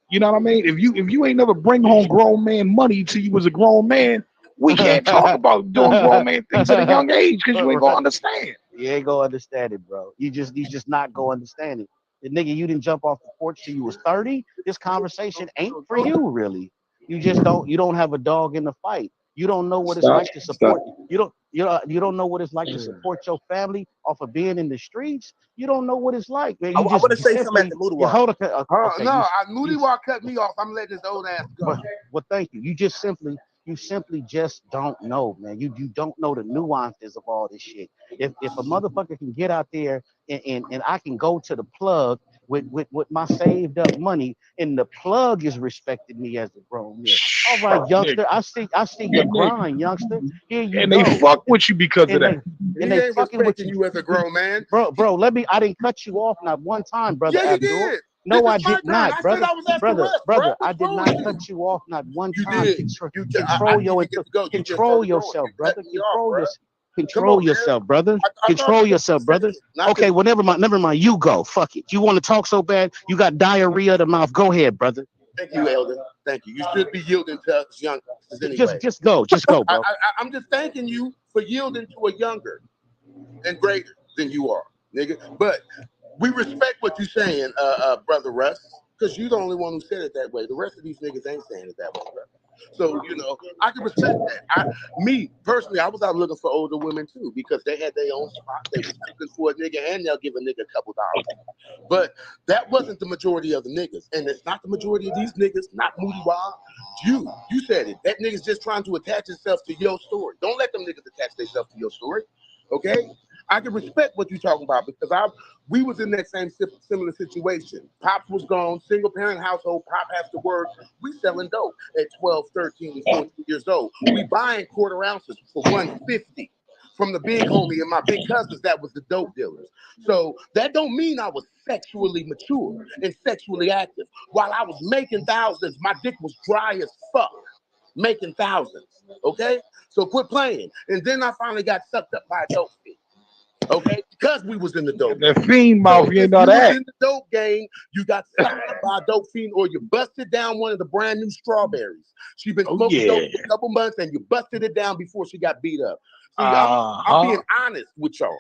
You know what I mean? If you ain't never bring home grown man money till you was a grown man, we can't talk about doing grown man things at a young age because you ain't gonna Right. understand. You ain't gonna understand it, bro. You just not gonna understand it. The nigga, you didn't jump off the porch till you was 30. This conversation ain't for you, really. You don't have a dog in the fight. You don't know what it's Stop. like to Stop. support. You don't know what it's like to support your family off of being in the streets. You don't know what it's like, man. I You want just to say something at simply the Moodle you Walk. hold okay, okay. No, You Moody Walk cut me off. I'm letting his old ass go. well, thank you. You simply just don't know, man. You don't know the nuances of all this shit. If a motherfucker can get out there and I can go to the plug with my saved up money, and the plug is respecting me as a grown man. All right, youngster, Nigga, I see your grind, youngster. Here you and they go. fuck with you because of And that. they He and they ain't fucking with respecting you. you as a grown man. Bro, I didn't cut you off not one time, brother Yeah, you Abdul. did. This No, is I my did turn. not, I said brother. I was after Brother, Russ, bro. brother, I What's did wrong with not you? cut you off not one You time. did. I Control didn't your even get to go. You just control started going. yourself, You cut brother. me off, bro. Come Control on, man. yourself, brother. I thought Control you were yourself, brother. saying not to. Okay, well, never mind. Never mind. You go. Fuck it. You want to talk so bad? You got diarrhea of the mouth. Go ahead, brother. Thank you, Elder. Thank you. You should be yielding to us youngsters Just, anyway. just go. Just go, bro. I'm just thanking you for yielding to a younger and greater than you are, nigga. But we respect what you're saying, brother Russ, because you're the only one who said it that way. The rest of these niggas ain't saying it that way, brother. So I can respect that. Me personally, I was out looking for older women too because they had their own spot. They was cooking for a nigga, and they'll give a nigga a couple dollars. But that wasn't the majority of the niggas, and it's not the majority of these niggas. Not Moody Wild. You said it. That nigga's just trying to attach himself to your story. Don't let them niggas attach themselves to your story. Okay? I can respect what you're talking about because we was in that same similar situation. Pops was gone, single parent household. Pop has to work. We selling dope at 12, 13, and 14 years old. We buying quarter ounces for 150 from the big homie and my big cousins that was the dope dealers. So that don't mean I was sexually mature and sexually active. While I was making thousands, my dick was dry as fuck. Making thousands. Okay? So quit playing. And then I finally got sucked up by a dope fiend. Okay, because we was in the dope That game. fiend So mouth, you if ain't know you was that. in the dope game, you got sucked up by a dope fiend, or you busted down one of the brand new strawberries. She been Oh smoking dope yeah. for a couple months, and you busted it down before she got beat up. See, I'm Uh-huh. being honest with y'all.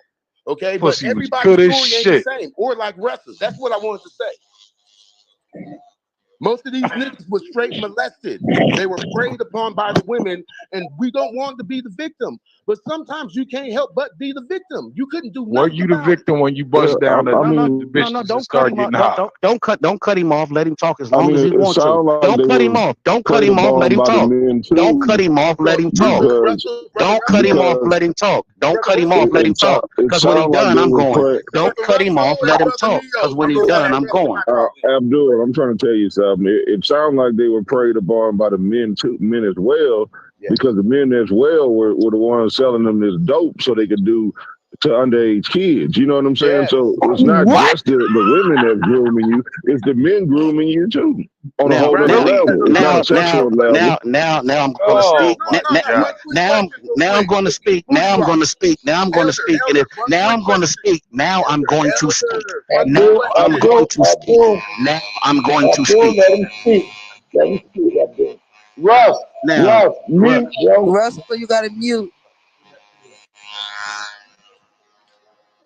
Okay, but Pussy was everybody's good as story ain't the shit. same, or like wrestlers. That's what I wanted to say. Most of these niggas was straight molested. They were preyed upon by the women, and we don't want to be the victim. But sometimes you can't help but be the victim. You couldn't do Were nothing you the about it. victim when you Yeah, bust down I No, no, the mean, no, no. bitches and Don't cut start him off. getting high? Don't cut him off. Let him talk as I long as mean, he it wants to. sounds like Don't they cut him were off. Don't cut preyed him off. Let upon him by the talk. men Don't cut too, him off. Let him talk. because Brother Don't cut him Russell, off. because Let him talk. Don't brother cut him off. Let Russell, him talk. it Because when he sounds like done, they I'm were going. Don't brother cut him off. Russell, and Let him brother talk. Because Neo. when I'm he's gonna let done, the I'm rest of going. my talk. Abdul, I'm trying to tell you something. It sounds like they were preyed upon by the men too, men as well, Yes. because the men as well were the ones selling them this dope so they could do to underage kids. You know what I'm saying? Yes. So it's not What? just the women that's grooming you; it's the men grooming you too on a Now, whole other now, Right. level. It's not a now, now, sexual level. now, now, now I'm going to Oh speak. No, my no, no. god. One quick question, real Now I'm quick. going to speak. Booty Now I'm rock. going to speak. Now I'm going to speak. And Elder, if one now quick I'm going to question. speak. Now I'm going to speak. One quick Now question. I'm going to speak. Now I'm going to Abdul, speak. let him speak. Let him speak, Abdul. Russ, Now, Russ, Ru- mute, bro. Russell, you got to mute.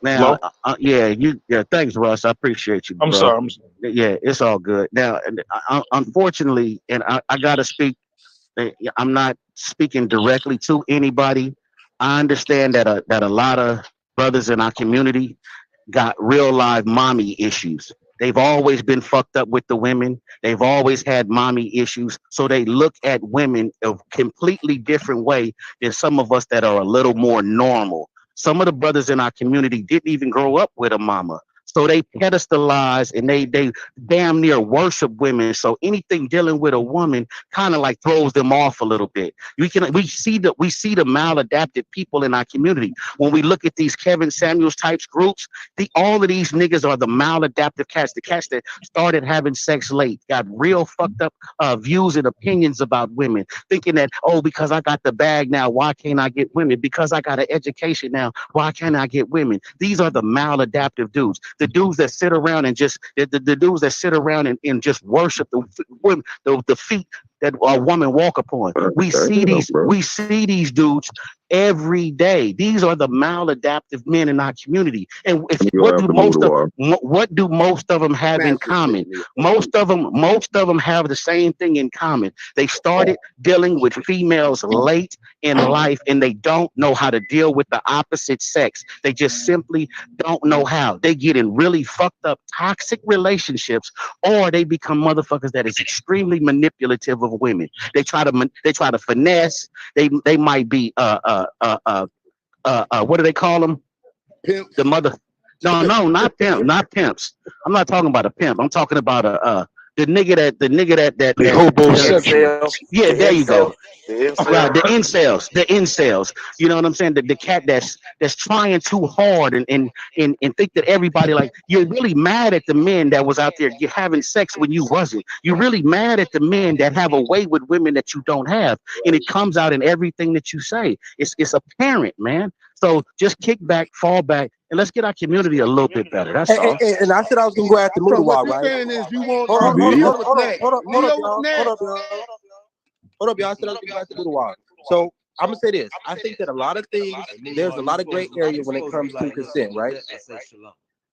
now, Hello? yeah. Thanks, Russ. I appreciate you, I'm bro. sorry. Yeah, it's all good. Now, unfortunately, and I got to speak. I'm not speaking directly to anybody. I understand that a lot of brothers in our community got real live mommy issues. They've always been fucked up with the women. They've always had mommy issues. So they look at women a completely different way than some of us that are a little more normal. Some of the brothers in our community didn't even grow up with a mama. So they pedestalize and they damn near worship women. So anything dealing with a woman kind of like throws them off a little bit. We see the maladapted people in our community. When we look at these Kevin Samuels types groups, all of these niggas are the maladaptive cats, the cats that started having sex late, got real fucked up views and opinions about women, thinking that, oh, because I got the bag now, why can't I get women? Because I got an education now, why can't I get women? These are the maladaptive dudes, the dudes that sit around and just the dudes that sit around and just worship the feet that a woman walk upon. Damn, bro. We see these dudes every day. These are the maladaptive men in our community. And if You're gonna have to move the water. what do most of them have in Smash this shit, common? Neo. Most of them have the same thing in common. They started dealing with females late in life and they don't know how to deal with the opposite sex. They just simply don't know how. They get in really fucked up toxic relationships, or they become motherfuckers that is extremely manipulative of women. They try to finesse. They might be what do they call them? Pimps. The mother. No, no, not pimp, not pimps. I'm not talking about a pimp. I'm talking about a the nigga They The that hobosexual. incel, yeah, the there you incel, go. the Right, incel. the incels. You know what I'm saying? The cat that's trying too hard and think that everybody like you're really mad at the men that was out there you having sex when you wasn't. You're really mad at the men that have a way with women that you don't have, and it comes out in everything that you say. It's apparent, man. So just kick back, fall back, and let's get our community a little bit better. That's all. And I said I was gonna go after So what Mudawar, you're right? saying is you want Hold on, hold on, Did? hold Neo on, is hold on, next. hold on, hold up, Neo is y'all. Hold next. up, y'all. Hold up, y'all. I said I was gonna go after Mudawar. So I'm gonna say this. I think that a lot of things, there's a lot of gray area when it comes to consent, right?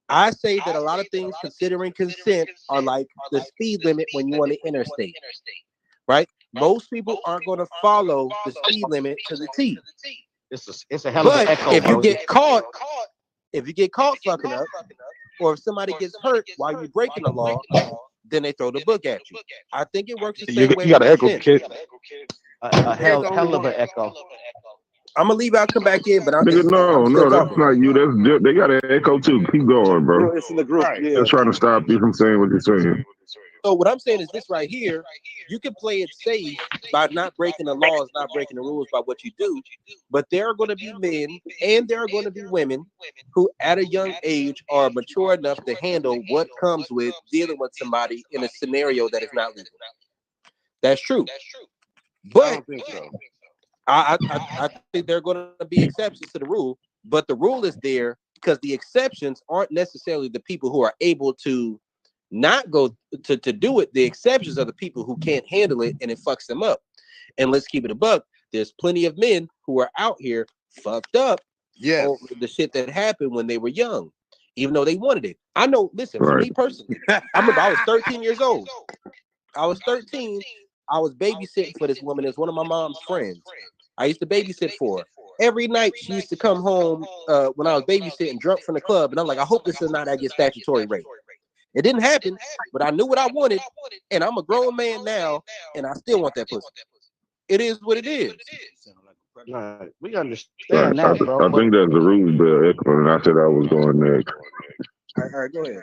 I say that a lot of things considering consent are like the speed limit when you on the interstate, right? Most people aren't going to follow the speed limit to the T. It's a hell of an But echo, if you bro. get caught, fucking up, or if somebody gets hurt while you breaking the law, then they throw the book at you. I think it works the same way You got with to echo, consent. kid. A There's only hell of one. an echo. I'm gonna leave out, come back in, but Nigga, I'm no, still no, that's talking. not you. They got an echo too. Keep going, bro. It's in the group. Right. Yeah. They're trying to stop you from saying what you're saying. So what I'm saying is this right here, you can play it safe by not breaking the laws, not breaking the rules by what you do. But there are going to be men and there are going to be women who at a young age are mature enough to handle what comes with dealing with somebody in a scenario that is not legal. That's true. I But don't think so. I think there are going to be exceptions to the rule, but the rule is there because the exceptions aren't necessarily the people who are able to not go to do it. The exceptions are the people who can't handle it and it fucks them up. And let's keep it a buck. There's plenty of men who are out here fucked up Yes. over the shit that happened when they were young, even though they wanted it. I know, listen, for Right. me personally, I remember I was 13 years old. I was 13. I was babysitting for this woman. It's one of my mom's friends. I used to babysit for her. Every night she used to come home when I was babysitting drunk from the club. And I'm like, I hope this is not I get statutory rape. It didn't happen, but I knew what I wanted. And I'm a grown man now, and I still want that pussy. It is what it is. Right. We understand Right. that, bro. I But think that's the rules bill echoing, and I said I was going next. All right, go ahead.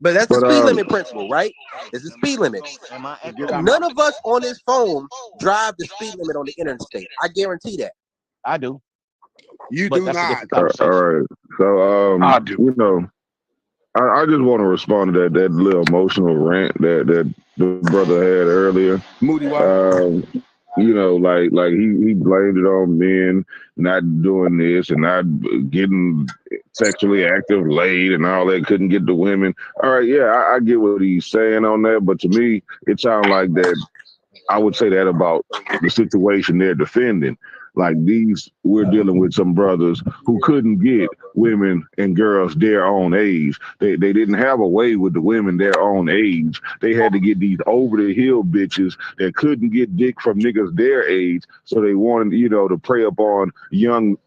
But that's the But speed limit principle, right? It's the speed limit. am I None of us on this phone drive the speed limit on the interstate. I guarantee that. I do. You But do that's a not. different conversation. All right. So I do. you know, I just want to respond to that little emotional rant that the brother had earlier. Moody White. Um, you know, like he blamed it on men not doing this and not getting sexually active late and all that, couldn't get the women. All right, yeah, I get what he's saying on that, but to me, it sounds like that I would say that about the situation they're defending. Like these, we're dealing with some brothers who couldn't get women and girls their own age. They didn't have a way with the women their own age. They had to get these over the hill bitches that couldn't get dick from niggas their age. So they wanted, to prey upon young,